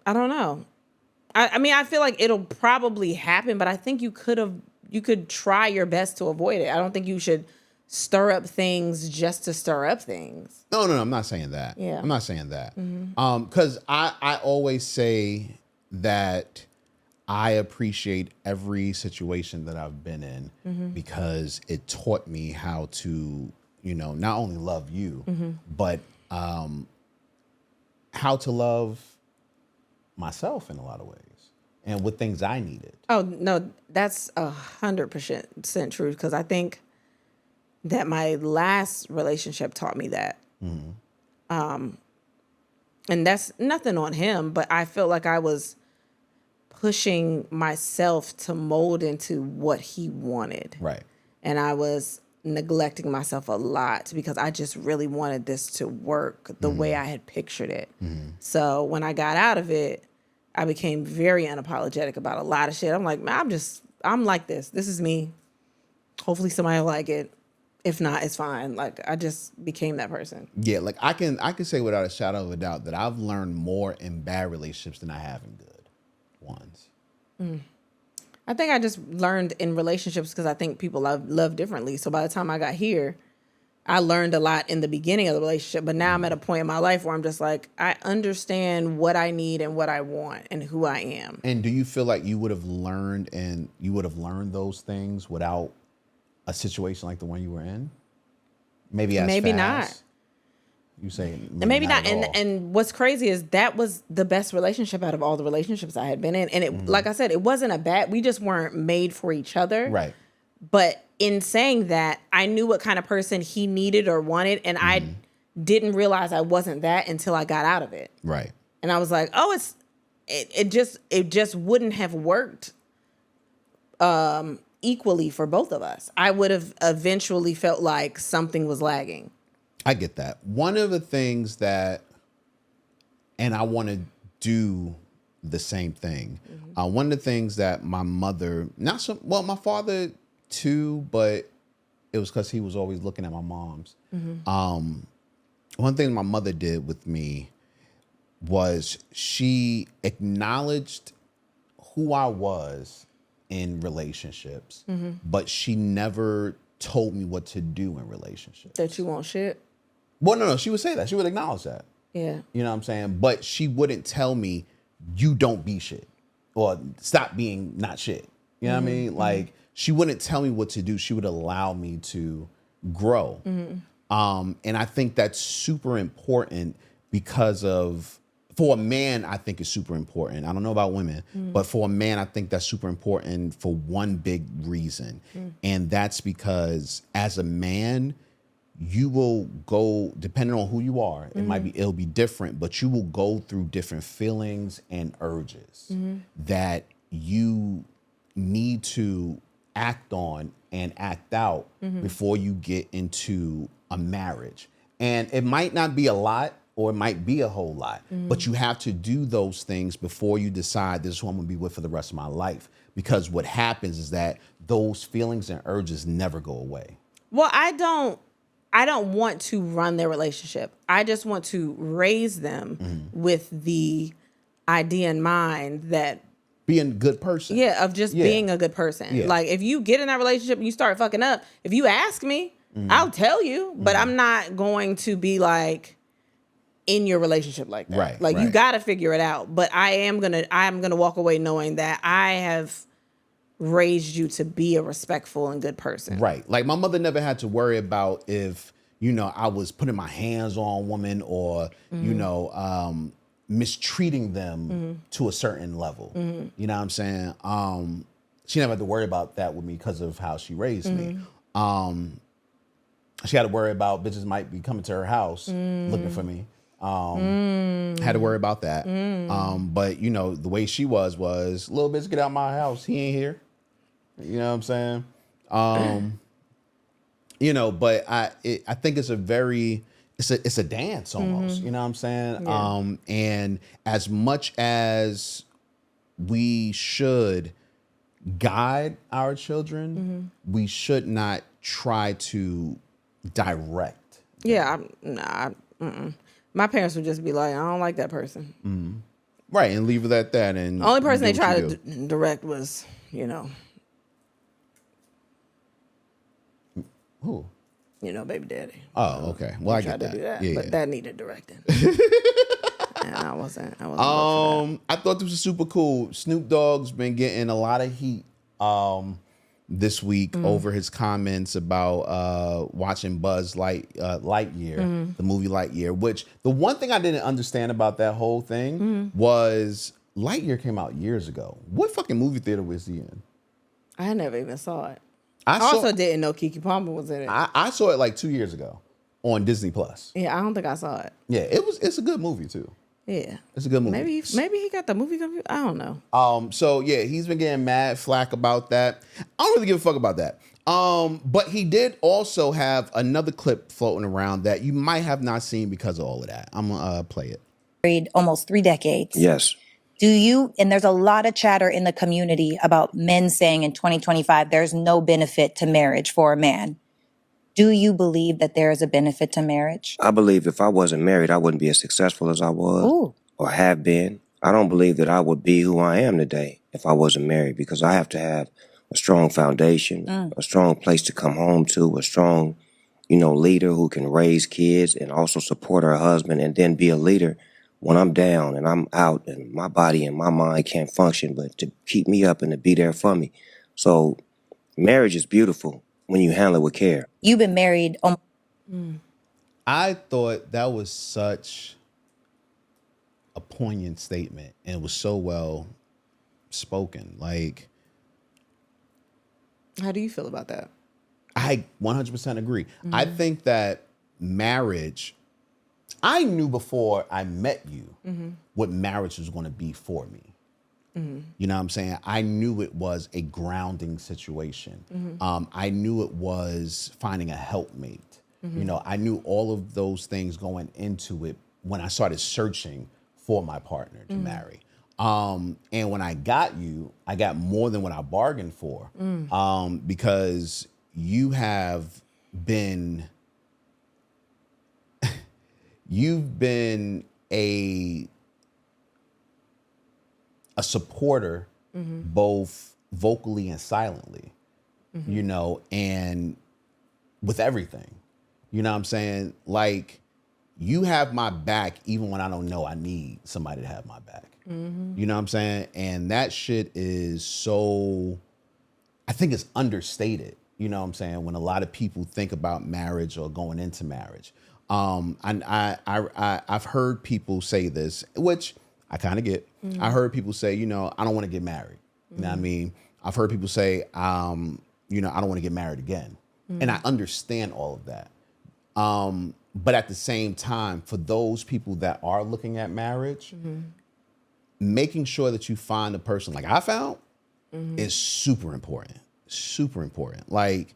I don't know. I mean, I feel like it'll probably happen, but I think you could try your best to avoid it. I don't think you should stir up things just to stir up things. No, I'm not saying that. Yeah. I'm not saying that. Because I always say that I appreciate every situation that I've been in because it taught me how to, not only love you, but how to love myself in a lot of ways and with things I needed. Oh, no, that's 100% true because I think that my last relationship taught me that. And that's nothing on him, but I felt like I was pushing myself to mold into what he wanted. Right. And I was neglecting myself a lot because I just really wanted this to work the way I had pictured it. So when I got out of it, I became very unapologetic about a lot of shit. I'm like, man, I'm like this. This is me. Hopefully somebody will like it. If not, it's fine. Like, I just became that person. Yeah, like I can say without a shadow of a doubt that I've learned more in bad relationships than I have in good ones. I think I just learned in relationships because I think people love differently. So by the time I got here, I learned a lot in the beginning of the relationship. But now I'm at a point in my life where I'm just like, I understand what I need and what I want and who I am. And do you feel like you would have learned those things without a situation like the one you were in? Maybe not. You say maybe not. And what's crazy is that was the best relationship out of all the relationships I had been in. And it, like I said, it wasn't we just weren't made for each other. Right. But in saying that, I knew what kind of person he needed or wanted, and I didn't realize I wasn't that until I got out of it. Right. And I was like, oh, it just wouldn't have worked equally for both of us. I would have eventually felt like something was lagging. I get that. One of the things and I want to do the same thing. One of the things that my mother, my father too, but it was because he was always looking at my mom's. One thing my mother did with me was she acknowledged who I was in relationships, but she never told me what to do in relationships. That you want shit? Well, no, she would say that. She would acknowledge that. Yeah. You know what I'm saying? But she wouldn't tell me, you don't be shit or stop being not shit. You know what I mean? Like, she wouldn't tell me what to do. She would allow me to grow. And I think that's super important because for a man, I think it's super important. I don't know about women, but for a man, I think that's super important for one big reason. And that's because as a man, you will go, depending on who you are, it'll be different, but you will go through different feelings and urges that you need to act on and act out before you get into a marriage. And it might not be a lot, or it might be a whole lot, but you have to do those things before you decide this is who I'm gonna be with for the rest of my life. Because what happens is that those feelings and urges never go away. Well, I don't want to run their relationship. I just want to raise them with the idea in mind that being a good person. Yeah, of just being a good person. Yeah. Like, if you get in that relationship and you start fucking up, if you ask me, I'll tell you, but I'm not going to be like in your relationship like that. Right. Like, you got to figure it out. But I'm going to walk away knowing that I have raised you to be a respectful and good person. Right. Like, my mother never had to worry about if, I was putting my hands on women or, mistreating them to a certain level. You know what I'm saying? She never had to worry about that with me because of how she raised me. She had to worry about bitches might be coming to her house looking for me. Had to worry about that. But, the way she was, little bitch, get out my house. He ain't here. You know what I'm saying? But I think it's it's a dance almost, you know what I'm saying? Yeah. And as much as we should guide our children, we should not try to direct. Yeah, my parents would just be like, I don't like that person. Right, and leave it at that. And Only person they do what tried you to do. direct was, Who? Baby daddy. Oh, okay. Well, I get Tried to that. do that, Yeah, but yeah. that needed directing. And I wasn't. Up for that. I thought this was super cool. Snoop Dogg's been getting a lot of heat this week over his comments about watching Buzz Lightyear, the movie Lightyear, which the one thing I didn't understand about that whole thing was Lightyear came out years ago. What fucking movie theater was he in? I never even saw it. I I also didn't know Keke Palmer was in it. I saw it like 2 years ago on Disney Plus. Yeah, I don't think I saw it. Yeah, it's a good movie too. Yeah, It's a good movie. Maybe he got the movie confused. I don't know. So yeah, he's been getting mad flack about that. I don't really give a fuck about that. But he did also have another clip floating around that you might have not seen because of all of that. I'm gonna play it. Married almost 3 decades. Yes. Do you, and there's a lot of chatter in the community about men saying in 2025, there's no benefit to marriage for a man. Do you believe that there is a benefit to marriage? I believe if I wasn't married, I wouldn't be as successful as I was Ooh. or have been. I don't believe that I would be who I am today if I wasn't married, because I have to have a strong foundation, a strong place to come home to, a strong, leader who can raise kids and also support her husband, and then be a leader when I'm down and I'm out and my body and my mind can't function, but to keep me up and to be there for me. So marriage is beautiful when you handle it with care. You've been married. I thought that was such a poignant statement, and it was so well spoken. Like, How do you feel about that? I 100% agree. I think that marriage, I knew before I met you what marriage was going to be for me. You know what I'm saying? I knew it was a grounding situation. I knew it was finding a helpmate. I knew all of those things going into it when I started searching for my partner to marry. And when I got you, I got more than what I bargained for, because you have been, you've been a supporter, both vocally and silently, and with everything. You know what I'm saying? Like, you have my back even when I don't know I need somebody to have my back. You know what I'm saying? And that shit is so, I think it's understated. You know what I'm saying? When a lot of people think about marriage or going into marriage. And I've heard people say this, which I kind of get. I heard people say, I don't want to get married. You know what I mean? I've heard people say, I don't want to get married again. And I understand all of that. But at the same time, for those people that are looking at marriage, making sure that you find a person like I found is super important. Super important. Like,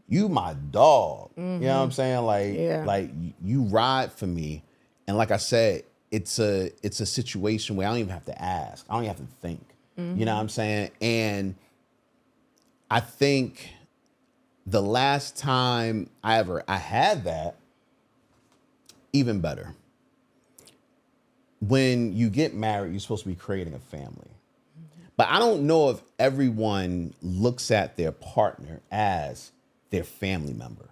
you my dog. You know what I'm saying? Like you ride for me. And like I said, it's a situation where I don't even have to ask. I don't even have to think. You know what I'm saying? And I think the last time I had that, even better. When you get married, you're supposed to be creating a family. But I don't know if everyone looks at their partner as their family member.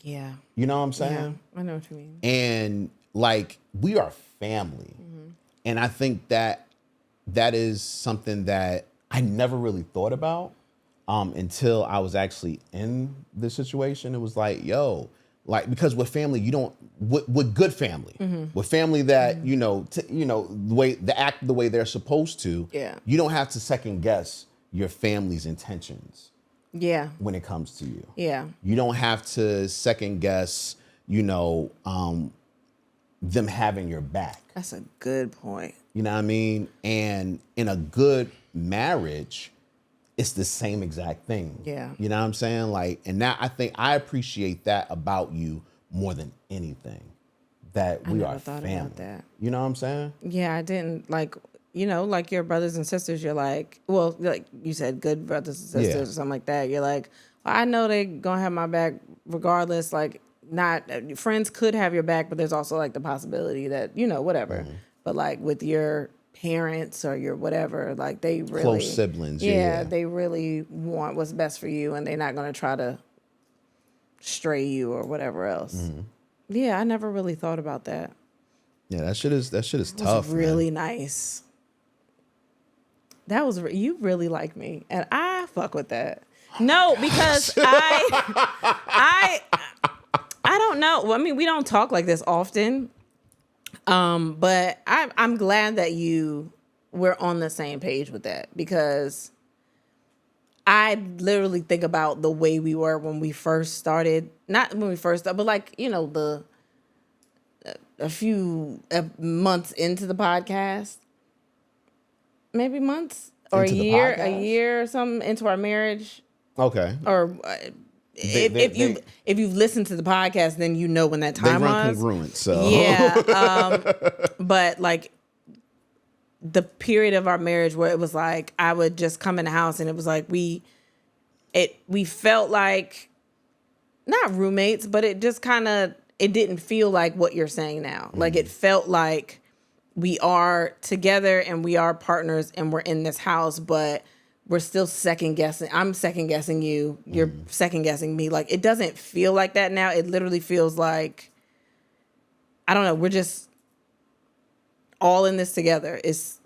Yeah. You know what I'm saying? Yeah, I know what you mean. And like, we are family. And I think that is something that I never really thought about until I was actually in this situation. It was like, yo, like, because with family, you don't, with good family, with family that, the way they act the way they're supposed to, you don't have to second guess your family's intentions. Yeah. When it comes to you. Yeah. You don't have to second guess, them having your back. That's a good point. You know what I mean? And in a good marriage, it's the same exact thing. Yeah. You know what I'm saying? Like, and that, I think I appreciate that about you more than anything. That we are family. About that. You know what I'm saying? Yeah, I didn't like your brothers and sisters. You're like, well, like you said, good brothers and sisters or something like that. You're like, well, I know they gonna have my back regardless. Like, not friends could have your back, but there's also like the possibility that whatever. but like with your parents or your whatever, like they really Close siblings. Yeah. they really want what's best for you, and they're not going to try to stray you or whatever else. Yeah, I never really thought about that. Yeah, that shit is tough. It's really man. nice. That was you really like me, and I fuck with that. No, because I don't know. Well, I mean, we don't talk like this often, but I'm glad that we're on the same page with that, because I literally think about the way we were when we first started. Not when we first started, but like, you know, a few months into the podcast, maybe months or Into a year or something into our marriage. Okay. Or if you've listened to the podcast, then you know when that time they run was. congruent, so Yeah. But like the period of our marriage where it was like I would just come in the house and it was like we felt like not roommates, but it just kind of, it didn't feel like what you're saying now. Like it felt like we are together and we are partners and we're in this house, but we're still second guessing. I'm second guessing you. You're second guessing me. Like it doesn't feel like that now. It literally feels like, I don't know. We're just all in this together. It's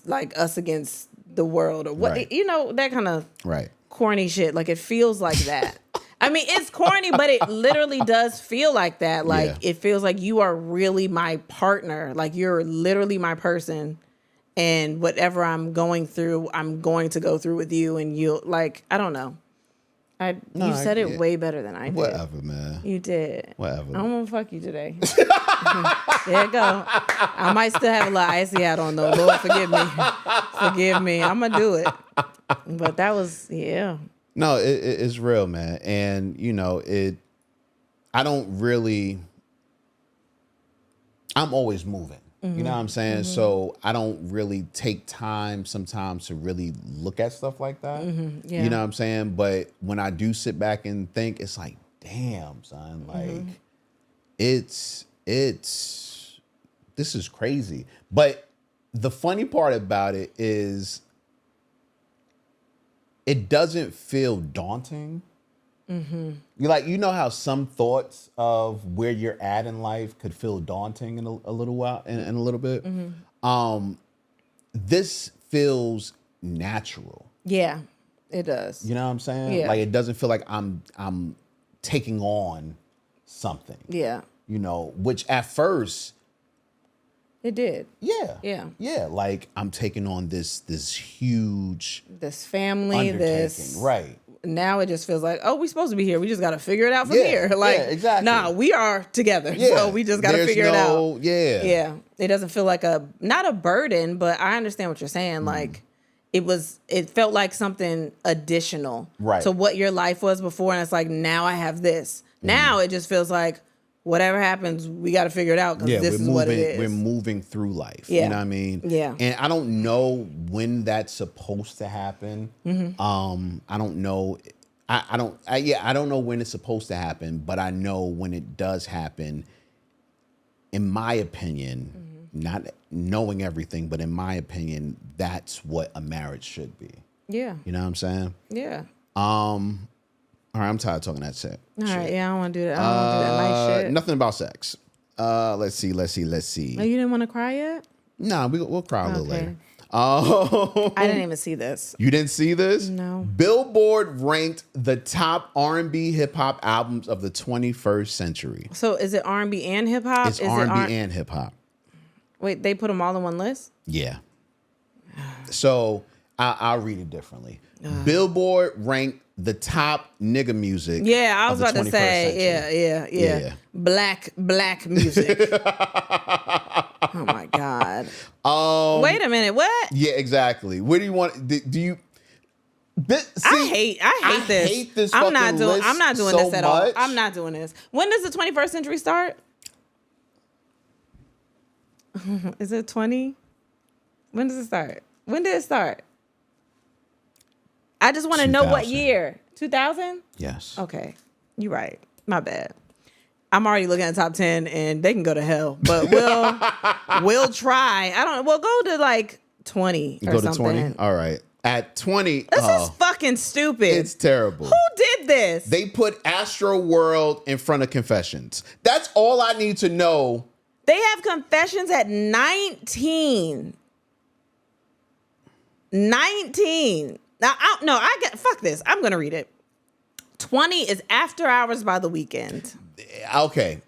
like us against the world or what, Right. you know, that kind of right. corny shit. Like it feels like that. I mean, it's corny, but it literally does feel like that. Like it feels like you are really my partner. Like you're literally my person. And whatever I'm going through, I'm going to go through with you. And you'll, like, I don't know. You said it way better than I did. Whatever, man. You did. Whatever. I'm gonna fuck you today. There you go. I might still have a little icy hat on though. Lord, forgive me. Forgive me. I'm gonna do it. But that was, yeah. No, it's real, man. And you know, I'm always moving. You know what I'm saying? So I don't really take time sometimes to really look at stuff like that. Yeah. You know what I'm saying? But when I do sit back and think, it's like, damn, son, like this is crazy. But the funny part about it is it doesn't feel daunting. You're like, you know how some thoughts of where you're at in life could feel daunting in a little while, in a little bit. This feels natural. Yeah, it does. You know what I'm saying? Yeah. Like it doesn't feel like I'm taking on something. Yeah, You know, which at first, it did. yeah, like I'm taking on this huge This family, undertaking, this right? Now it just feels like, oh, we're supposed to be here. We just got to figure it out from here. Like, exactly. nah, we are together. Yeah. So we just got to figure it out. Yeah. Yeah. It doesn't feel like not a burden, but I understand what you're saying. Like it felt like something additional to what your life was before. And it's like, now I have this. Now it just feels like whatever happens, we got to figure it out because this is what it is. We're moving through life. Yeah. You know what I mean? Yeah. And I don't know when that's supposed to happen. I don't know. I don't know when it's supposed to happen, but I know when it does happen, in my opinion, not knowing everything, but in my opinion, that's what a marriage should be. Yeah. You know what I'm saying? Yeah. All right, I'm tired of talking that shit. All right. Yeah, I don't want to do that. I don't want to do that nice shit. Nothing about sex. Let's see. Oh, you didn't want to cry yet? Nah, we'll cry a little Okay. later. I didn't even see this. You didn't see this? No. Billboard ranked the top R&B hip hop albums of the 21st century. So is it R&B and hip hop? It's R&B and hip hop. Wait, they put them all in one list? Yeah. So I'll read it differently. Billboard ranked the top nigga music. Yeah, I was of the about to 21st say, century. yeah. Black music. Oh my God. Wait a minute, what? Yeah, exactly. Where do you want? Do you? I hate this. Hate this. I'm not fucking doing. list I'm not doing so this at all. much. I'm not doing this. When does the 21st century start? Is it 20? When does it start? When did it start? I just want to know what 2000. year. 2000? Yes. Okay. You're right. My bad. I'm already looking at the top 10 and they can go to hell, but we'll try. I don't, we'll go to like 20 or Go something. to 20? All right. At 20, This is fucking stupid. it's terrible. Who did this? They put Astro World in front of Confessions. That's all I need to know. They have Confessions at 19. 19. Now, I get, fuck this. I'm going to read it. 20 is After Hours by The Weeknd. Okay.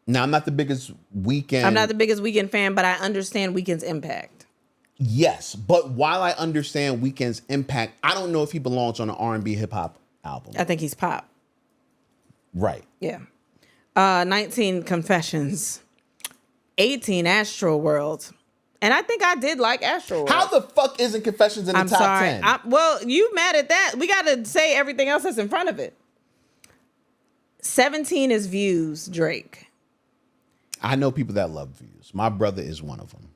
Now, I'm not the biggest Weeknd. I'm not the biggest Weeknd fan, but I understand Weeknd's impact. Yes, but while I understand Weeknd's impact, I don't know if he belongs on an R&B hip hop album. I think he's pop. Right. Yeah. 19 Confessions. 18 Astro World. And I think I did like Astro World. How the fuck isn't Confessions in the top 10? Well, you mad at that? We got to say everything else that's in front of it. 17 is Views, Drake. I know people that love Views. My brother is one of them.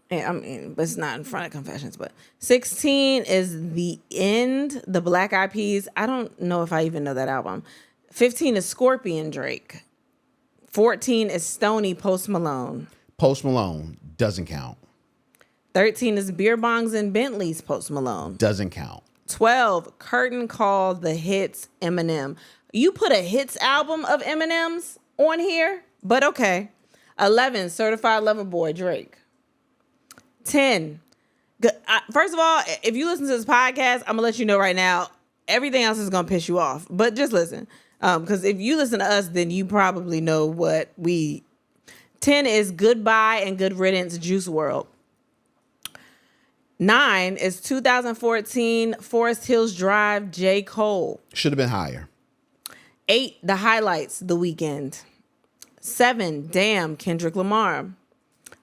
I mean, but it's not in front of Confessions. But 16 is The End, the Black Eyed Peas. I don't know if I even know that album. 15 is Scorpion, Drake. 14 is Stoney, Post Malone. Post Malone doesn't count. 13 is Beer Bongs and Bentleys, Post Malone. Doesn't count. 12, Curtain Call, The Hits, Eminem. You put a hits album of Eminem's on here, but okay. 11, Certified Lover Boy, Drake. 10. First of all, if you listen to this podcast, I'm going to let you know right now, everything else is going to piss you off. But just listen. Because if you listen to us, then you probably know what we... 10 is Goodbye and Good Riddance, Juice WRLD. 9 is 2014 Forest Hills Drive, J. Cole. Should have been higher. 8, The Highlights, The Weeknd. 7, Damn, Kendrick Lamar.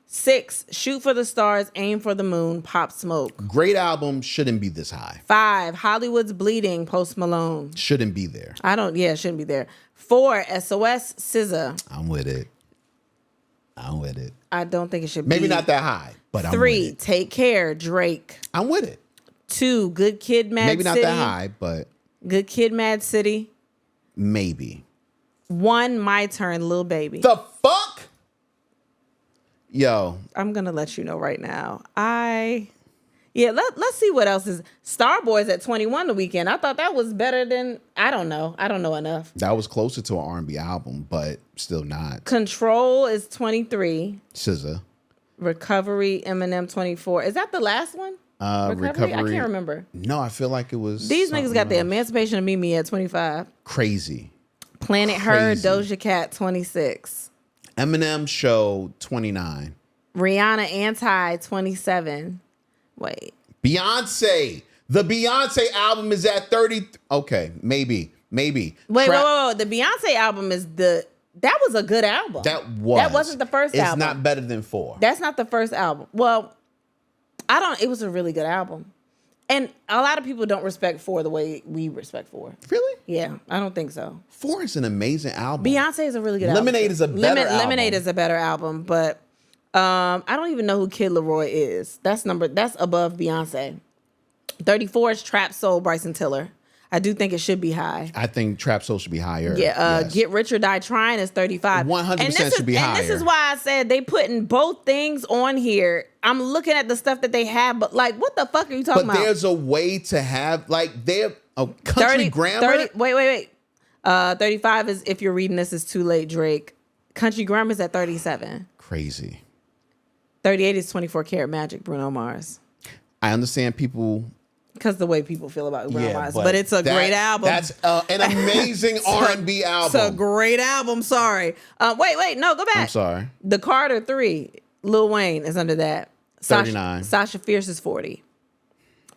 6, Shoot for the Stars, Aim for the Moon, Pop Smoke. Great album, shouldn't be this high. 5, Hollywood's Bleeding, Post Malone. Shouldn't be there. It shouldn't be there. 4, SOS, SZA. I'm with it. I don't think it should be. Maybe not that high, but I'm 3, with it. Take Care, Drake. I'm with it. 2, Good Kid, Mad City. Maybe not that high, but... Good Kid, Mad City. Maybe. 1, My Turn, Lil Baby. The fuck? Yo. I'm going to let you know right now. Let's see what else is. Starboy's at 21 The Weeknd. I thought that was better than, I don't know enough. That was closer to an R&B album, but still not. Control is 23. SZA. Recovery, Eminem 24. Is that the last one? Recovery? I can't remember. No, I feel like it was. These niggas got the Emancipation of Mimi at 25. Crazy. Planet Her, Doja Cat 26. Eminem Show 29. Rihanna Anti 27. Wait. Beyonce. The Beyonce album is at 30. Okay, maybe. Wait. The Beyonce album is that was a good album. That wasn't the first album. It's not better than 4. That's not the first album. Well, it was a really good album. And a lot of people don't respect 4 the way we respect 4. Really? Yeah, I don't think so. 4 is an amazing album. Beyonce is a really good album. Lemonade is a better album. Lemonade is a better album, but I don't even know who Kid Laroi is. That's above Beyonce. 34 is Trap Soul, Bryson Tiller. I do think it should be high. I think Trap Soul should be higher. Yeah, yes. Get Rich or Die Trying is 35. 100% should be higher. And this is why I said they putting both things on here. I'm looking at the stuff that they have, but like, what the fuck are you talking about? But there's a way to have, like, country grammar. Wait. 35 is If You're Reading This Is Too Late, Drake. Country Grammar is at 37. Crazy. 38 is 24 Karat Magic, Bruno Mars. I understand people... Because the way people feel about Bruno Mars. But it's a great album. That's an amazing R&B album. It's a great album. Sorry. Wait. No, go back. I'm sorry. The Carter 3. Lil Wayne is under that. 39. Sasha Fierce is 40.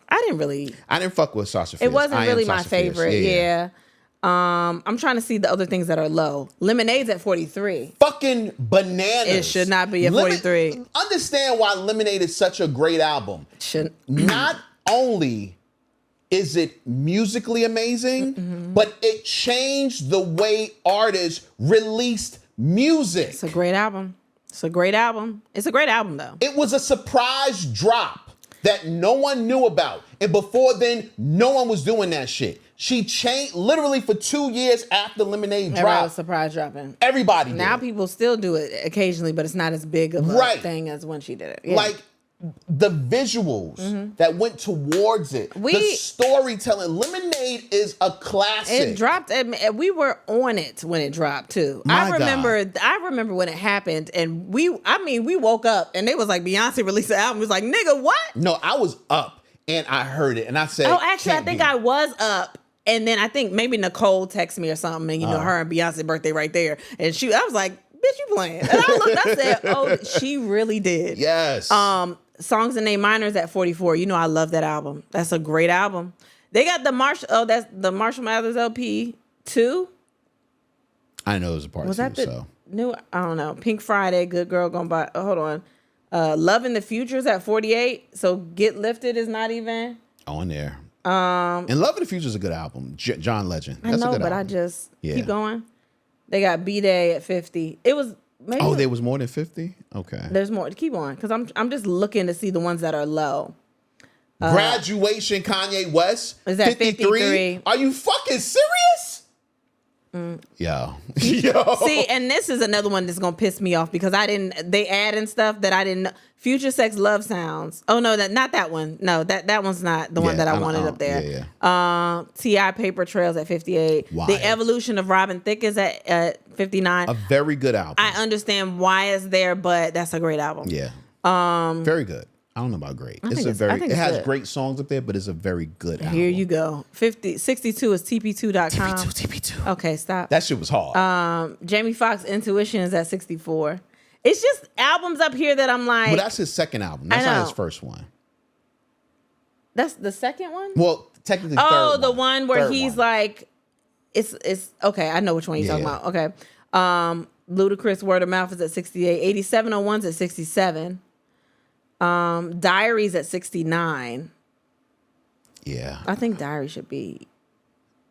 I didn't fuck with Sasha Fierce. It wasn't really my favorite. Yeah. I'm trying to see the other things that are low. Lemonade's at 43. Fucking bananas. It should not be at 43. Understand why Lemonade is such a great album. Not only is it musically amazing, but it changed the way artists released music. It's a great album. It's a great album, though. It was a surprise drop. that no one knew about. And before then, no one was doing that shit. She changed literally for 2 years after Lemonade Everybody was dropped. surprise dropping. Everybody did. Now people still do it occasionally, but it's not as big of a thing as when she did it. Yeah. Like the visuals that went towards it, the storytelling. Lemonade is a classic. It dropped, and we were on it when it dropped too. I remember when it happened, and we woke up and it was like Beyonce released the album. It was like, nigga, what? No, I was up and I heard it, and I said, oh, actually, I think I was up. And then I think maybe Nicole texted me or something, and her and Beyonce's birthday right there. And I was like, bitch, you playing. And I looked, I said, oh, she really did. Yes. Songs in A minors at 44. You know, I love that album. That's a great album. They got that's the Marshall Mathers LP 2. I know it was a part Was two, that the so. new? I don't know. Pink Friday, Good Girl Gone By. Oh, hold on. Love in the Future's at 48. So Get Lifted is not even on there. And Love in the Future is a good album. John Legend. That's I know, a good but album. I just keep going. They got B-Day at 50. It was maybe. There was more than 50? Okay. There's more. Keep on, because I'm just looking to see the ones that are low. Graduation, Kanye West. Is that 53? Are you fucking serious? Yo. See, and this is another one that's gonna piss me off because they add in stuff that I didn't. Future Sex Love Sounds. Oh no, not that one. No, that one's not the one that I wanted up there. T.I. Paper Trails at 58. Wild. The Evolution of Robin Thicke is at 59. A very good album. I understand why it's there, but that's a great album. Yeah. Very good. I don't know about great. It has good. great songs up there, but it's a very good album. Here you go. 62 is TP2.com. TP2. Okay, stop. That shit was hard. Jamie Foxx Intuition is at 64. It's just albums up here that I'm like. Well, that's his second album. That's not his first one. That's the second one? Well, technically third one. The one where he's like, it's okay, I know which one you're talking about. Okay. Ludacris Word of Mouth is at 68. 8701's at 67. Diaries at 69. Yeah. I think Diary should be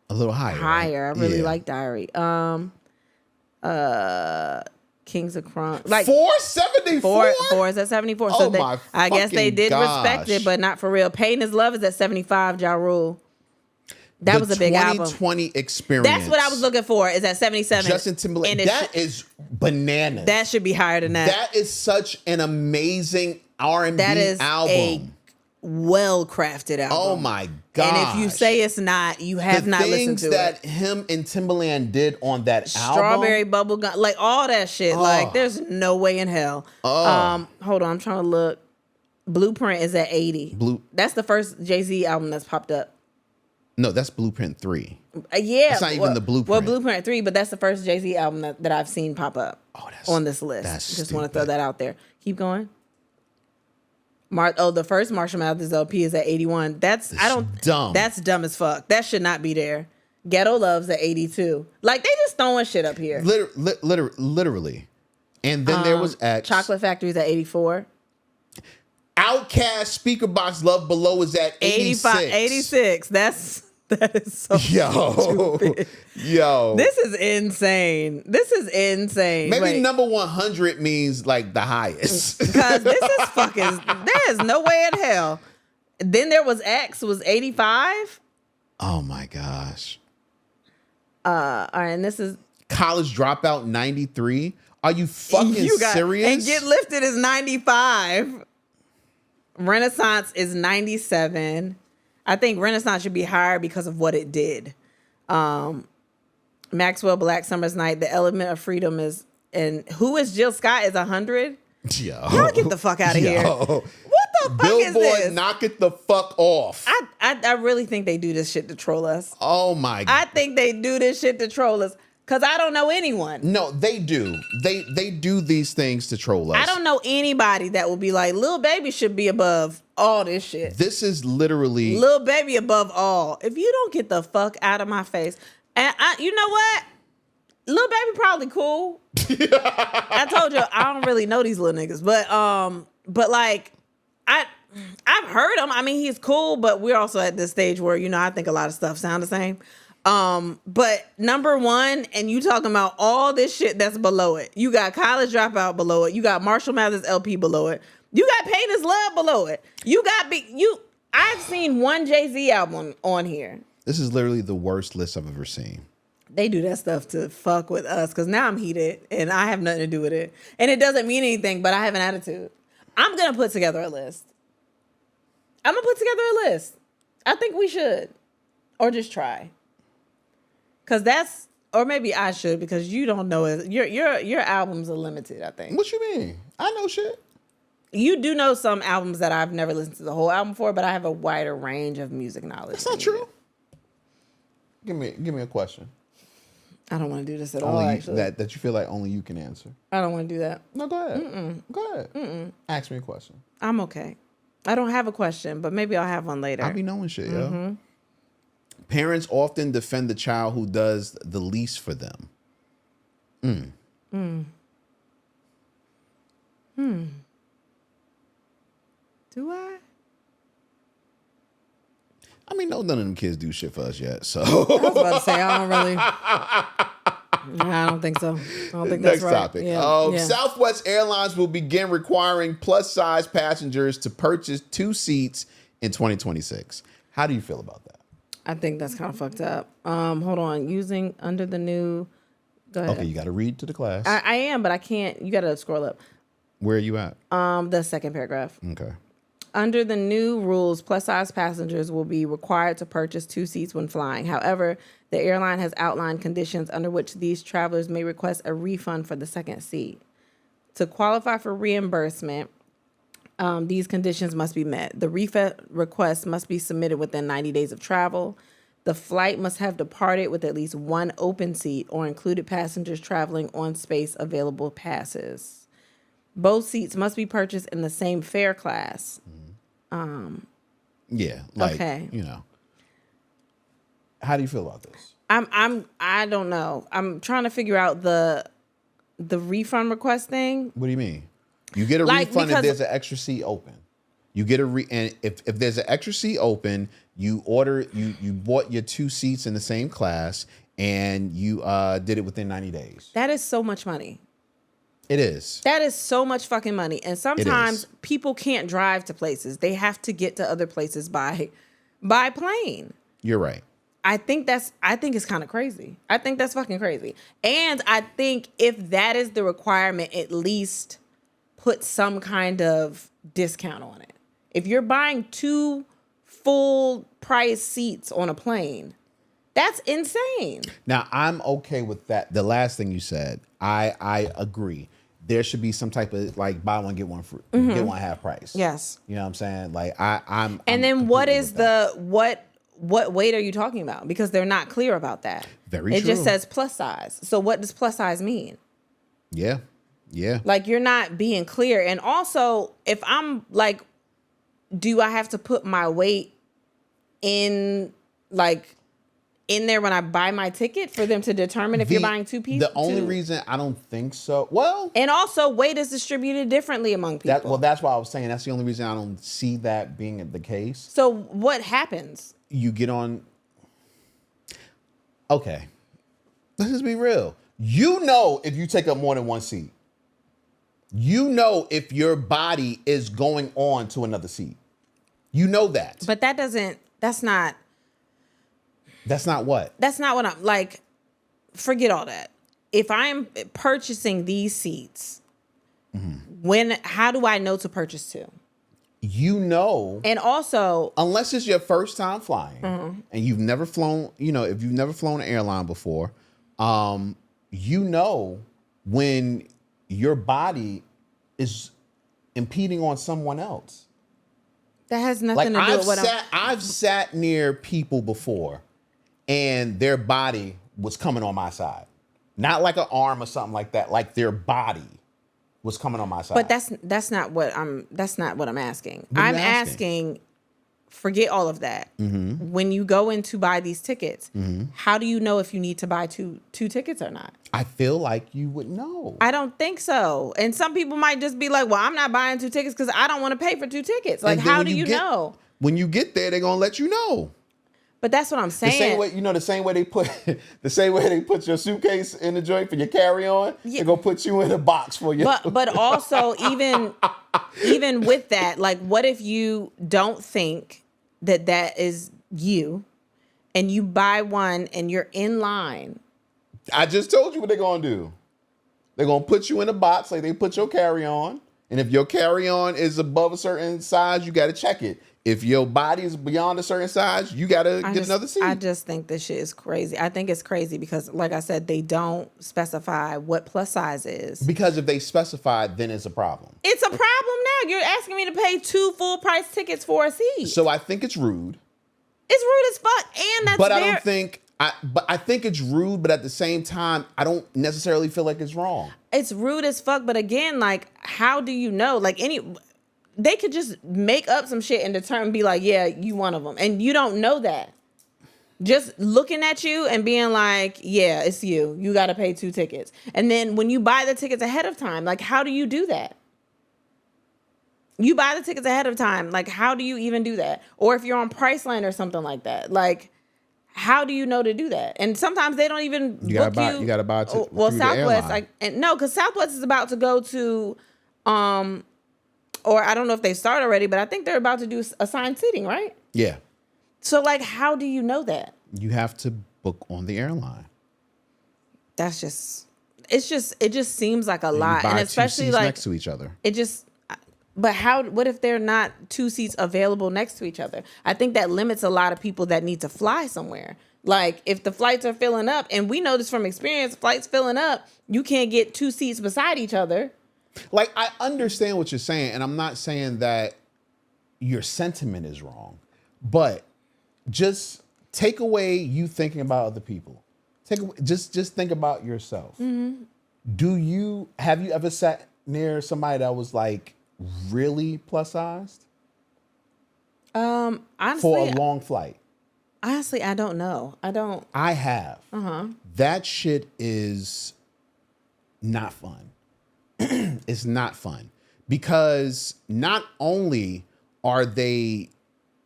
a little higher. Right? I really like Diary. Kings of Crime. Like 474? 4 is at 74. Oh, so I guess they did respect it, but not for real. Pain is Love is at 75, Ja Rule. That was a big album. 2020 Experience. That's what I was looking for, is at 77. Justin Timberlake. That is bananas. That should be higher than that. That is such an amazing R&B that is album. A well-crafted album. Oh my God. And if you say it's not, you have not listened to it. The things that him and Timberland did on that album. Strawberry Bubblegum, like all that shit. Like there's no way in hell. Hold on, I'm trying to look. Blueprint is at 80. That's the first Jay-Z album that's popped up. No, that's Blueprint 3. Yeah. It's not even the Blueprint. Well, Blueprint 3, but that's the first Jay-Z album that I've seen pop up on this list. That's just want to throw that out there. Keep going. The first Marshall Mathers LP is at 81. That's dumb. That's dumb as fuck. That should not be there. Ghetto Love's at 82. Like they just throwing shit up here. Literally. And then there was X. Chocolate Factory's at 84. Outkast Speaker Box Love Below is at 86. That is so stupid. Yo. This is insane. Maybe number 100 means like the highest. Because this is fucking, there is no way in hell. Then there was X, was 85. Oh my gosh. All right, and this is College Dropout 93. Are you fucking serious? And Get Lifted is 95. Renaissance is 97. I think Renaissance should be higher because of what it did. Maxwell Black Summer's Night, The Element of Freedom is, and Who is Jill Scott is 100. Y'all get the fuck out of here. What the fuck Billboard, is this? knock it the fuck off. I really think they do this shit to troll us. Oh my God. I think they do this shit to troll us. Because I don't know anyone. No, they do. They do these things to troll us. I don't know anybody that will be like, Lil Baby should be above all this shit. This is literally... Lil Baby above all. If you don't get the fuck out of my face. And you know what? Lil Baby probably cool. I told you, I don't really know these little niggas. But like, I've heard him. I mean, he's cool, but we're also at this stage where, I think a lot of stuff sound the same. But number one, and you talking about all this shit that's below it. You got College Dropout below it. You got Marshall Mathers LP below it. You got Pain Is Love below it. You got I've seen one Jay-Z album on here. This is literally the worst list I've ever seen. They do that stuff to fuck with us because now I'm heated and I have nothing to do with it. And it doesn't mean anything, but I have an attitude. I'm going to put together a list. I think we should. Or just try. Because or maybe I should because you don't know it. Your albums are limited, I think. What you mean? I know shit. You do know some albums that I've never listened to the whole album for, but I have a wider range of music knowledge. That's not true. Give me a question. I don't want to do this at all, actually. That you feel like only you can answer. I don't want to do that. No, go ahead. Go ahead. Ask me a question. I'm okay. I don't have a question, but maybe I'll have one later. I be knowing shit, yo. Parents often defend the child who does the least for them. Do I? I mean, none of them kids do shit for us yet, so. I was about to say, I don't really. I don't think so. I don't think that's Next right. topic. Yeah. Southwest Airlines will begin requiring plus-size passengers to purchase 2 seats in 2026. How do you feel about that? I think that's kind of fucked up. Hold on. Using under the new. Go ahead. Okay, you got to read to the class. I am, but I can't. You got to scroll up. Where are you at? The second paragraph. Okay. Under the new rules, plus-size passengers will be required to purchase 2 seats when flying. However, the airline has outlined conditions under which these travelers may request a refund for the second seat. To qualify for reimbursement, these conditions must be met. The refund request must be submitted within 90 days of travel. The flight must have departed with at least 1 open seat or included passengers traveling on space available passes. Both seats must be purchased in the same fare class. Yeah, like, Okay. How do you feel about this? I don't know. I'm trying to figure out the refund request thing. What do you mean? You get a refund if there's an extra seat open. You get and if there's an extra seat open, you bought your 2 seats in the same class and you did it within 90 days. That is so much money. It is. That is so much fucking money. And sometimes people can't drive to places. They have to get to other places by plane. You're right. I think it's kind of crazy. I think that's fucking crazy. And I think if that is the requirement, at least put some kind of discount on it. If you're buying 2 full price seats on a plane, that's insane. Now, I'm okay with that. The last thing you said, I agree. There should be some type of like buy one get one free, get one half price. Yes. You know what I'm saying? Like I'm. And then what is what weight are you talking about? Because they're not clear about that. Very true. It true. just says plus size. So what does plus size mean? Yeah. Yeah. Like you're not being clear. And also, if I'm like, do I have to put my weight in there when I buy my ticket for them to determine if you're buying 2 pieces? The only reason I don't think so. Well, and also weight is distributed differently among people. That's why I was saying that's the only reason I don't see that being the case. So what happens? You get on. Okay, let's just be real. You know if you take up more than 1 seat. You know if your body is going on to another seat. You know that. But that's not. That's not what? That's not what I'm like. Forget all that. If I'm purchasing these seats, how do I know to purchase 2? You know. And also, unless it's your first time flying and you've never flown, if you've never flown an airline before, you know when your body is impeding on someone else. That has nothing to do with what I've sat near people before and their body was coming on my side. Not like an arm or something like that. Like their body was coming on my side. But that's not what I'm asking. I'm asking, forget all of that. When you go in to buy these tickets, how do you know if you need to buy two tickets or not? I feel like you would know. I don't think so. And some people might just be like, well, I'm not buying 2 tickets because I don't want to pay for 2 tickets. Like, how do you know? When you get there, they're gonna let you know. But that's what I'm saying. The same way they put your suitcase in the joint for your carry-on, they're gonna put you in a box for you. But also even with that, like, what if you don't think that is you, and you buy one and you're in line? I just told you what they're gonna do. They're gonna put you in a box like they put your carry-on, and if your carry-on is above a certain size, you got to check it. If your body is beyond a certain size, you got to get another seat. I just think this shit is crazy. I think it's crazy because, like I said, they don't specify what plus size is. Because if they specify, then it's a problem. It's a problem now. You're asking me to pay 2 full price tickets for a seat. So I think it's rude. It's rude as fuck, and that's. But I don't think. I think it's rude, but at the same time, I don't necessarily feel like it's wrong. It's rude as fuck, but again, like, how do you know? Like, they could just make up some shit and determine, be like, yeah, you one of them, and you don't know that. Just looking at you and being like, yeah, it's you. You got to pay 2 tickets, and then when you buy the tickets ahead of time, like, how do you do that? You buy the tickets ahead of time, like, how do you even do that? Or if you're on Priceline or something like that, like, how do you know to do that? And sometimes they don't even You gotta buy. Well, Southwest, no, because Southwest is about to go to, or I don't know if they start already, but I think they're about to do assigned seating, right? Yeah. So, like, how do you know that? You have to book on the airline. That's just, it just seems like a lot, Buy and 2 especially seats like next to each other. it just. But what if they're not 2 seats available next to each other? I think that limits a lot of people that need to fly somewhere. Like, if the flights are filling up, and we know this from experience, flights filling up, you can't get 2 seats beside each other. Like, I understand what you're saying, and I'm not saying that your sentiment is wrong, but just take away you thinking about other people. Just think about yourself. Mm-hmm. Have you ever sat near somebody that was like really plus sized? Honestly, for a long flight. Honestly, I don't know. I have. That shit is not fun. It's not fun because not only do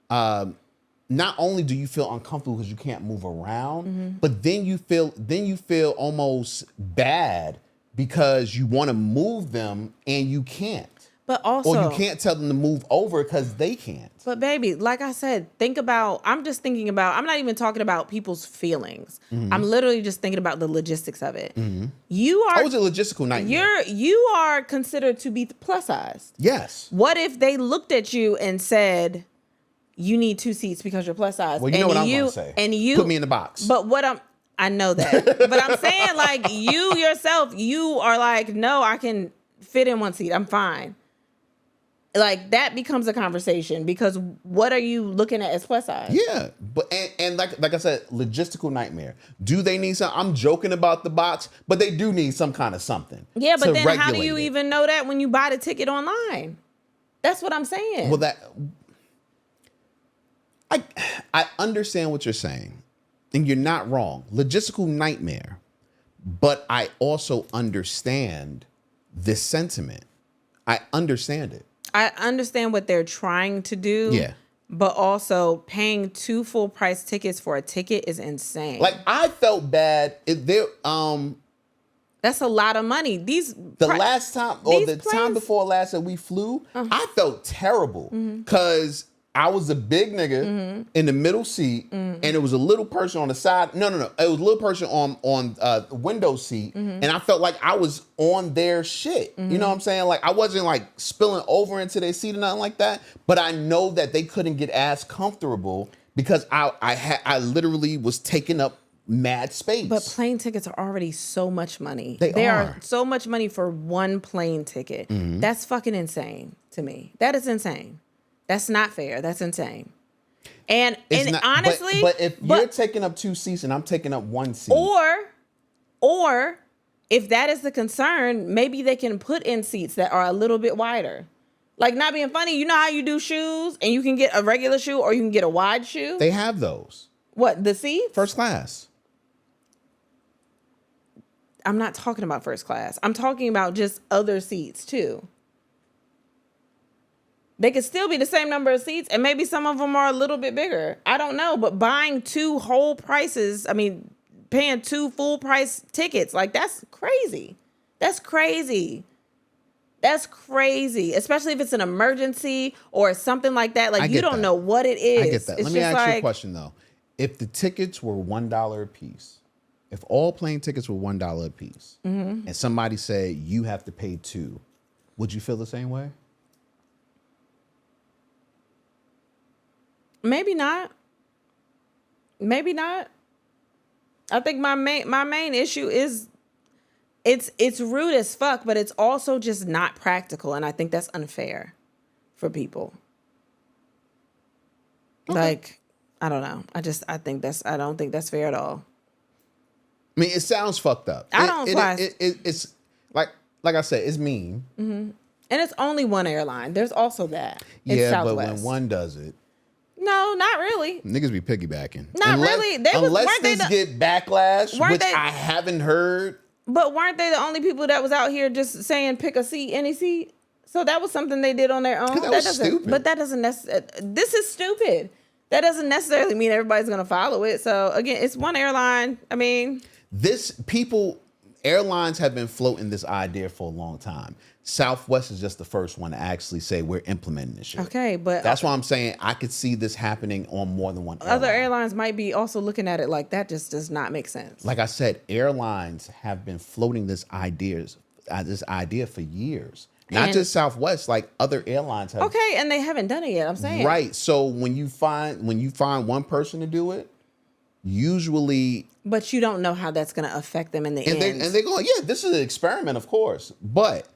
you feel uncomfortable because you can't move around, but then you feel almost bad because you want to move them and you can't. But also, or you can't tell them to move over because they can't. But baby, like I said, I'm just thinking about, I'm not even talking about people's feelings. I'm literally just thinking about the logistics of it. You are. How was a logistical nightmare? You are considered to be plus size. Yes. What if they looked at you and said, you need 2 seats because you're plus size? Well, you know what I'm going to say. And you put me in the box. But I know that. But I'm saying, like, you yourself, you are like, no, I can fit in 1 seat. I'm fine. Like, that becomes a conversation because what are you looking at as plus size? Yeah, but and like I said, logistical nightmare. Do they need some? I'm joking about the box, but they do need some kind of something. Yeah, but then how do you even know that when you buy the ticket online? That's what I'm saying. Well, I understand what you're saying, and you're not wrong. Logistical nightmare, but I also understand this sentiment. I understand it. I understand what they're trying to do. Yeah. But also paying 2 full price tickets for a ticket is insane. Like, I felt bad. That's a lot of money. The time before last that we flew, I felt terrible because I was a big nigga in the middle seat, and it was a little person on the side. No. It was a little person on the window seat, and I felt like I was on their shit. You know what I'm saying? Like, I wasn't like spilling over into their seat or nothing like that, but I know that they couldn't get as comfortable because I literally was taking up mad space. But plane tickets are already so much money. They are so much money for 1 plane ticket. That's fucking insane to me. That is insane. That's not fair. That's insane. And honestly, but if you're taking up 2 seats and I'm taking up 1 seat, or if that is the concern, maybe they can put in seats that are a little bit wider. Like, not being funny, you know how you do shoes and you can get a regular shoe or you can get a wide shoe? They have those. What, the seats? First class. I'm not talking about first class. I'm talking about just other seats too. They could still be the same number of seats, and maybe some of them are a little bit bigger. I don't know, but buying 2 whole prices, paying 2 full price tickets, like, that's crazy. That's crazy. That's crazy, especially if it's an emergency or something like that. Like, you don't know what it is. I get that. It's Let me just ask you a like, question, though. If the tickets were $1 a piece, if all plane tickets were $1 a piece, and somebody said you have to pay $2, would you feel the same way? maybe not. Maybe not. I think my main issue is it's rude as fuck, but it's also just not practical, and I think that's unfair for people. Okay. Like, I don't know. I don't think that's fair at all. I mean, it sounds fucked up. It's like I said, it's mean. And it's only one airline. There's also that. It's Southwest. But when one does it, no, not really. niggas be piggybacking. Not really. Unless things get backlash, which I haven't heard. But weren't they the only people that was out here just saying pick a seat, any seat? So that was something they did on their own. That was stupid. But that doesn't necessarily. This is stupid. That doesn't necessarily mean everybody's going to follow it. So again, it's one airline. I mean, airlines have been floating this idea for a long time. Southwest is just the first one to actually say we're implementing this shit. Okay, but that's why I'm saying I could see this happening on more than one airline. Other airlines might be also looking at it like that just does not make sense. Like I said, airlines have been floating this idea for years. Not just Southwest, like other airlines have. Okay, and they haven't done it yet, I'm saying. Right. So when you find one person to do it, usually. But you don't know how that's going to affect them in the end. And they go, yeah, this is an experiment, of course. But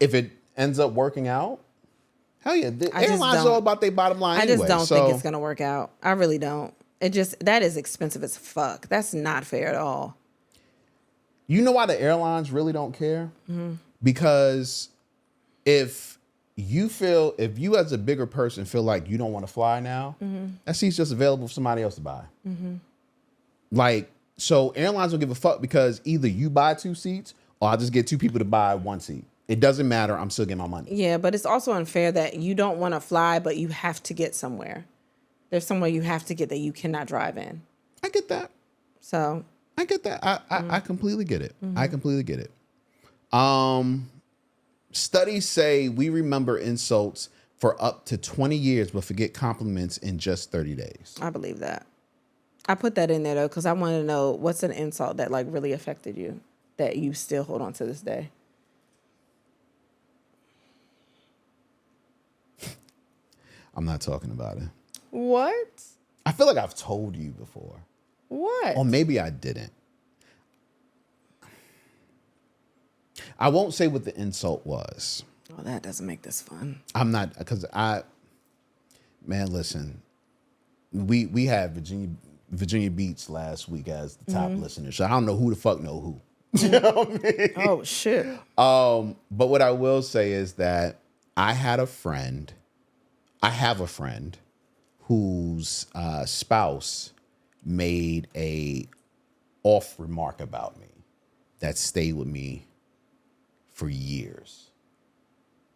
if it ends up working out, hell yeah, the airlines are all about their bottom line anyway. I just don't think it's going to work out. I really don't. That is expensive as fuck. That's not fair at all. You know why the airlines really don't care? Mm-hmm. Because if you as a bigger person feel like you don't want to fly now, that seat's just available for somebody else to buy. Like, so airlines don't give a fuck because either you buy 2 seats or I'll just get 2 people to buy 1 seat. It doesn't matter. I'm still getting my money. Yeah, but it's also unfair that you don't want to fly, but you have to get somewhere. There's somewhere you have to get that you cannot drive in. I get that. So I get that. I completely get it. I completely get it. Studies say we remember insults for up to 20 years, but forget compliments in just 30 days. I believe that. I put that in there though, because I want to know what's an insult that like really affected you that you still hold on to this day. I'm not talking about it. What? I feel like I've told you before. What? Or maybe I didn't. I won't say what the insult was. Oh, that doesn't make this fun. I'm not, because man, listen, we had Virginia Beach last week as the top listener, so I don't know who the fuck know who. You know what I mean? Oh, shit. But what I will say is that I have a friend whose spouse made a off remark about me that stayed with me for years.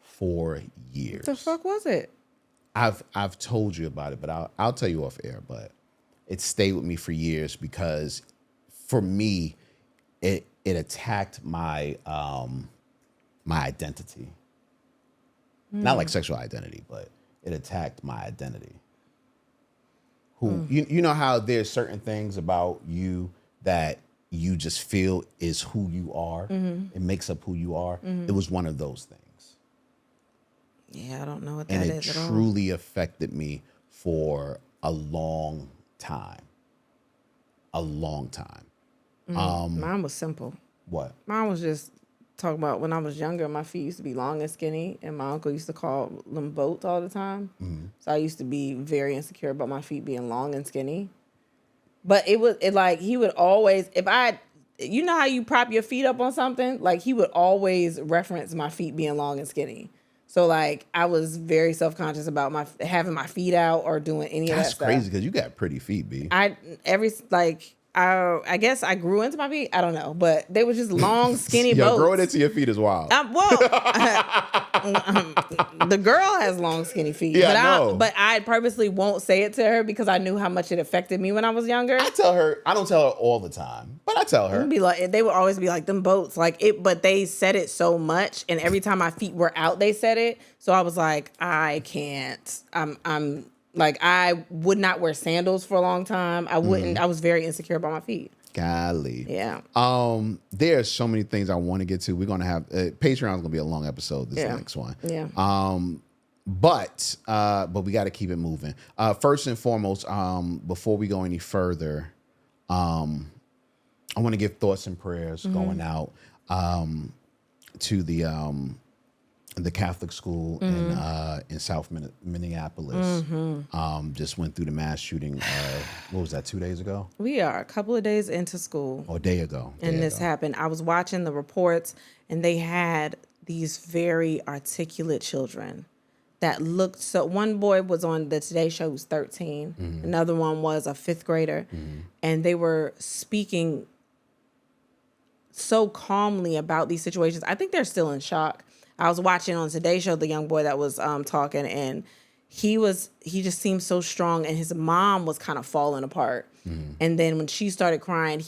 4 years. What the fuck was it? I've told you about it, but I'll tell you off air. But it stayed with me for years because for me, it attacked my my identity. Not like sexual identity, but it attacked my identity. You know how there's certain things about you that you just feel is who you are. It makes up who you are. It was one of those things. Yeah, I don't know what that is at all. And it truly affected me for a long time. A long time. Mine was simple. What? Mine was just talking about when I was younger, my feet used to be long and skinny, and my uncle used to call them boats all the time. So I used to be very insecure about my feet being long and skinny. But he would always, you know how you prop your feet up on something? Like, he would always reference my feet being long and skinny. So, like, I was very self-conscious about having my feet out or doing any of that stuff. That's crazy because you got pretty feet, B. I guess I grew into my feet. I don't know, but they were just long, skinny Yo, boats. growing into your feet is wild. The girl has long, skinny feet. Yeah, but I know. But I purposely won't say it to her because I knew how much it affected me when I was younger. I tell her, I don't tell her all the time, but I tell her. Be like, they would always be like, them boats, like it, but they said it so much, and every time my feet were out, they said it. So I was like, I can't. I'm like, I would not wear sandals for a long time. I wouldn't. I was very insecure about my feet. Golly. Yeah. There's so many things I want to get to. We're gonna have Patreon's gonna be a long episode. This next one. Yeah. But we got to keep it moving. First and foremost, before we go any further, I want to give thoughts and prayers going out to the Catholic school in South Minneapolis. Just went through the mass shooting. What was that? 2 days ago? We are a couple of days into school. Or a day ago. And this happened. I was watching the reports, and they had these very articulate children that looked so. One boy was on the Today Show, who was 13. Another one was a 5th grader. And they were speaking so calmly about these situations. I think they're still in shock. I was watching on Today Show the young boy that was talking, and he just seemed so strong, and his mom was kind of falling apart. And then when she started crying,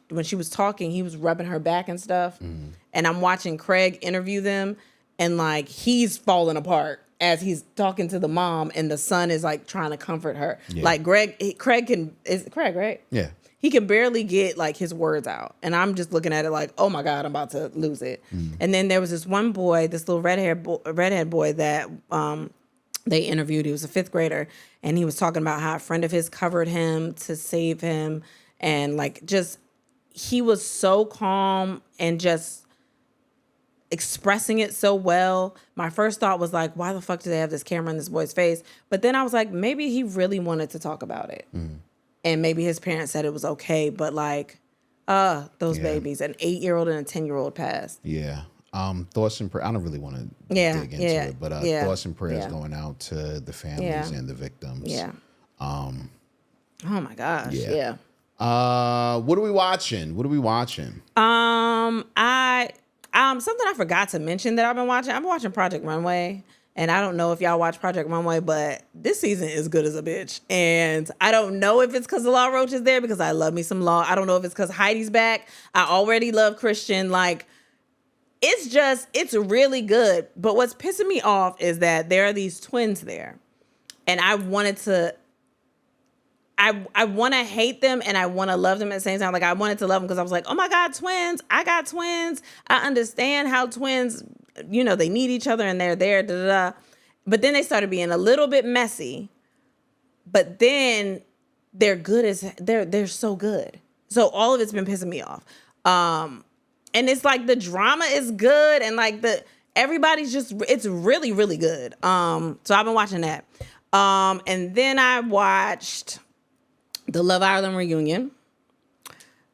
when she was talking, he was rubbing her back and stuff. And I'm watching Craig interview them, and like he's falling apart as he's talking to the mom, and the son is like trying to comfort her. Yeah. Like is it Craig, right? Yeah. He can barely get like his words out. And I'm just looking at it like, oh my God, I'm about to lose it. And then there was this one boy, this little redhead boy that they interviewed. He was a 5th grader. And he was talking about how a friend of his covered him to save him. And like he was so calm and just expressing it so well. My first thought was like, why the fuck do they have this camera in this boy's face? But then I was like, maybe he really wanted to talk about it. And maybe his parents said it was okay, but like, those babies, an 8-year-old and a 10-year-old passed. Yeah. Thoughts and prayers. I don't really want to dig into it, but thoughts and prayers going out to the families and the victims. Yeah. Oh my gosh. Yeah. What are we watching? Something I forgot to mention that I've been watching. I've been watching Project Runway. And I don't know if y'all watch Project Runway, but this season is good as a bitch. And I don't know if it's because the Law Roach is there, because I love me some Law. I don't know if it's because Heidi's back. I already love Christian. Like, it's really good. But what's pissing me off is that there are these twins there. And I want to hate them and I want to love them at the same time. Like, I wanted to love them because I was like, oh my God, twins. I got twins. I understand how twins, they need each other and they're there, da, da, da. But then they started being a little bit messy. But then they're so good. So all of it's been pissing me off. And it's like the drama is good and like everybody's it's really, really good. So I've been watching that. And then I watched the Love Island reunion,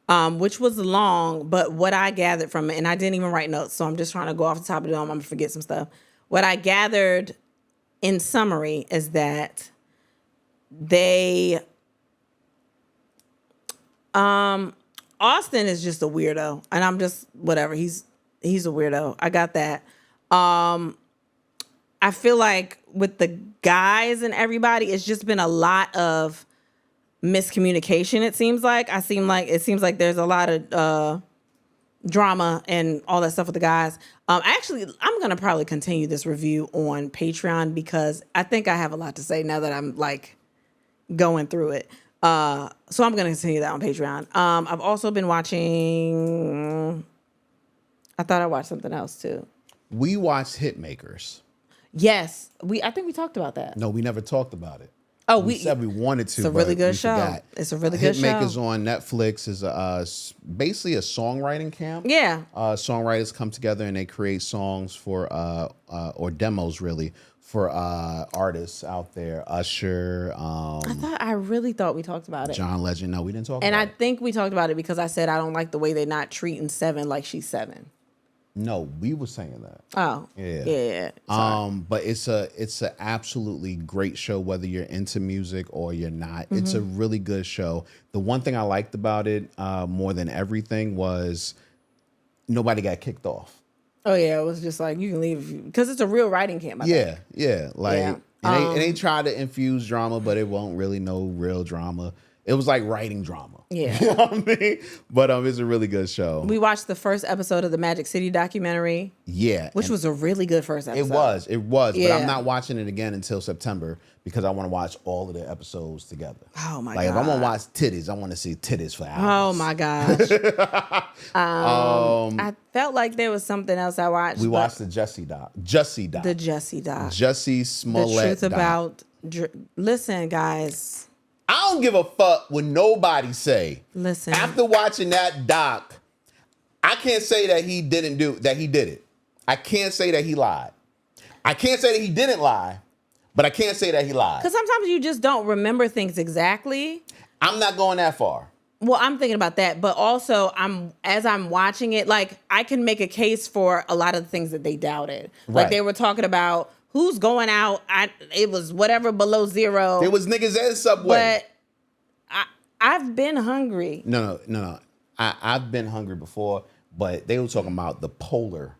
which was long, but what I gathered from it, and I didn't even write notes, so I'm just trying to go off the top of the dome. I'm going to forget some stuff. What I gathered in summary is that Austin is just a weirdo, and I'm just, whatever, he's a weirdo. I got that. I feel like with the guys and everybody, it's just been a lot of miscommunication. It seems like there's a lot of drama and all that stuff with the guys. Actually, I'm gonna probably continue this review on Patreon because I think I have a lot to say now that I'm like going through it. So I'm gonna continue that on Patreon. I've also been watching. I thought I watched something else too. We watched Hitmakers. Yes, I think we talked about that. No, we never talked about it. Oh, we said we wanted to. It's a really but good we show. forgot. It's a really good show. Hitmakers on Netflix is basically a songwriting camp. Yeah. Songwriters come together and they create songs for or demos really for artists out there. Usher. I really thought we talked about it. John Legend. No, we didn't talk. And about I it. think we talked about it because I said I don't like the way they're not treating Seven like she's Seven. No, we were saying that. Oh, yeah. Sorry. But it's a absolutely great show, whether you're into music or you're not. It's a really good show. The one thing I liked about it more than everything was nobody got kicked off. Oh yeah, it was just like you can leave because it's a real writing camp. I think. Yeah. Like and they try to infuse drama, but it won't really no real drama. It was like writing drama. Yeah. You know what I mean? But it's a really good show. We watched the first episode of the Magic City documentary. Yeah. Which was a really good first episode. It was. Yeah. But I'm not watching it again until September because I want to watch all of the episodes together. Oh my god. Like if I'm gonna watch titties, I want to see titties for hours. Oh my gosh. I felt like there was something else I watched. We watched the Jussie doc. The Jussie doc. Jussie Smollett The truth doc. about listen, guys. I don't give a fuck what nobody say. Listen. After watching that doc, I can't say that he did it. I can't say that he lied. I can't say that he didn't lie, but I can't say that he lied. Because sometimes you just don't remember things exactly. I'm not going that far. Well, I'm thinking about that, but also as I'm watching it, like I can make a case for a lot of the things that they doubted. Right. Like they were talking about who's going out. It was whatever below zero. There was niggas at Subway. But I've been hungry. No. I've been hungry before, but they were talking about the polar.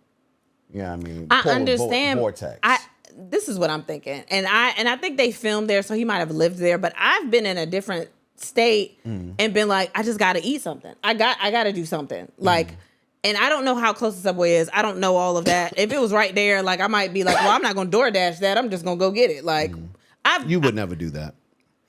You know what I mean? I Polar understand. Vortex. This is what I'm thinking, and I think they filmed there, so he might have lived there. But I've been in a different state and been like, I just got to eat something. I got to do something. Like, and I don't know how close the Subway is. I don't know all of that. If it was right there, like I might be like, well, I'm not going to DoorDash that. I'm just going to go get it. Like, You would never do that.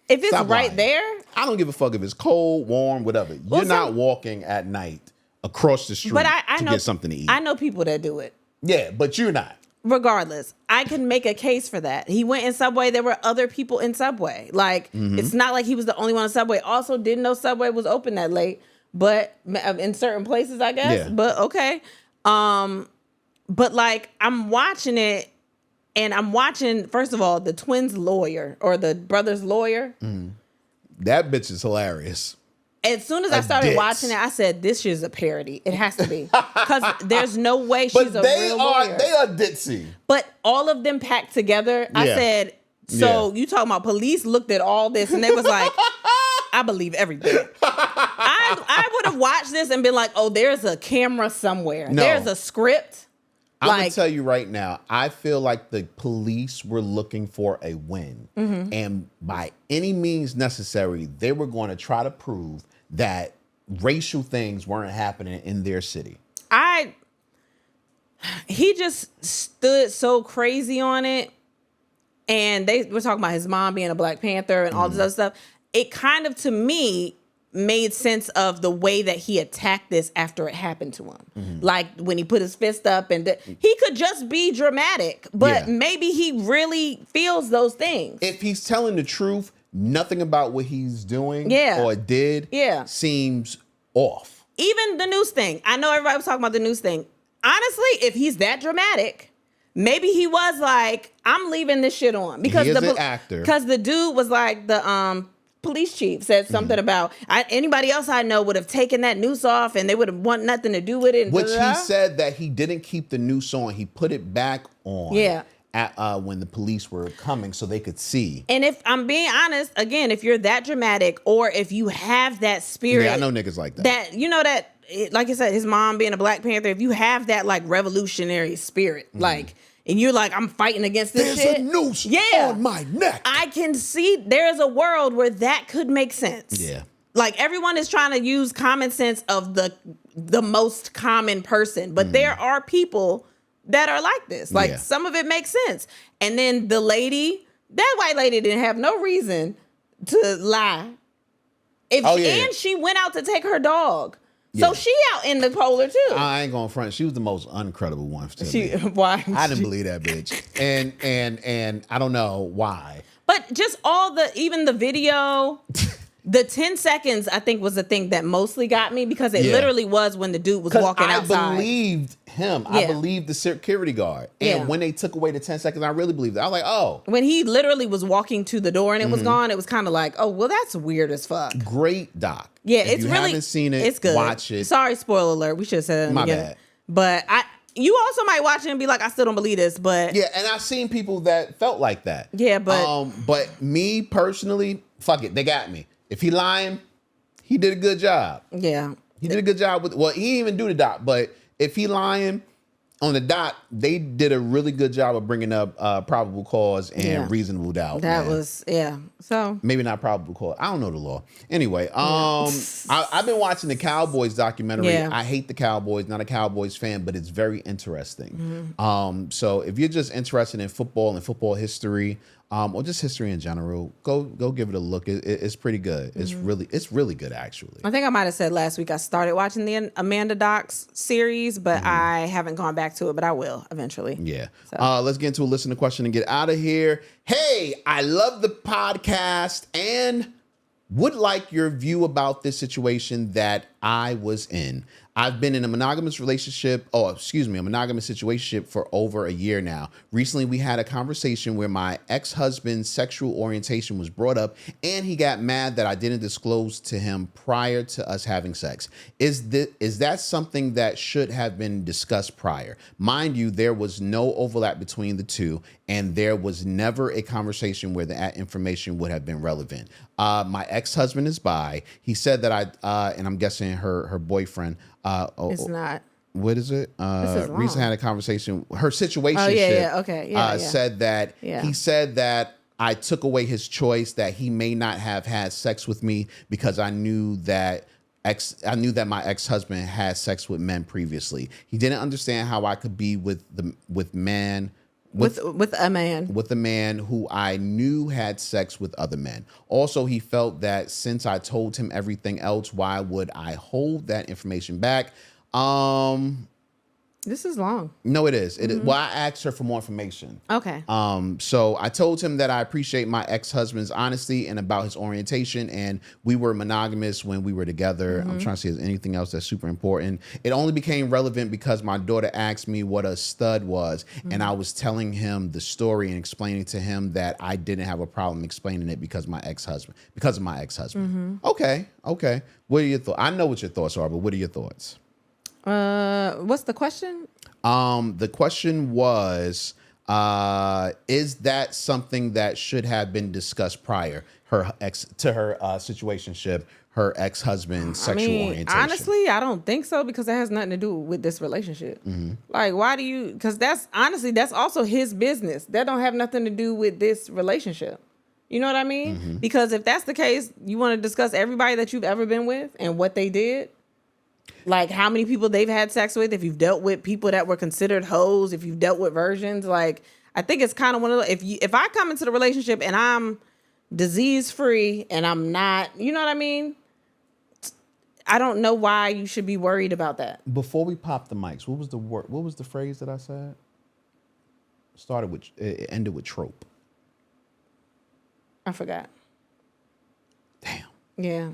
If it's Stop right lying. there. I don't give a fuck if it's cold, warm, whatever. You're not walking at night across the street I to know, get something to eat. I know people that do it. Yeah, but you're not. Regardless, I can make a case for that. He went in Subway. There were other people in Subway. Like, it's not like he was the only one in Subway. Also, didn't know Subway was open that late, but in certain places, I guess. Yeah. But okay. But like, I'm watching it, and I'm watching, first of all, the twins' lawyer or the brother's lawyer. That bitch is hilarious. As soon as I started watching it, I said, "This shit is a parody. It has to be because there's no way she's a real lawyer." They are ditzy. But all of them packed together, I said, "So you talking about police looked at all this and they was like, I believe everything." I would have watched this and been like, "Oh, there's a camera somewhere. No. There's a script." I'm gonna tell you right now, I feel like the police were looking for a win. And by any means necessary, they were going to try to prove that racial things weren't happening in their city. He just stood so crazy on it. And they were talking about his mom being a Black Panther and all this other stuff. It kind of, to me, made sense of the way that he attacked this after it happened to him. Like when he put his fist up and he could just be dramatic, but maybe he really feels those things. If he's telling the truth, nothing about what he's doing or did seems off. Even the news thing. I know everybody was talking about the news thing. Honestly, if he's that dramatic, maybe he was like, I'm leaving this shit on. Because he is an actor. Because the dude was like, the police chief said something about, anybody else I know would have taken that noose off and they would have want nothing to do with it. Which he said that he didn't keep the noose on. He put it back on. At, when the police were coming so they could see. And if I'm being honest, again, if you're that dramatic or if you have that spirit. Yeah, I know niggas like that. That, you know, that, like I said, his mom being a Black Panther, if you have that like revolutionary spirit, like, and you're like, I'm fighting against this shit. There's a noose on my neck. I can see there's a world where that could make sense. Yeah. Like everyone is trying to use common sense of the most common person, but there are people that are like this. Like some of it makes sense. And then the lady, that white lady didn't have no reason to lie. And she went out to take her dog. So she out in the polar too. I ain't gonna front. She was the most uncredible one to me. Why? I didn't believe that bitch. And I don't know why. But just even the video, the 10 seconds, I think was the thing that mostly got me because it literally was when the dude was walking outside. I believed him. I believed the security guard. And when they took away the 10 seconds, I really believed it. I was like, oh. When he literally was walking to the door and it was gone, it was kind of like, oh, well, that's weird as fuck. Great doc. Yeah, if you haven't seen it, it's good. watch it. Sorry, spoiler alert. We should have said it. My bad. But you also might watch it and be like, I still don't believe this, but Yeah, and I've seen people that felt like that. Yeah, but but me personally, fuck it, they got me. If he lying, he did a good job. yeah. He did a good job with. Well, he didn't even do the dot, but if he lying on the dot, they did a really good job of bringing up probable cause and reasonable doubt. That man. was So Maybe not probable cause. I don't know the law. Anyway, I've been watching the Cowboys documentary. Yeah. I hate the Cowboys. Not a Cowboys fan, but it's very interesting. So if you're just interested in football and football history, or just history in general, go give it a look. It's pretty good. It's really good actually. I think I might have said last week I started watching the Amanda Docs series, but I haven't gone back to it, but I will eventually. Yeah. Let's get into a listener question and get out of here. Hey, I love the podcast and would like your view about this situation that I was in. I've been in a monogamous relationship, a monogamous situationship for over a year now. Recently, we had a conversation where my ex-husband's sexual orientation was brought up and he got mad that I didn't disclose to him prior to us having sex. Is that something that should have been discussed prior? Mind you, there was no overlap between the two and there was never a conversation where that information would have been relevant. My ex-husband is bi. He said that and I'm guessing her boyfriend, It's not. what is it? is Recently had a conversation. Her situation said that he said that I took away his choice, that he may not have had sex with me because I knew that my ex-husband had sex with men previously. He didn't understand how I could be with a man who I knew had sex with other men. Also, he felt that since I told him everything else, why would I hold that information back? This is long. No, it is. It is. Well, I asked her for more information. Okay. So I told him that I appreciate my ex-husband's honesty and about his orientation, and we were monogamous when we were together. I'm trying to see if there's anything else that's super important. It only became relevant because my daughter asked me what a stud was, and I was telling him the story and explaining to him that I didn't have a problem explaining it because of my ex-husband. Okay. What are your thoughts? I know what your thoughts are, but what are your thoughts? What's the question? The question was, is that something that should have been discussed prior? Her situationship, her ex-husband's sexual orientation. Honestly, I don't think so because it has nothing to do with this relationship. Like, why do you? Because that's also his business. That don't have nothing to do with this relationship. You know what I mean? Because if that's the case, you want to discuss everybody that you've ever been with and what they did. Like how many people they've had sex with, if you've dealt with people that were considered hoes, if you've dealt with virgins, like I think it's kind of one of those, if I come into the relationship and I'm disease free and I'm not, you know what I mean? I don't know why you should be worried about that. Before we pop the mics, what was the phrase that I said? It ended with trope. I forgot. Damn. Yeah.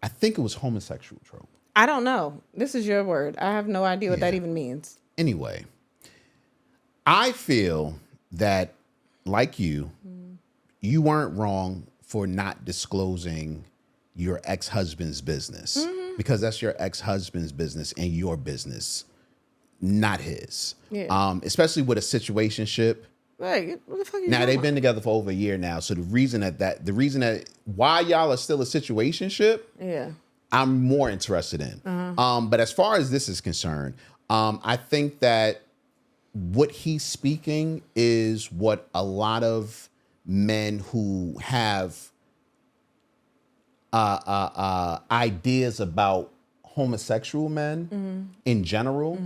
I think it was homosexual trope. I don't know. This is your word. I have no idea what that even means. Anyway, I feel that, like you weren't wrong for not disclosing your ex-husband's business because that's your ex-husband's business and your business, not his. Yeah. Especially with a situationship. Like, what the fuck are you Now doing? they've been together for over a year now. So the reason that why y'all are still a situationship, I'm more interested in. But as far as this is concerned, I think that what he's speaking is what a lot of men who have ideas about homosexual men in general,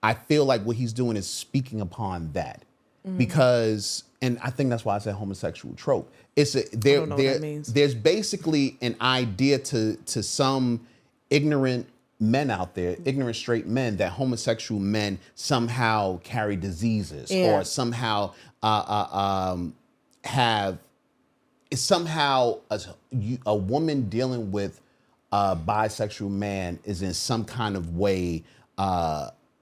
I feel like what he's doing is speaking upon that because, and I think that's why I said homosexual trope. I don't know what that means. There's basically an idea to some ignorant men out there, ignorant straight men, that homosexual men somehow carry diseases or somehow a woman dealing with a bisexual man is in some kind of way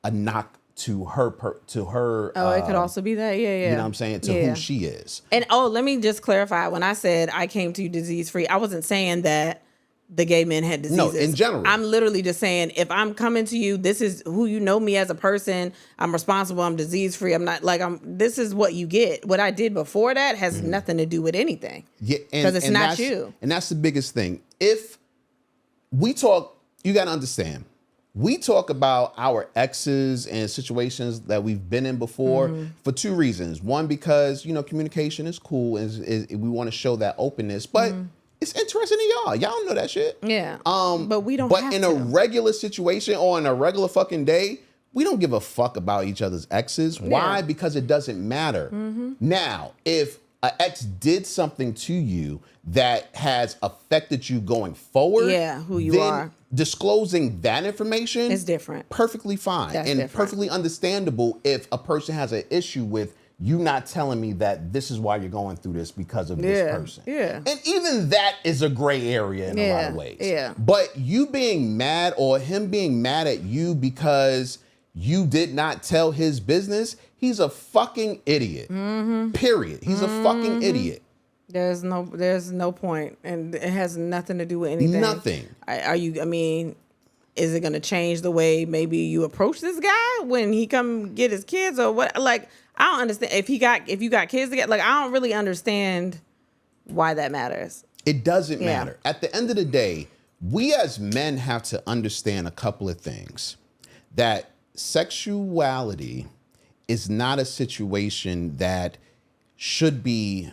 a knock to her. It could also be that. Yeah. You know what I'm saying? To who she is. And let me just clarify. When I said I came to you disease free, I wasn't saying that the gay men had diseases. No, in general. I'm literally just saying, if I'm coming to you, this is who you know me as a person. I'm responsible. I'm disease free. I'm not like this is what you get. What I did before that has nothing to do with anything. Yeah, because it's not that's, you. And that's the biggest thing. If we talk, you got to understand. We talk about our exes and situations that we've been in before for two reasons. One, because communication is cool, and we want to show that openness, but. It's interesting to y'all. Y'all don't know that shit. Yeah. But we don't. But have in to. a regular situation or in a regular fucking day, we don't give a fuck about each other's exes. Why? Because it doesn't matter. Now, if an ex did something to you that has affected you going forward, who you then are, disclosing that information is different. Perfectly fine. That's and different. Perfectly understandable if a person has an issue with you not telling me that this is why you're going through this because of this person. Yeah. And even that is a gray area in a lot of ways. Yeah. But you being mad or him being mad at you because you did not tell his business, he's a fucking idiot. Period. He's a fucking idiot. There's no point, and it has nothing to do with anything. Nothing. Is it going to change the way maybe you approach this guy when he come get his kids or what? Like, I don't understand if you got kids together. Like, I don't really understand why that matters. It doesn't matter. At the end of the day, we as men have to understand a couple of things. That sexuality is not a situation that should be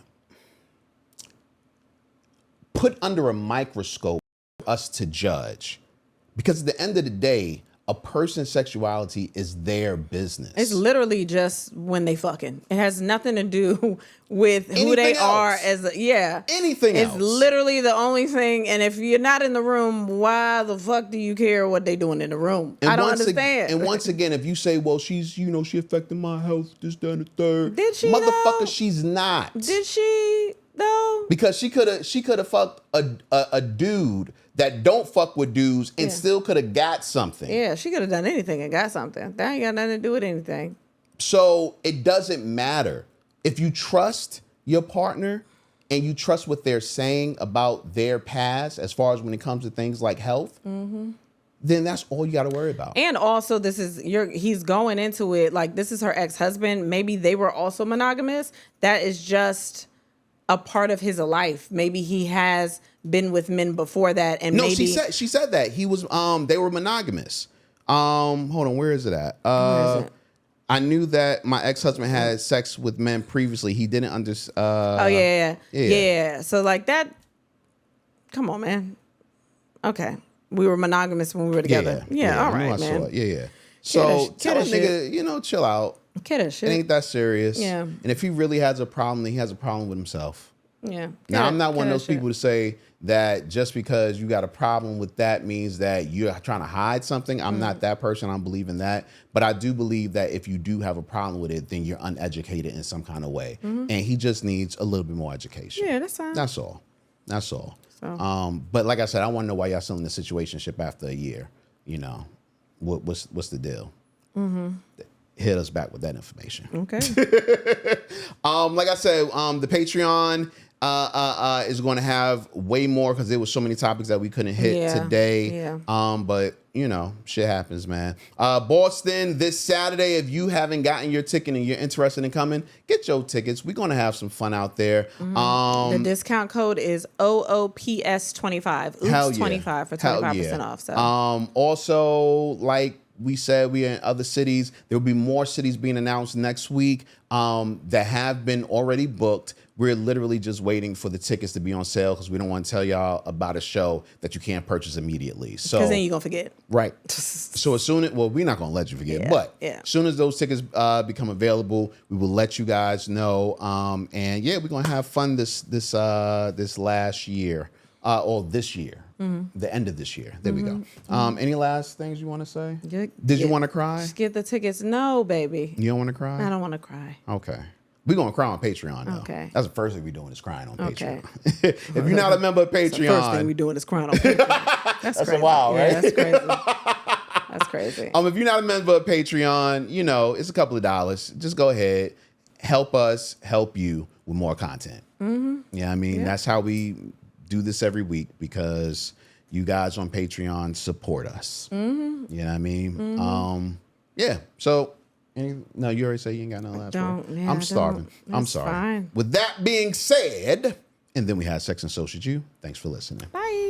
put under a microscope for us to judge. Because at the end of the day, a person's sexuality is their business. It's literally just when they fucking. It has nothing to do with who Anything they else. are as Anything it's else. It's literally the only thing. And if you're not in the room, why the fuck do you care what they doing in the room? I don't understand. And once again, if you say, well, she's, she affected my health, this, that, and the third. Did she, Motherfucker, though? she's not. Did she though? Because she could have fucked a dude that don't fuck with dudes and still could have got something. Yeah, she could have done anything and got something. That ain't got nothing to do with anything. So it doesn't matter. If you trust your partner and you trust what they're saying about their past, as far as when it comes to things like health, then that's all you got to worry about. And also, he's going into it like this is her ex-husband. Maybe they were also monogamous. That is just a part of his life. Maybe he has been with men before that, and maybe she said that he was they were monogamous. Hold on, where is it at? Where is it? I knew that my ex-husband had sex with men previously. He didn't understand. Yeah. So like that. Come on, man. Okay, we were monogamous when we were together. Yeah. All right, man. Yeah. So tell a shit. nigga, chill out. Kidda shit. It ain't that serious. Yeah. And if he really has a problem, then he has a problem with himself. Yeah. Now, I'm not one of those people to say that just because you got a problem with that means that you're trying to hide something. I'm not that person. I don't believe in that. But I do believe that if you do have a problem with it, then you're uneducated in some kind of way. And he just needs a little bit more education. Yeah, that's fine. That's all. So. But like I said, I want to know why y'all still in the situationship after a year. What's the deal? Hit us back with that information. Okay. Like I said, the Patreon is going to have way more because there was so many topics that we couldn't hit today. Yeah. But shit happens, man. Boston this Saturday. If you haven't gotten your ticket and you're interested in coming, get your tickets. We're going to have some fun out there. The discount code is OOPS25. Oops, 25 for 25% off. So also, like we said, we are in other cities. There will be more cities being announced next week that have been already booked. We're literally just waiting for the tickets to be on sale because we don't want to tell y'all about a show that you can't purchase immediately. So because then you're going to forget. Right. So as soon as, we're not going to let you forget, but as soon as those tickets become available, we will let you guys know. And we're going to have fun this last year or this year. The end of this year. There we go. Any last things you want to say? Did you want to cry? Just get the tickets. No, baby. You don't want to cry? I don't want to cry. Okay. We're going to cry on Patreon, though. Okay. That's the first thing we're doing is crying on Patreon. If you're not a member of Patreon. The first thing we're doing is crying on Patreon. That's crazy. Wild, right? Yeah, that's crazy. That's crazy. If you're not a member of Patreon, it's a couple of dollars. Just go ahead. Help us help you with more content. Yeah, that's how we do this every week because you guys on Patreon support us. You know what I mean? Yeah. So, no, you already say you ain't got no last word. Yeah, I'm starving. I'm That's sorry. fine. With that being said, and then we had Sex and Social Jew. Thanks for listening. Bye.